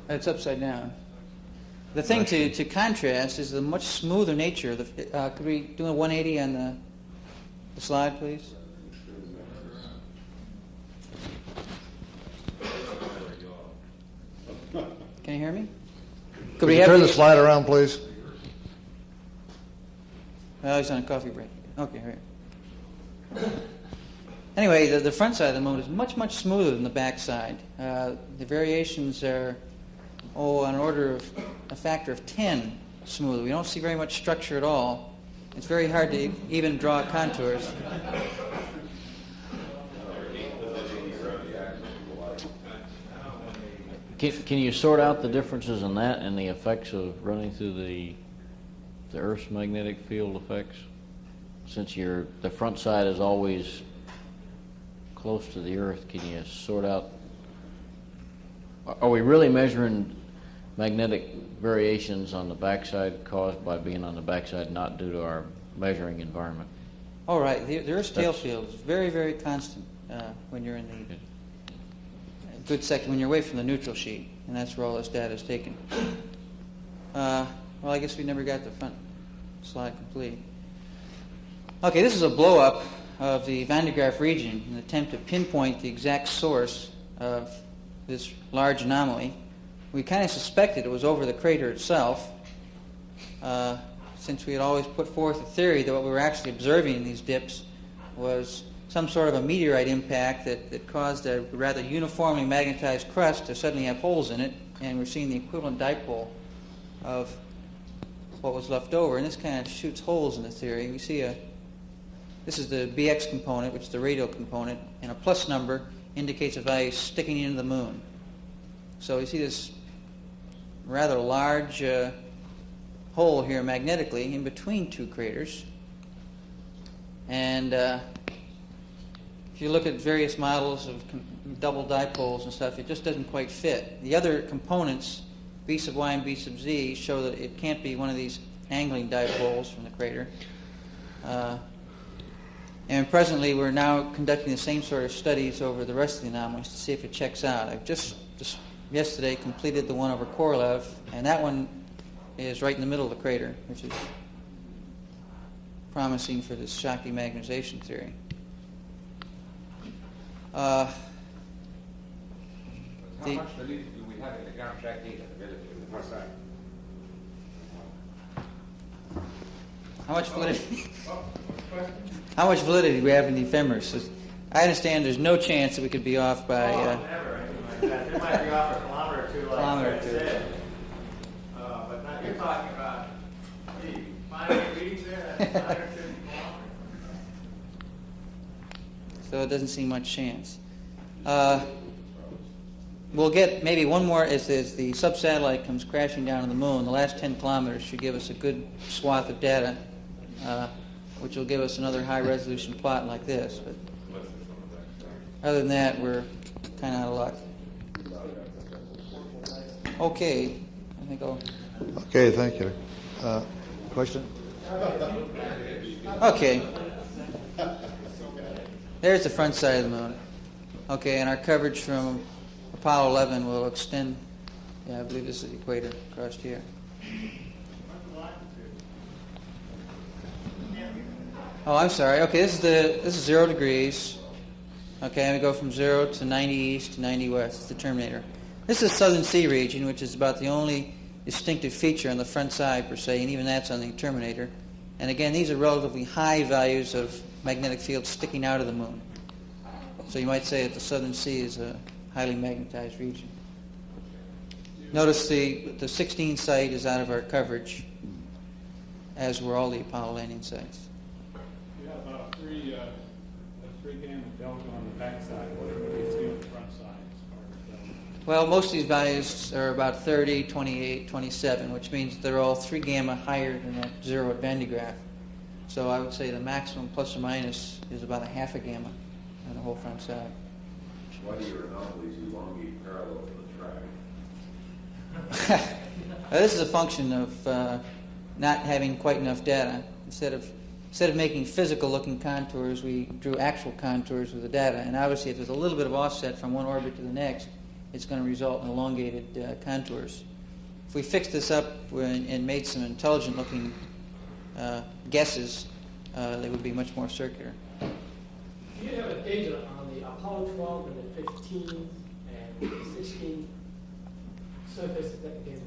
it's upside down. The thing to contrast is the much smoother nature. Could we do a 180 on the slide, please? Can you hear me? Could you turn the slide around, please? Oh, he's on a coffee break. Okay, all right. Anyway, the front side of the moon is much, much smoother than the back side. The variations are, on an order of a factor of 10 smoother. We don't see very much structure at all. It's very hard to even draw contours. Can you sort out the differences in that and the effects of running through the Earth's magnetic field effects? Since the front side is always close to the Earth, can you sort out? Are we really measuring magnetic variations on the backside caused by being on the backside, not due to our measuring environment? All right, the Earth's tail field is very, very constant when you're in the good section, when you're away from the neutral sheet, and that's where all this data is taken. Well, I guess we never got the front slide complete. Okay, this is a blow-up of the Van de Graaff region in an attempt to pinpoint the exact source of this large anomaly. We kind of suspected it was over the crater itself, since we had always put forth a theory that what we were actually observing in these dips was some sort of a meteorite impact that caused a rather uniformly magnetized crust to suddenly have holes in it, and we're seeing the equivalent dipole of what was left over, and this kind of shoots holes in the theory. We see this is the BX component, which is the radial component, and a plus number indicates a value sticking into the moon. So you see this rather large hole here magnetically in between two craters, and if you look at various models of double dipoles and stuff, it just doesn't quite fit. The other components, B sub y and B sub z, show that it can't be one of these angling dipoles from the crater. And presently we're now conducting the same sort of studies over the rest of the anomalies to see if it checks out. I've just yesterday completed the one over Korolev, and that one is right in the middle of the crater, which is promising for this shock demagnetization theory. How much validity do we have in the ground track data available in the first side? How much validity? How much validity do we have in the ephemeris? I understand there's no chance that we could be off by. Never, anything like that. They might be off a kilometer or two, like Fred said. But now you're talking about 5 readings there. That's 150 kilometers. So it doesn't seem much chance. We'll get maybe one more as the sub-satellite comes crashing down on the moon. The last 10 kilometers should give us a good swath of data, which will give us another high-resolution plot like this. But other than that, we're kind of out of luck. Okay, I think I'll... Okay, thank you. Question? Okay. There's the front side of the moon. Okay, and our coverage from Apollo 11 will extend. Yeah, I believe this is the equator across here. Oh, I'm sorry. Okay, this is 0 degrees. Okay, and we go from 0 to 90 east to 90 west. It's the terminator. This is the Southern Sea region, which is about the only distinctive feature on the front side per se, and even that's on the terminator. And again, these are relatively high values of magnetic field sticking out of the moon. So you might say that the Southern Sea is a highly magnetized region. Notice the 16 site is out of our coverage, as were all the Apollo landing sites. You have about a 3 gamma delta on the backside. What do you see on the front side as far as delta? Well, most of these values are about 30, 28, 27, which means they're all 3 gamma higher than that 0 at Van de Graaff. So I would say the maximum plus or minus is about a half a gamma on the whole front side. Why do your anomalies elongate parallel to the track? This is a function of not having quite enough data. Instead of making physical-looking contours, we drew actual contours with the data. And obviously, if there's a little bit of offset from one orbit to the next, it's going to result in elongated contours. If we fixed this up and made some intelligent-looking guesses, they would be much more circular. Do you have a data on the Apollo 12 and the 15 and the 16 surface that data?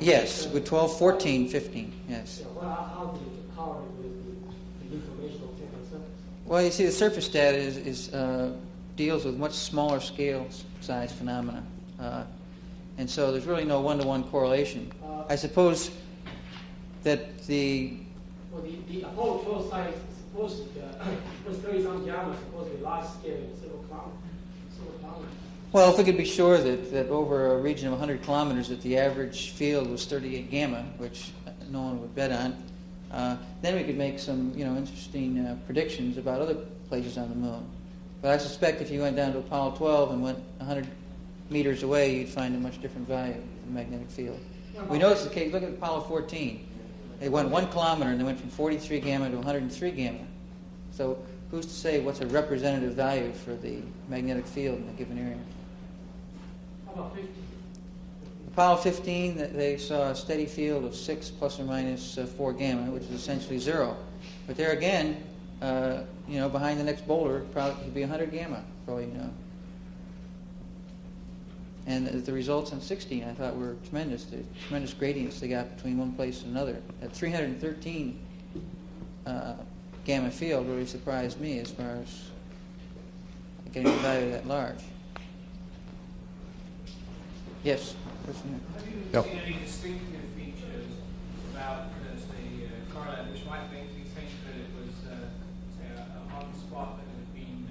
Yes, with 12, 14, 15, yes. Yeah, how do you power it with the information of different surface? Well, you see, the surface data deals with much smaller scale size phenomena, and so there's really no one-to-one correlation. I suppose that the Apollo 12 site is supposed to was 30-some diameter, supposed to be large scale, several kilometers. Well, if we could be sure that over a region of 100 kilometers that the average field was 38 gamma, which no one would bet on, then we could make some interesting predictions about other places on the moon. But I suspect if you went down to Apollo 12 and went 100 meters away, you'd find a much different value of the magnetic field. We know it's the case. Look at Apollo 14. They went 1 kilometer and they went from 43 gamma to 103 gamma. So who's to say what's a representative value for the magnetic field in a given area? How about 15? Apollo 15, they saw a steady field of 6 plus or minus 4 gamma, which is essentially 0. But there again, behind the next boulder, probably could be 100 gamma, probably And the results on 16, I thought, were tremendous. The tremendous gradients they got between one place and another. At 313 gamma field really surprised me as far as getting the value that large. Yes? Have you seen any distinctive features about the correlate which might make you think that it was, say, a hot spot that had been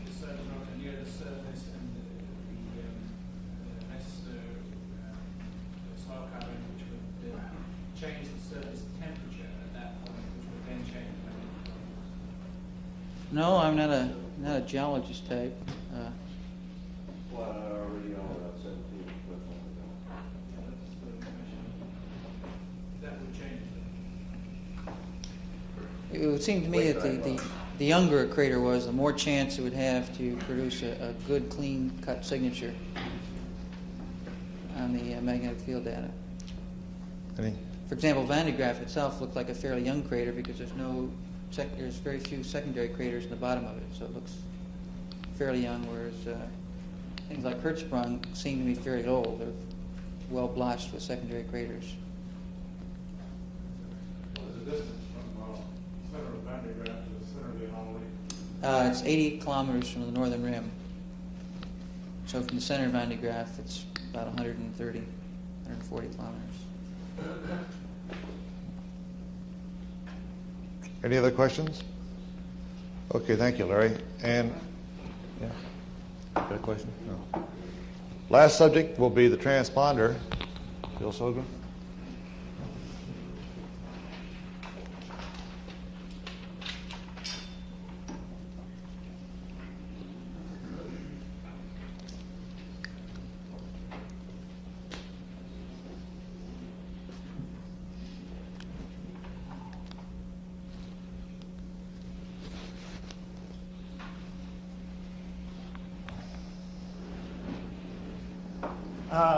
discerned near the surface and the less soil covering, which would change the surface temperature at that point, which would then change the magnetic field? No, I'm not a geologist type. It would seem to me that the younger a crater was, the more chance it would have to produce a good, clean-cut signature on the magnetic field data. For example, Van de Graaff itself looked like a fairly young crater because there's very few secondary craters in the bottom of it, so it looks fairly young, whereas things like Hertzsprung seem to be fairly old. They're well blotched with secondary craters. What is the distance from the center of Van de Graaff to the center of the anomaly? It's 80 kilometers from the northern rim. So from the center of Van de Graaff, it's about 130, 140 kilometers. Any other questions? Okay, thank you, Larry. And, yeah, got a question? No. Last subject will be the transponder. Bill Sogren.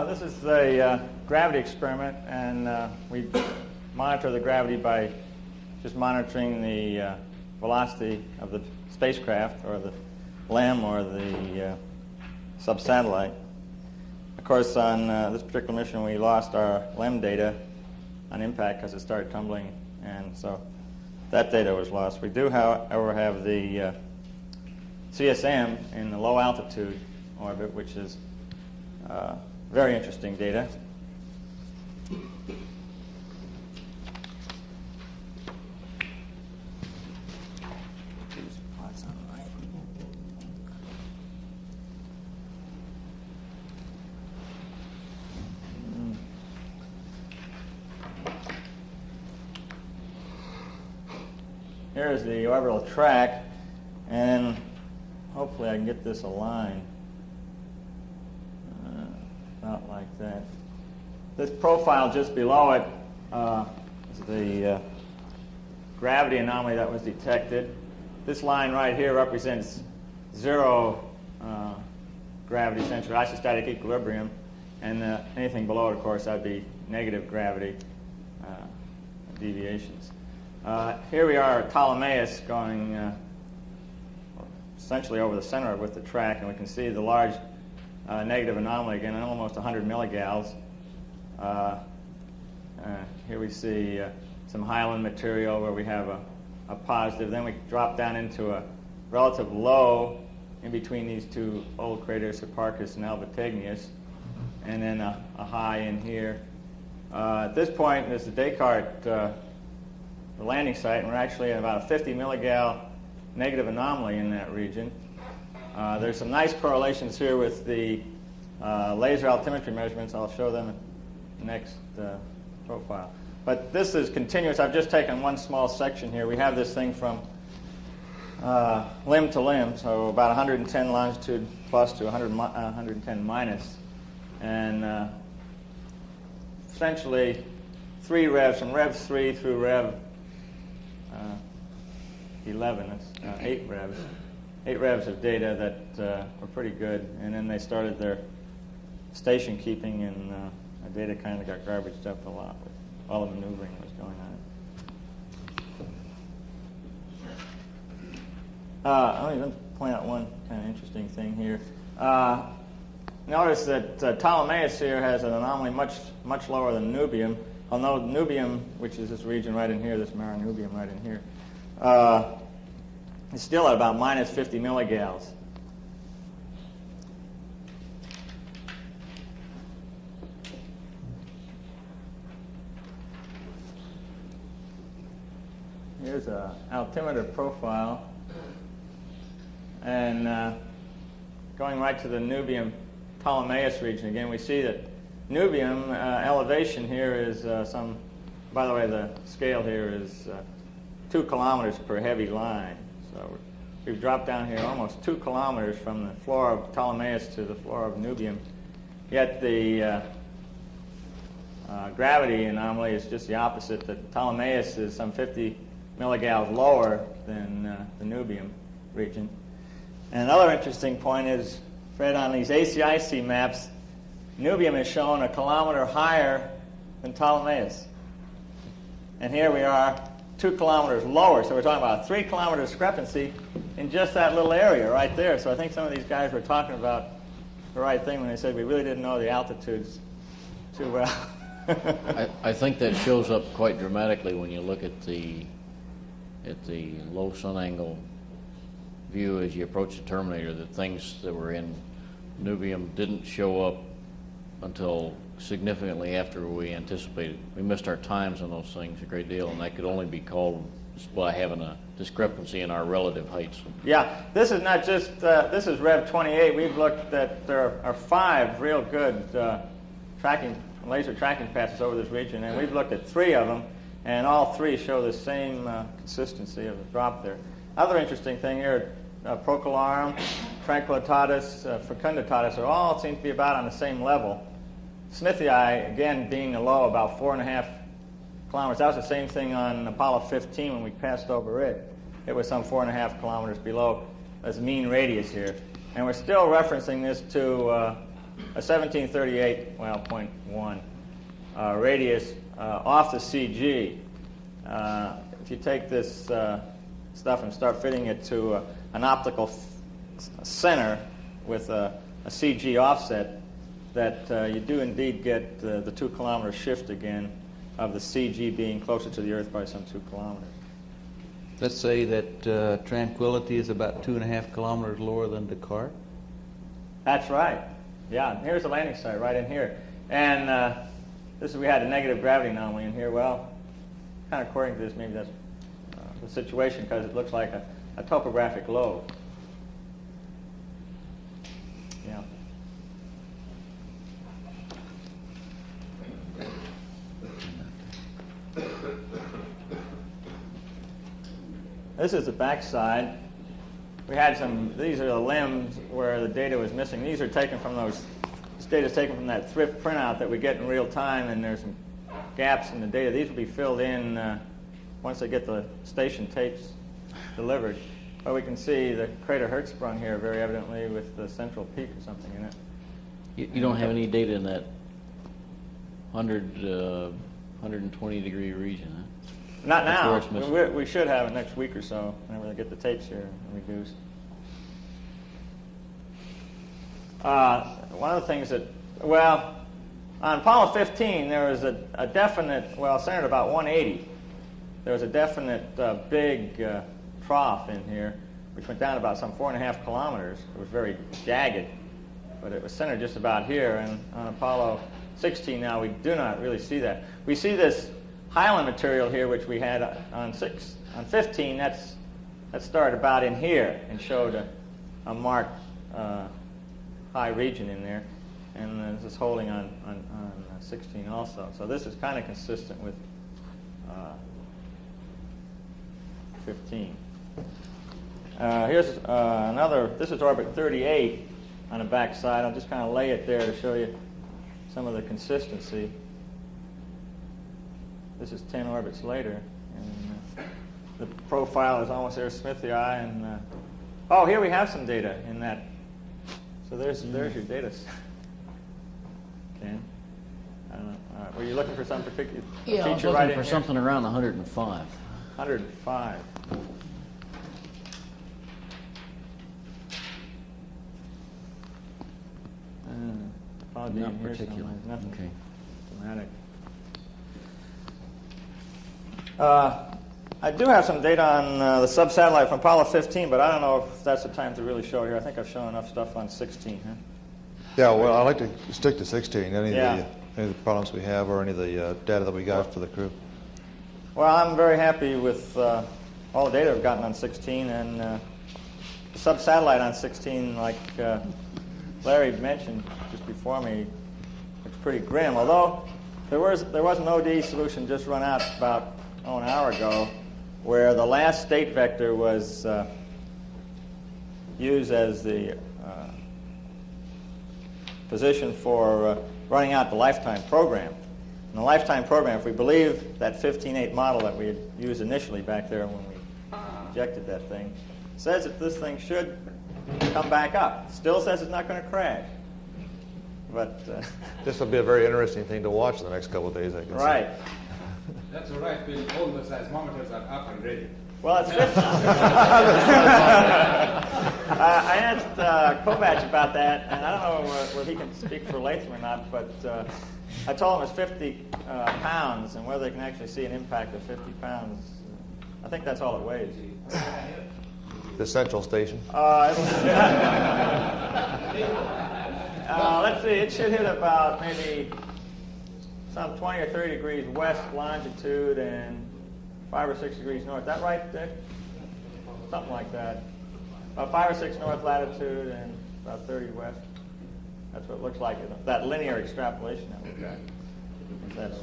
This is a gravity experiment, and we monitor the gravity by just monitoring the velocity of the spacecraft, or the LEM, or the sub-satellite. Of course, on this particular mission, we lost our LEM data on impact because it started tumbling, and so that data was lost. We do, however, have the CSM in the low altitude orbit, which is very interesting data. Here's the orbital track, and hopefully I can get this aligned. About like that. This profile just below it is the gravity anomaly that was detected. This line right here represents 0 gravity center, isostatic equilibrium, and anything below it, of course, that'd be negative gravity deviations. Here we are at Ptolemais going essentially over the center with the track, and we can see the large negative anomaly again, almost 100 milligals. Here we see some hyaline material where we have a a positive. Then we drop down into a relative low in between these two old craters, Hipparchus and Albategnius, and then a high in here. At this point, there's the Descartes, the landing site, and we're actually at about a 50 milligal negative anomaly in that region. There's some nice correlations here with the laser altimetry measurements. I'll show them in the next profile. But this is continuous. I've just taken one small section here. We have this thing from limb to limb, so about 110 longitude plus to 110 minus. And essentially 3 revs, from rev 3 through rev 11, that's 8 revs. 8 revs of data that were pretty good. And then they started their station keeping, and the data kind of got garbaged up a lot with all the maneuvering that was going on. Let me point out one kind of interesting thing here. Notice that Ptolemais here has an anomaly much lower than Nubium, although Nubium, which is this region right in here, this Maranubium right in here, is still at about minus 50 milligals. Here's an altimeter profile, and going right to the Nubium Ptolemais region again, we see that Nubium elevation here is by the way, the scale here is 2 kilometers per heavy line. So we've dropped down here almost 2 kilometers from the floor of Ptolemais to the floor of Nubium. Yet the gravity anomaly is just the opposite. That Ptolemais is some 50 milligals lower than the Nubium region. And another interesting point is, Fred, on these ACIC maps, Nubium is shown 1 kilometer higher than Ptolemais. And here we are 2 kilometers lower, so we're talking about a 3 kilometer discrepancy in just that little area right there. So I think some of these guys were talking about the right thing when they said we really didn't know the altitudes too well. I think that shows up quite dramatically when you look at the low sun angle view as you approach the terminator, that things that were in Nubium didn't show up until significantly after we anticipated. We missed our times on those things a great deal, and that could only be called by having a discrepancy in our relative heights. Yeah, this is not just, this is Rev 28. We've looked at, there are 5 real good laser tracking passes over this region, and we've looked at 3 of them, and all 3 show the same consistency of the drop there. Other interesting thing here, Procularum, Tranquillitatis, Fecunditatis are all seem to be about on the same level. Smithii, again, being a low about 4.5 kilometers. That was the same thing on Apollo 15 when we passed over it. It was some 4.5 kilometers below as mean radius here. And we're still referencing this to a 1738, well, 0.1 radius off the CG. If you take this stuff and start fitting it to an optical center with a CG offset, that you do indeed get the 2 kilometer shift again of the CG being closer to the Earth by some 2 kilometers. Let's say that Tranquility is about 2.5 kilometers lower than Descartes. That's right. Yeah, here's the landing site right in here. And we had a negative gravity anomaly in here. Well, kind of according to this, maybe that's the situation because it looks like a topographic lobe. Yeah. This is the backside. We had these are the limbs where the data was missing. These are taken from this data is taken from that thrift printout that we get in real time, and there's some gaps in the data. These will be filled in once they get the station tapes delivered. But we can see the crater Hertzsprung here very evidently with the central peak or something in it. You don't have any data in that 120 degree region, huh? Not now. We should have it next week or so whenever they get the tapes here reduced. One of the things that, well, on Apollo 15 there was a definite, well, centered about 180. there was a definite big trough in here, which went down about some 4.5 kilometers. It was very jagged, but it was centered just about here. And on Apollo 16 now, we do not really see that. We see this highland material here, which we had on 15. That started about in here and showed a marked high region in there, and this is holding on 16 also. So this is kind of consistent with 15. Here's another. This is orbit 38 on the back side. I'll just kind of lay it there to show you some of the consistency. This is 10 orbits later, and the profile is almost Smithii, and oh, here we have some data in that. So there's your data. Ken, I don't know. Were you looking for some particular Yeah, I was feature looking right in for here? something around 105. 105. Not particular. Nothing Okay. dramatic. I do have some data on the sub-satellite from Apollo 15, but I don't know if that's the time to really show it here. I think I've shown enough stuff on 16. Huh? Yeah, well, I'd like to stick to 16. Any Yeah. of the problems we have or any of the data that we got for the crew. Well, I'm very happy with all the data I've gotten on 16, and the sub-satellite on 16, like Larry mentioned just before me, it's pretty grim. Although there was an OD solution just run out about an hour ago, where the last state vector was used as the position for running out the lifetime program. In the lifetime program, if we believe that 15.8 model that we had used initially back there when we injected that thing, says that this thing should come back up. It still says it's not going to crash. But This will be a very interesting thing to watch in the next couple of days, I guess. right. That's all right, Bill. All the seismometers are up and ready. Well, it's 50. I asked Kovach about that, and I don't know whether he can speak for Latham or not, but I told him it's 50 pounds, and whether they can actually see an impact of 50 pounds. I think that's all it weighs. The central station. Let's see, it should hit about maybe some 20 or 30 degrees west longitude and 5 or 6 degrees north. Is that right, Dick? Something like that. About 5 or 6 north latitude and about 30 west. That's what it looks like, that linear extrapolation that we've got. That's...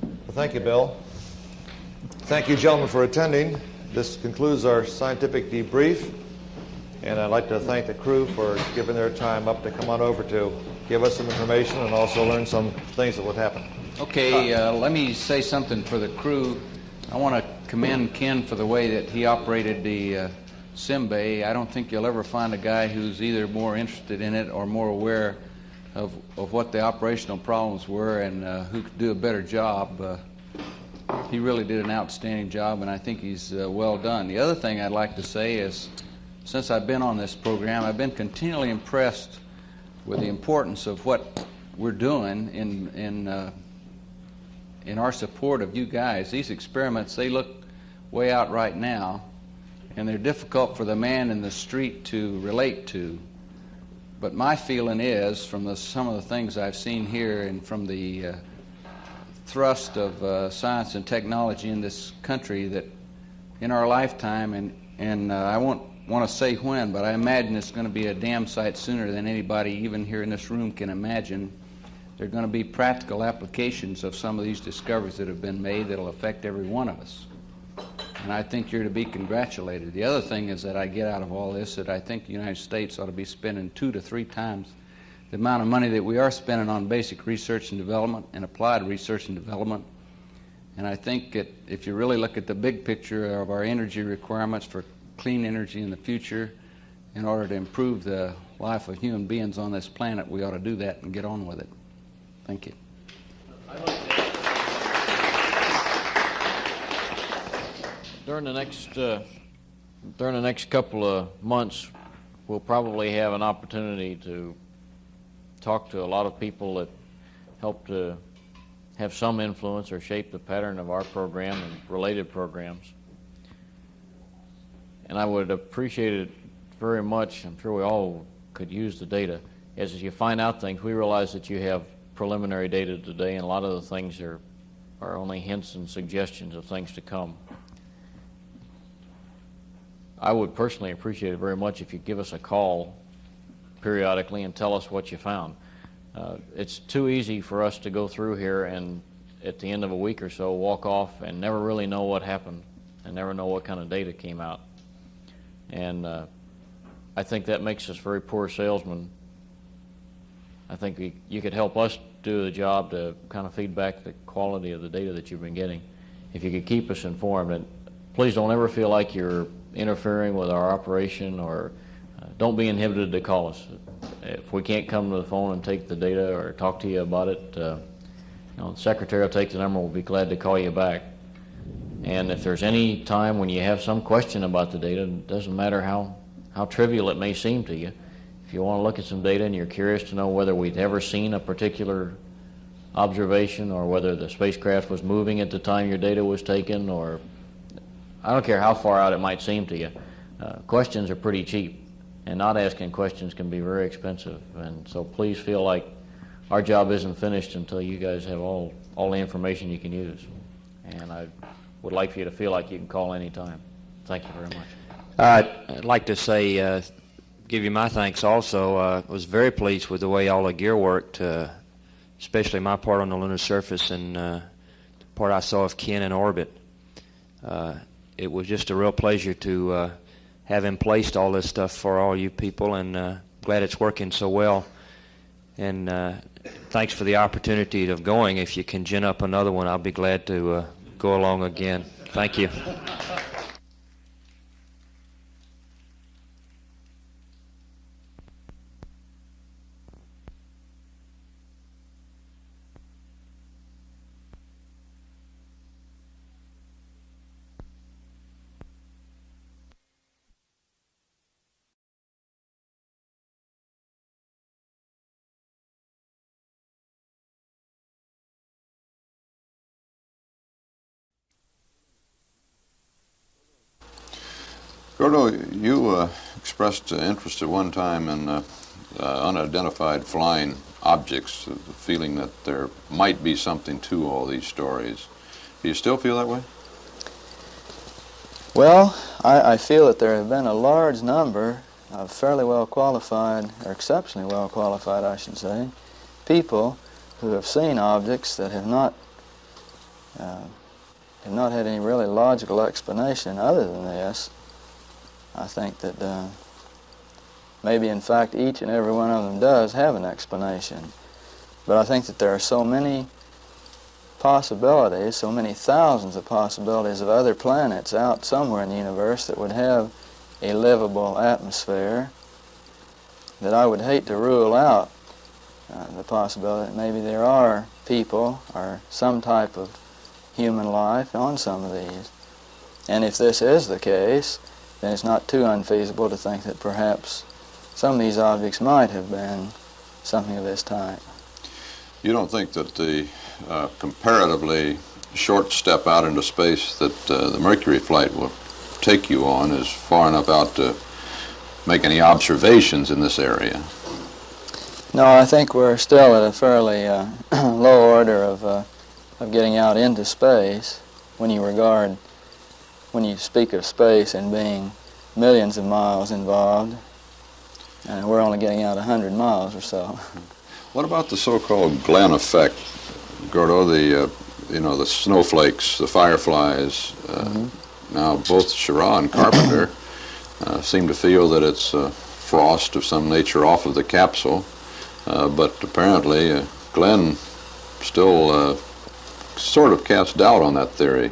Well, thank you, Bill. Thank you, gentlemen, for attending. This concludes our scientific debrief, and I'd like to thank the crew for giving their time up to come on over to give us some information and also learn some things that would happen. Okay, let me say something for the crew. I want to commend Ken for the way that he operated the sim bay. I don't think you'll ever find a guy who's either more interested in it or more aware of what the operational problems were and who could do a better job. He really did an outstanding job, and I think he's well done. The other thing I'd like to say is, since I've been on this program, I've been continually impressed with the importance of what we're doing in our support of you guys. These experiments, they look way out right now, and they're difficult for the man in the street to relate to. But my feeling is, from some of the things I've seen here and from the thrust of science and technology in this country, that in our lifetime, and I won't want to say when, but I imagine it's going to be a damn sight sooner than anybody even here in this room can imagine. There are going to be practical applications of some of these discoveries that have been made that will affect every one of us. And I think you're to be congratulated. The other thing is that I get out of all this that I think the United States ought to be spending 2 to 3 times the amount of money that we are spending on basic research and development and applied research and development. And I think that if you really look at the big picture of our energy requirements for clean energy in the future, in order to improve the life of human beings on this planet, we ought to do that and get on with it. Thank you. During the next couple of months, we'll probably have an opportunity to talk to a lot of people that helped to have some influence or shape the pattern of our program and related programs. And I would appreciate it very much, I'm sure we all could use the data, as you find out things. We realize that you have preliminary data today, and a lot of the things are only hints and suggestions of things to come. I would personally appreciate it very much if you give us a call periodically and tell us what you found. It's too easy for us to go through here and at the end of a week or so walk off and never really know what happened and never know what kind of data came out. And I think that makes us very poor salesmen. I think you could help us do the job to kind of feed back the quality of the data that you've been getting. If you could keep us informed, and please don't ever feel like you're interfering with our operation, or don't be inhibited to call us. If we can't come to the phone and take the data or talk to you about it, the secretary will take the number. We'll be glad to call you back. And if there's any time when you have some question about the data, it doesn't matter how trivial it may seem to you. If you want to look at some data and you're curious to know whether we'd ever seen a particular observation or whether the spacecraft was moving at the time your data was taken, or I don't care how far out it might seem to you, questions are pretty cheap, and not asking questions can be very expensive. And so please feel like our job isn't finished until you guys have all the information you can use. And I would like for you to feel like you can call any time. Thank you very much. I'd like to say, give you my thanks also. I was very pleased with the way all the gear worked, especially my part on the lunar surface and the part I saw of Ken in orbit. It was just a real pleasure to have him placed all this stuff for all you people, and glad it's working so well. And thanks for the opportunity of going. If you can gin up another one, I'll be glad to go along again. Thank you. Gordo, you expressed interest at one time in unidentified flying objects, the feeling that there might be something to all these stories. Do you still feel that way? Well, I feel that there have been a large number of fairly well qualified, or exceptionally well qualified, I should say, people who have seen objects that have not had any really logical explanation other than this. I think that maybe, in fact, each and every one of them does have an explanation. But I think that there are so many possibilities, so many thousands of possibilities of other planets out somewhere in the universe that would have a livable atmosphere, that I would hate to rule out the possibility that maybe there are people or some type of human life on some of these. And if this is the case, then it's not too unfeasible to think that perhaps some of these objects might have been something of this type. You don't think that the comparatively short step out into space that the Mercury flight will take you on is far enough out to make any observations in this area? No, I think we're still at a fairly low order of getting out into space when you speak of space and being millions of miles involved, and we're only getting out 100 miles or so. What about the so-called Glenn effect, Gordo? The the snowflakes, the fireflies. Now both Schirra and Carpenter seem to feel that it's frost of some nature off of the capsule, but apparently Glenn still sort of casts doubt on that theory.